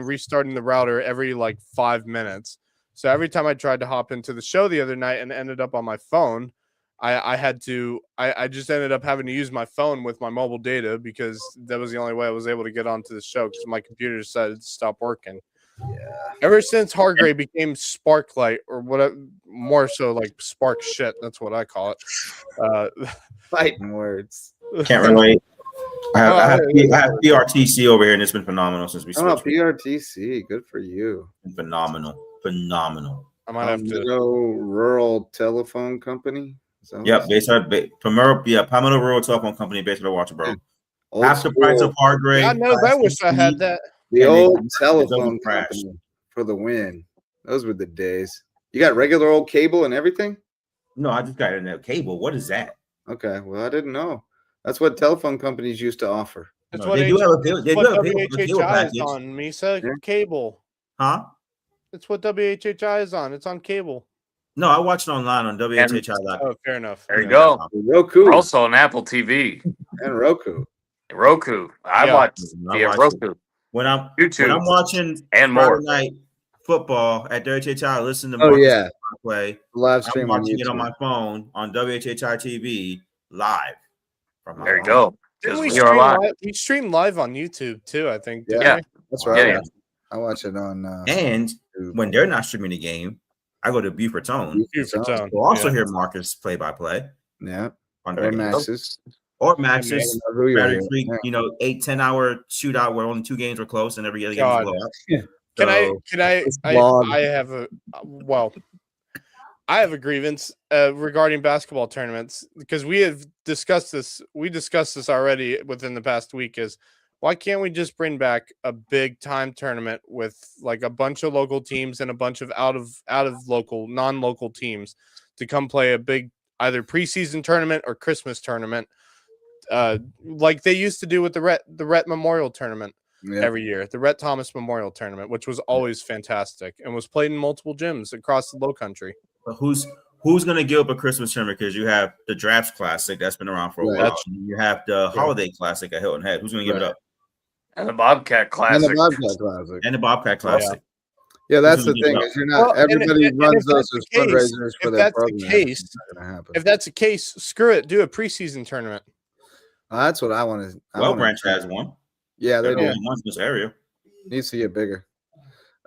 restarting the router every like 5 minutes. So every time I tried to hop into the show the other night and ended up on my phone, I just ended up having to use my phone with my mobile data because that was the only way I was able to get onto the show because my computer decided to stop working. Yeah. Ever since Hargrave became Sparklight or whatever, more so like Spark shit. That's what I call it. Fighting words. Can't relate. I have PRTC over here, and it's been phenomenal since we switched. Oh, PRTC, good for you. Phenomenal. I might have to go rural telephone company. Yep, Palmetto Rural Telephone Company based out of Walterboro. Half the price of Hargrave. I know. I wish I had that. The old telephone company for the win. Those were the days. You got regular old cable and everything? No, I just got internet cable. What is that? Okay, well, I didn't know. That's what telephone companies used to offer. That's what they do have a WHHI is on, Misa. Yeah. Cable. Huh? That's what WHHI is on. It's on cable. No, I watch it online on WHHI. Oh, fair enough. There you go. Roku. We're also on Apple TV. And Roku. I watch via Roku. When I'm watching and more night football at WHHI, I listen to play live stream. I'm watching it on my phone on WHHI TV live. There you go. We stream live on YouTube too. I think. Yeah, that's right. Yeah. I watch it on. And when they're not streaming the game, I go to Buford Tone. We'll also hear Marcus play-by-play. Yeah. On Maxis. Or Maxis. 8-10 hour shootout where only 2 games were close and every other game was blowout. Yeah. I have a grievance regarding basketball tournaments because we have discussed this. We discussed this already within the past week. Is why can't we just bring back a big time tournament with like a bunch of local teams and a bunch of out of local non-local teams to come play a big either preseason tournament or Christmas tournament, like they used to do with the Rhett Memorial Tournament every year, the Rhett Thomas Memorial Tournament, which was always fantastic and was played in multiple gyms across the Low Country. But who's going to give up a Christmas tournament? Because you have the Drafts Classic that's been around for a while. You have the Holiday Classic at Hilton Head. Who's going to give it up? And the Bobcat Classic. And the Bobcat Classic. Yeah, that's the thing. Is you're not everybody runs those as fundraisers for their program. If that's the case, screw it. Do a preseason tournament. That's what I want to. Well, Branch has one. Yeah, they do. One in this area needs to get bigger.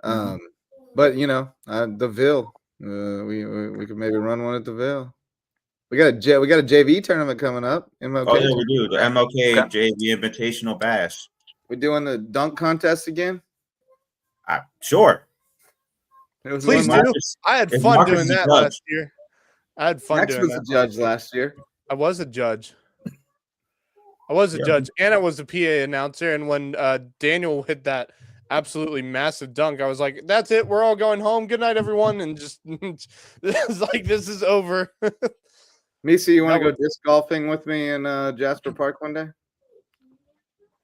But the Ville, we could maybe run one at the Ville. We got a JV tournament coming up. MLK. Oh yeah, we do the MLK JV Invitational Bash. We doing the dunk contest again? Sure. It was Please one do. I had fun doing that last year. I had fun Max doing was that. a judge last year. I was a judge. And I was the PA announcer. And when Daniel hit that absolutely massive dunk, I was like, "That's it. We're all going home. Good night, everyone." And just it's like, this is over. Misa, you want to go disc golfing with me in Jasper Park one day?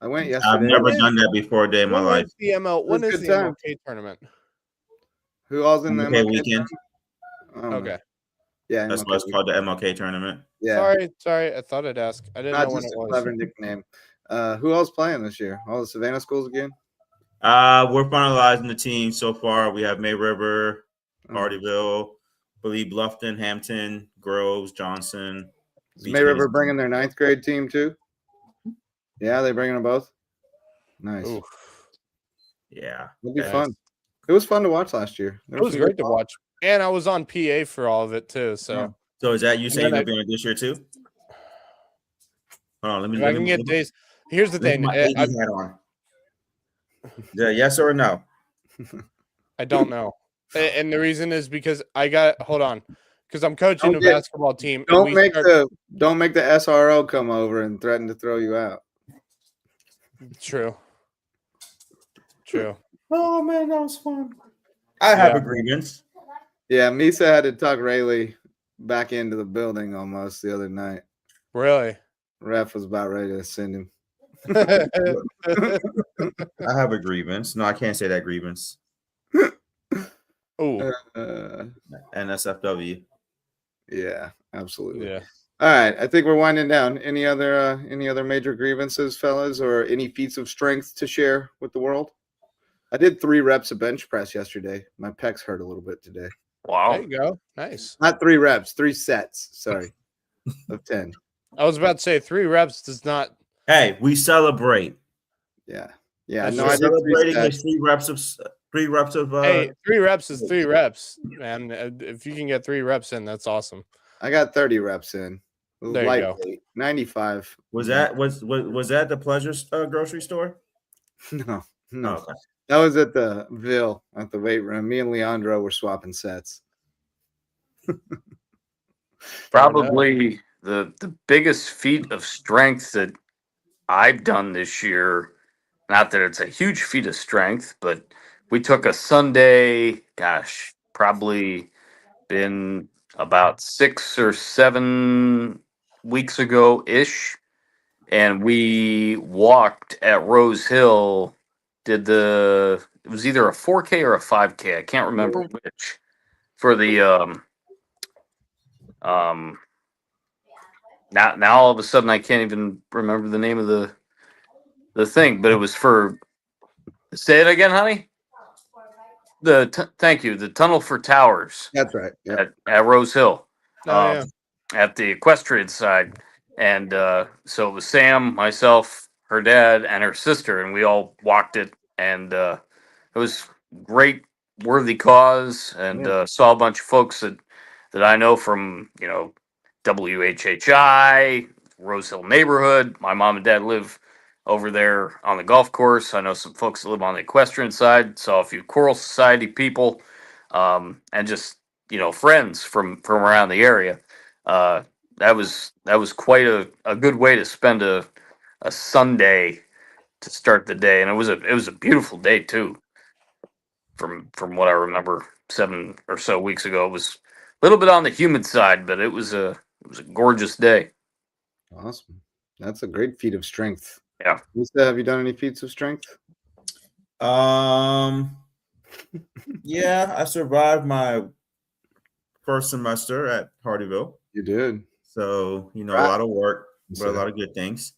I went yesterday. I've never done that before a day in my life. When is the MLK tournament? Who all's in the MLK MLK weekend? Okay. Yeah, that's why it's called the MLK tournament. Yeah. Sorry. I thought I'd ask. I didn't know when it was. Clever nickname. Who else playing this year? All the Savannah schools again? We're finalizing the team so far. We have May River, Hardyville, believe Bluffton, Hampton, Groves, Johnson. Is May River bringing their 9th grade team too? Yeah, they bringing them both. Nice. Ooh. Yeah, it'll be fun. It was fun to watch last year. It was great to watch, and I was on PA for all of it too. So, is that you saying you're gonna be on this year too? Hold on, let me get days. Here's the thing. My AD hat on. Yeah, yes or no? I don't know, and the reason is because hold on, because I'm coaching a basketball team. Don't make the SRO come over and threaten to throw you out. True. Oh man, that was fun. I have a grievance. Yeah, Misa had to tuck Rayleigh back into the building almost the other night. Really? Ref was about ready to send him. I have a grievance. No, I can't say that grievance. Oh. NSFW. Yeah, absolutely. Yeah. All right, I think we're winding down. Any other major grievances, fellas, or any feats of strength to share with the world? I did 3 reps of bench press yesterday. My pecs hurt a little bit today. Wow. There you go. Nice. Not 3 reps, 3 sets. Sorry, of 10. I was about to say 3 reps does not. Hey, we celebrate. Yeah. No, I did celebrating the 3 reps of. Hey, 3 reps is 3 reps, man. If you can get 3 reps in, that's awesome. I got 30 reps in. There you go. 95. Was that the Pleasure grocery store? No. Oh, okay. That was at the Ville at the weight room. Me and Leandro were swapping sets. Probably the biggest feat of strength that I've done this year. Not that it's a huge feat of strength, but we took a Sunday. Gosh, probably been about 6 or 7 weeks ago ish, and we walked at Rose Hill. It was either a 4K or a 5K. I can't remember which. For the now all of a sudden I can't even remember the name of the thing, but it was for. Say it again, honey. Thank you. The Tunnel for Towers. That's right. Yep. At Rose Hill. Yeah. At the equestrian side, and so it was Sam, myself, her dad, and her sister, and we all walked it, and it was great, worthy cause, and saw a bunch of folks that I know from WHHI, Rose Hill neighborhood. My mom and dad live over there on the golf course. I know some folks that live on the equestrian side. Saw a few Choral Society people, and just friends from around the area. That was quite a good way to spend a Sunday to start the day, and it was a beautiful day too. From what I remember, 7 or so weeks ago, it was a little bit on the humid side, but it was a gorgeous day. Awesome. That's a great feat of strength. Yeah. Lisa, have you done any feats of strength? Yeah, I survived my first semester at Hardyville. You did. So, a lot of work, but a lot of good things.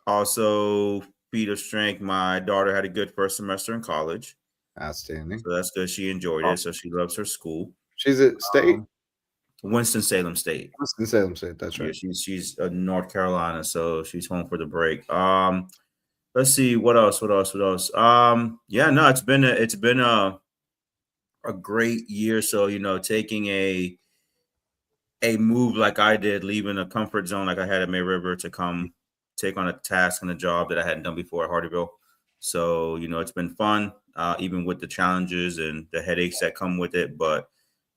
Also, feat of strength, my daughter had a good first semester in college. Outstanding. So that's good. She enjoyed it. So she loves her school. She's at State? Winston-Salem State. Winston-Salem State, that's right. Yeah, she's North Carolina, so she's home for the break. Let's see, what else? Yeah, no, it's been a great year. So, taking a move like I did, leaving a comfort zone like I had at May River to come take on a task and a job that I hadn't done before at Hardyville. So, it's been fun, even with the challenges and the headaches that come with it. But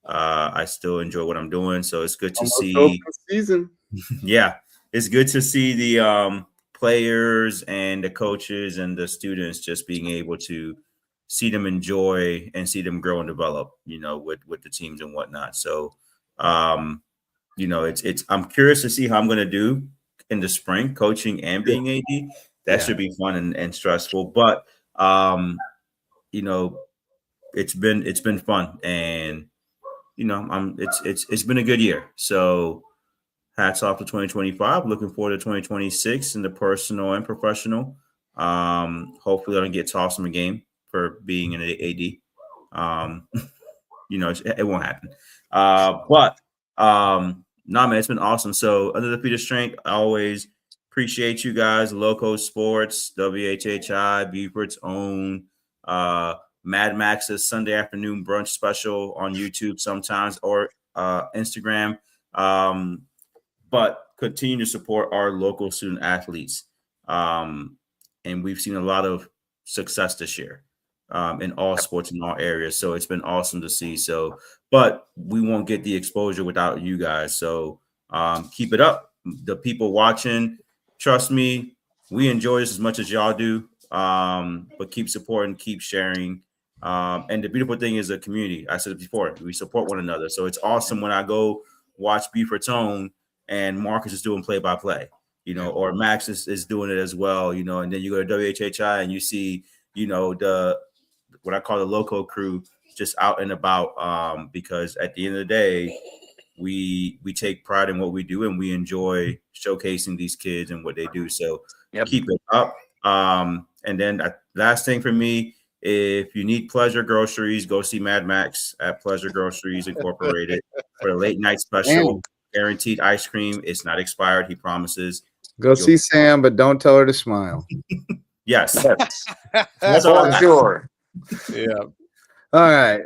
I still enjoy what I'm doing. So it's good to see. Season. Yeah, it's good to see the players and the coaches and the students just being able to see them enjoy and see them grow and develop, with the teams and whatnot. So, it's I'm curious to see how I'm going to do in the spring, coaching and being AD. That should be fun and stressful, but it's been fun, and it's been a good year. So hats off to 2025. Looking forward to 2026 in the personal and professional. Hopefully I don't get tossed in the game for being an AD. It won't happen. But man, it's been awesome. So under the feet of strength, I always appreciate you guys. Lowco Sports, WHHI, Buford's own, Mad Max's Sunday afternoon brunch special on YouTube sometimes, or Instagram. But continue to support our local student athletes. And we've seen a lot of success this year in all sports in all areas. So it's been awesome to see. So, but we won't get the exposure without you guys. So keep it up. The people watching, trust me, we enjoy this as much as y'all do. But keep supporting, keep sharing. And the beautiful thing is a community. I said it before, we support one another. So it's awesome when I go watch Buford's Own and Marcus is doing play-by-play, or Max is doing it as well, and then you go to WHHI and you see, what I call the Lowco crew just out and about, because at the end of the day, we take pride in what we do and we enjoy showcasing these kids and what they do. So keep it up. And then last thing for me, if you need Pleasure Groceries, go see Mad Max at Pleasure Groceries Incorporated for the late night special. Guaranteed ice cream. It's not expired. He promises. Go see Sam, but don't tell her to smile. Yes. That's all sure. Yeah. All right.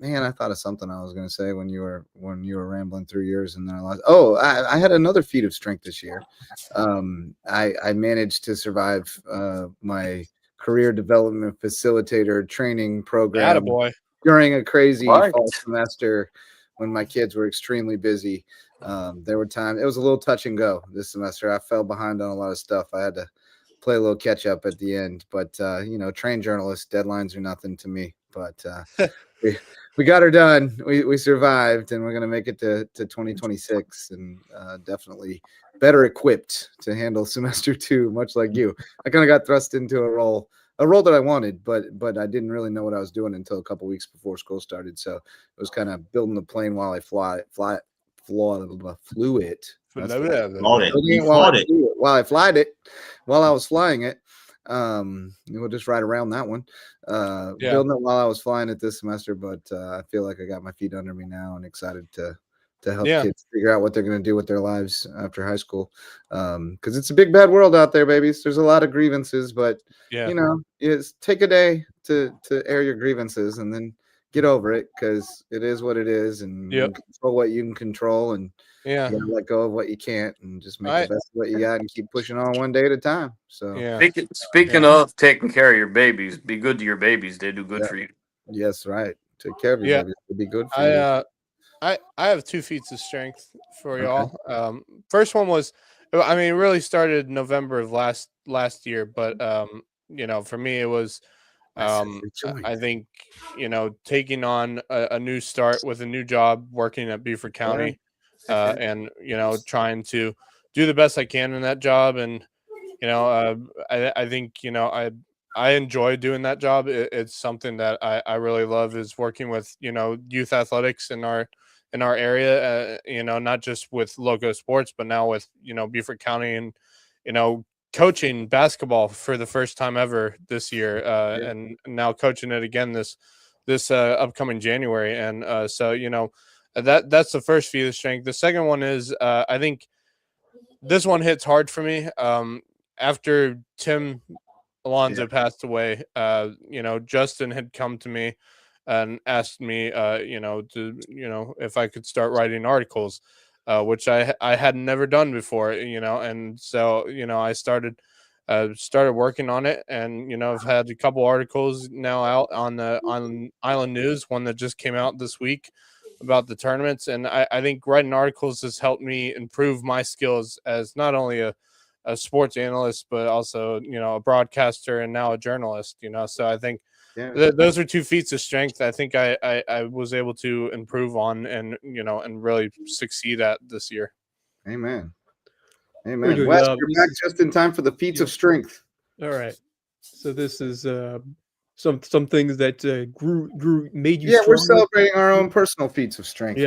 Man, I thought of something I was going to say when you were rambling through yours, and then I lost. Oh, I had another feat of strength this year. I managed to survive my career development facilitator training program during a crazy fall semester when my kids were extremely busy. There were times it was a little touch and go this semester. I fell behind on a lot of stuff. I had to play a little catch up at the end, but trained journalist, deadlines are nothing to me. But we got her done. We survived, and we're gonna make it to 2026, and definitely better equipped to handle semester 2. Much like you, I kind of got thrust into a role that I wanted, but I didn't really know what I was doing until a couple weeks before school started. So it was kind of building the plane while I flew it. While I was flying it. We'll just ride around that one. Building it while I was flying it this semester, but I feel like I got my feet under me now and excited to help kids figure out what they're going to do with their lives after high school. Because it's a big bad world out there, babies. There's a lot of grievances, but take a day to air your grievances and then get over it, because it is what it is, and you can control what you can control, and you gotta let go of what you can't, and just make the best of what you got and keep pushing on one day at a time. So speaking of taking care of your babies, be good to your babies. They do good for you. Yes, right. Take care of your babies. It'll be good for you. I have 2 feats of strength for y'all. First one was, it really started November of last year, but for me it was I think taking on a new start with a new job, working at Beaufort County, and trying to do the best I can in that job, and I think I enjoy doing that job. It's something that I really love, is working with youth athletics in our area, not just with Lowco Sports, but now with Beaufort County, and coaching basketball for the first time ever this year, and now coaching it again this upcoming January. And so that's the first feat of strength. The second one is I think this one hits hard for me. After Tim Alonzo passed away, Justin had come to me and asked me if I could start writing articles, which I had never done before, and so I started started working on it, and I've had a couple articles now out on Island News, one that just came out this week about the tournaments, and I think writing articles has helped me improve my skills as not only a sports analyst, but also a broadcaster and now a journalist. So I think those are two feats of strength I think I was able to improve on and and really succeed at this year. Amen. Amen. Wes, you're back just in time for the feats of strength. All right. So this is some things that made you. Yeah, stronger. We're celebrating our own personal feats of strength.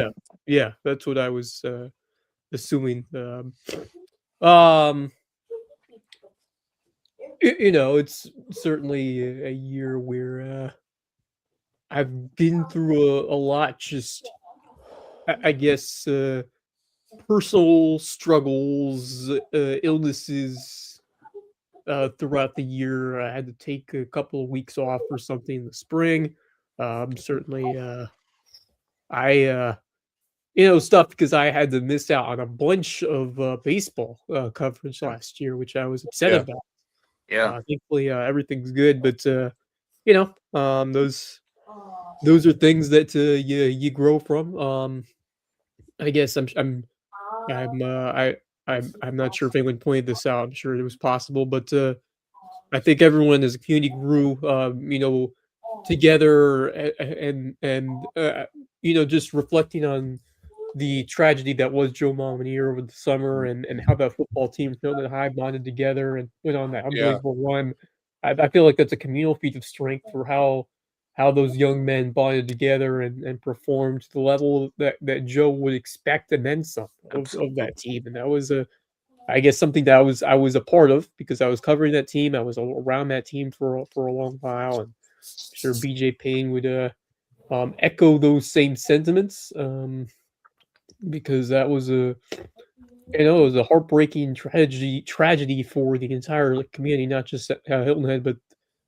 Yeah, that's what I was assuming. It's certainly a year where I've been through a lot. Just I guess personal struggles, illnesses throughout the year. I had to take a couple of weeks off or something in the spring. Certainly, I stuff because I had to miss out on a bunch of baseball coverage last year, which I was upset about. Yeah. Thankfully, everything's good, but those are things that you grow from. I guess I'm not sure if anyone pointed this out. I'm sure it was possible, but I think everyone as a community grew, together and just reflecting on the tragedy that was Joe Mominier over the summer and how that football team Hilton High bonded together and went on that unbelievable run. I feel like that's a communal feat of strength for how those young men bonded together and performed to the level that Joe would expect and then some of that team. And that was I guess something that I was a part of because I was covering that team. I was around that team for a long while, and I'm sure BJ Payne would echo those same sentiments because that was it was a heartbreaking tragedy for the entire community, not just Hilton Head, but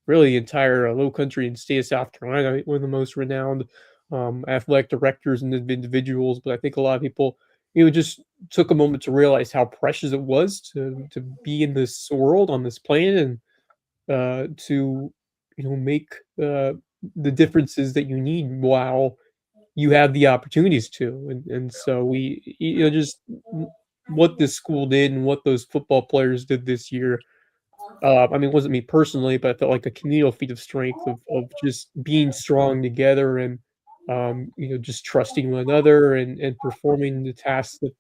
really the entire Low Country and state of South Carolina. One of the most renowned athletic directors and individuals, but I think a lot of people just took a moment to realize how precious it was to be in this world on this planet and to make the differences that you need while you have the opportunities to. And so we just what this school did and what those football players did this year. I mean, it wasn't me personally, but I felt like a communal feat of strength of just being strong together and just trusting one another and performing the tasks that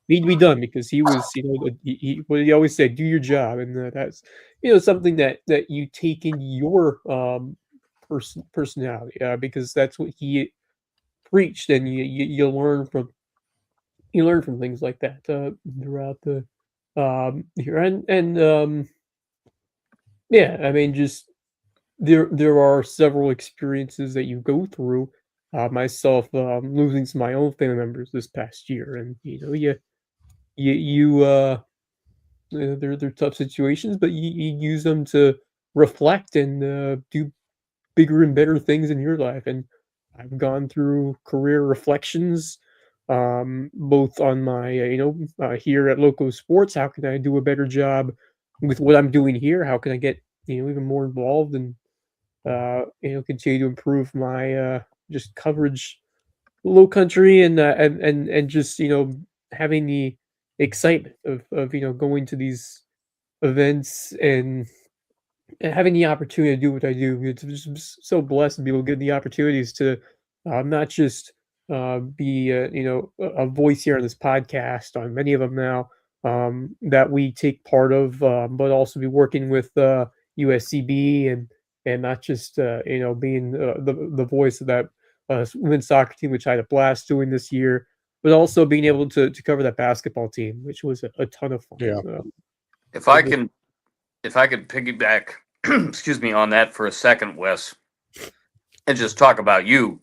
need to be done because he was, what he always said, do your job. And that's, something that you take into your personality because that's what he preached. And you learn from things like that throughout the here. And yeah, I mean, just there are several experiences that you go through. Myself losing some of my own family members this past year, and they're tough situations, but you use them to reflect and do bigger and better things in your life. And I've gone through career reflections, both on my here at Lowco Sports. How can I do a better job with what I'm doing here? How can I get even more involved and continue to improve my just coverage, Low Country, and just having the excitement of going to these events and having the opportunity to do what I do. It's just so blessed to be able to get the opportunities to not just be a voice here on this podcast on many of them now that we take part of, but also be working with USCB and not just being the voice of that women's soccer team, which I had a blast doing this year, but also being able to cover that basketball team, which was a ton of fun. Yeah. If I could piggyback, excuse me, on that for a second, Wes, and just talk about you.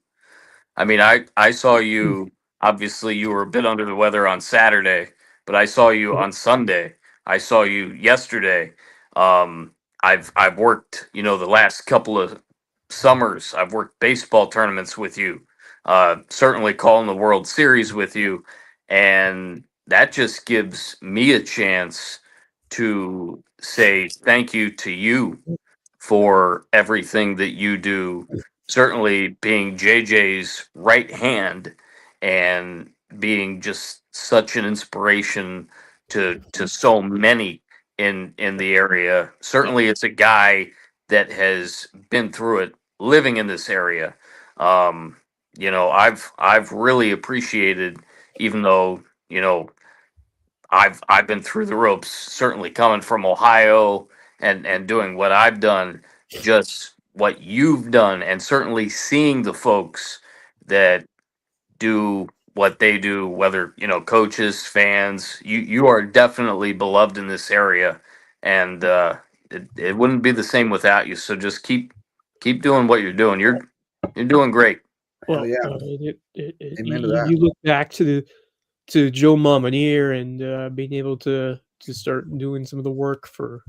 I mean, I saw you. Obviously, you were a bit under the weather on Saturday, but I saw you on Sunday. I saw you yesterday. I've worked, the last couple of summers. I've worked baseball tournaments with you. Certainly calling the World Series with you, and that just gives me a chance to say thank you to you for everything that you do. Certainly being JJ's right hand and being just such an inspiration to so many in the area. Certainly it's a guy that has been through it living in this area. Um, I've really appreciated, even though, I've been through the ropes, certainly coming from Ohio and doing what I've done, just what you've done, and certainly seeing the folks that do what they do, whether coaches, fans. You are definitely beloved in this area, and it wouldn't be the same without you. So just keep doing what you're doing. You're doing great. Well, yeah. You look back to Joe Momonier and being able to start doing some of the work for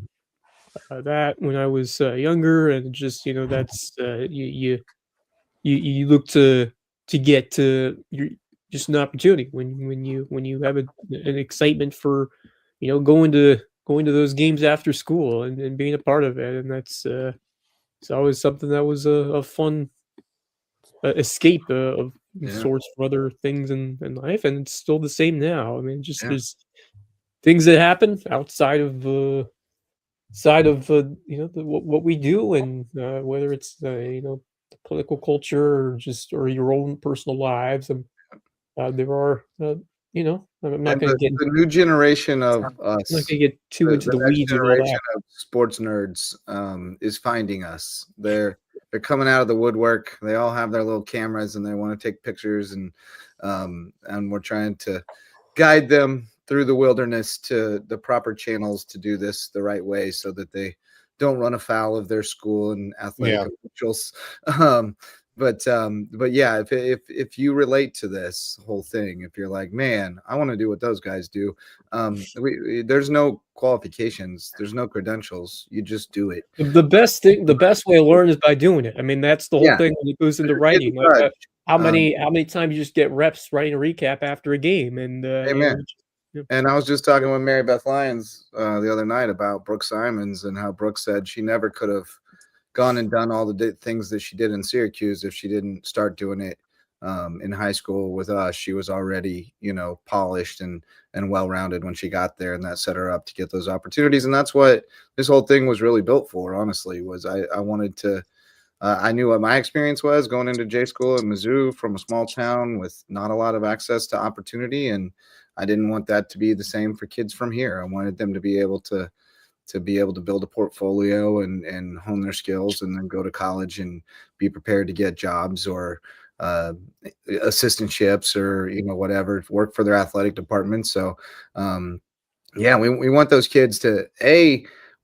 that when I was younger, and just that's you look to get to your just an opportunity when you have an excitement for going to those games after school and being a part of it, and that's it's always something that was a fun escape of sorts for other things in life, and it's still the same now. I mean, just there's things that happen outside of what we do, and whether it's the political culture or your own personal lives, and there are I'm not going to get the new generation of us. I'm not going to get too into the next weeds of all generation that. of sports nerds is finding us. They're coming out of the woodwork. They all have their little cameras and they want to take pictures, and we're trying to guide them through the wilderness to the proper channels to do this the right way, so that they don't run afoul of their school and athletic officials. But yeah, if you relate to this whole thing, if you're like, man, I want to do what those guys do, there's no qualifications, there's no credentials, you just do it. The best way to learn is by doing it. I mean, that's the whole thing when it goes into writing. Like, how many times you just get reps writing a recap after a game, and amen. And I was just talking with Mary Beth Lyons the other night about Brooke Simons, and how Brooke said she never could have gone and done all the things that she did in Syracuse if she didn't start doing it in high school with us. She was already, polished and well-rounded when she got there, and that set her up to get those opportunities. And that's what this whole thing was really built for, honestly, was I wanted to, I knew what my experience was going into J school in Mizzou from a small town with not a lot of access to opportunity. And I didn't want that to be the same for kids from here. I wanted them to be able to build a portfolio and hone their skills, and then go to college and be prepared to get jobs or assistantships or whatever, work for their athletic department. So we want those kids to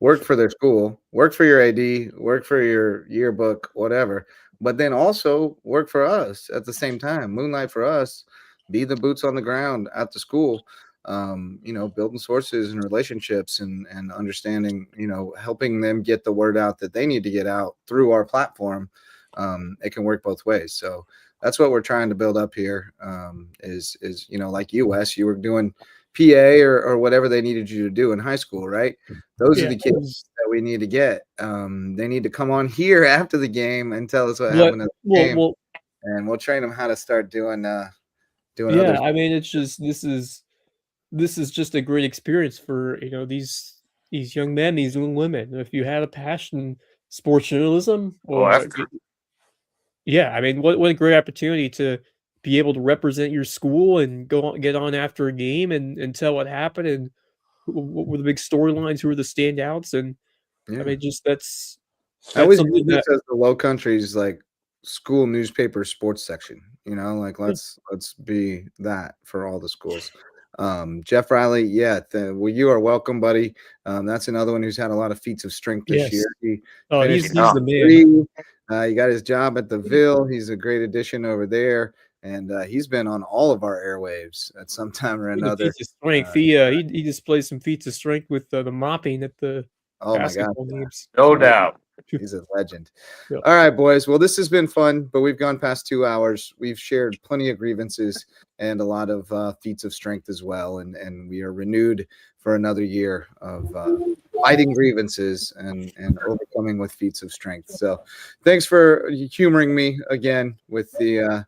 work for their school, work for your AD, work for your yearbook, whatever, but then also work for us at the same time. Moonlight for us, be the boots on the ground at the school. Building sources and relationships and understanding, helping them get the word out that they need to get out through our platform. It can work both ways. So that's what we're trying to build up here. Is like US, you were doing PA or whatever they needed you to do in high school, right? Those are the kids that we need to get. They need to come on here after the game and tell us what happened at the game, and we'll train them how to start doing other. I mean, it's just this is just a great experience for these young men, these young women. If you had a passion, sports journalism, or I mean, what a great opportunity to be able to represent your school and get on after a game and tell what happened and what were the big storylines, who were the standouts, and I mean, just that's I always view this as the Low Country's like school newspaper sports section. Let's be that for all the schools. Jeff Riley, you are welcome, buddy. That's another one who's had a lot of feats of strength this year. He's the man. He got his job at the Ville. He's a great addition over there, and he's been on all of our airwaves at some time or another. He displays some feats of strength with the mopping at the basketball games. No doubt. He's a legend. Yep. All right, boys. Well, this has been fun, but we've gone past 2 hours. We've shared plenty of grievances and a lot of feats of strength as well. And we are renewed for another year of fighting grievances and overcoming with feats of strength. So thanks for humoring me again with the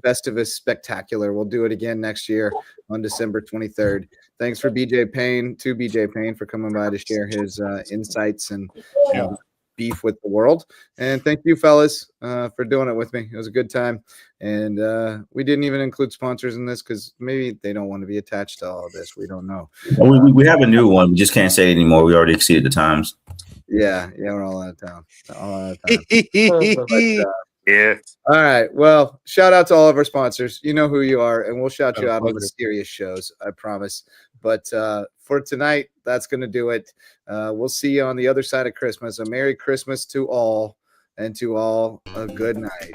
Festivus Spectacular. We'll do it again next year on December 23rd. Thanks for BJ Payne for coming by to share his insights and beef with the world. And thank you, fellas, for doing it with me. It was a good time. And we didn't even include sponsors in this because maybe they don't want to be attached to all of this. We don't know. We have a new one. We just can't say it anymore. We already exceeded the times. Yeah, we're all out of town. Yeah. All right. Well, shout out to all of our sponsors. You know who you are, and we'll shout you out on the serious shows, I promise. But for tonight, that's going to do it. We'll see you on the other side of Christmas. A Merry Christmas to all, and to all a good night.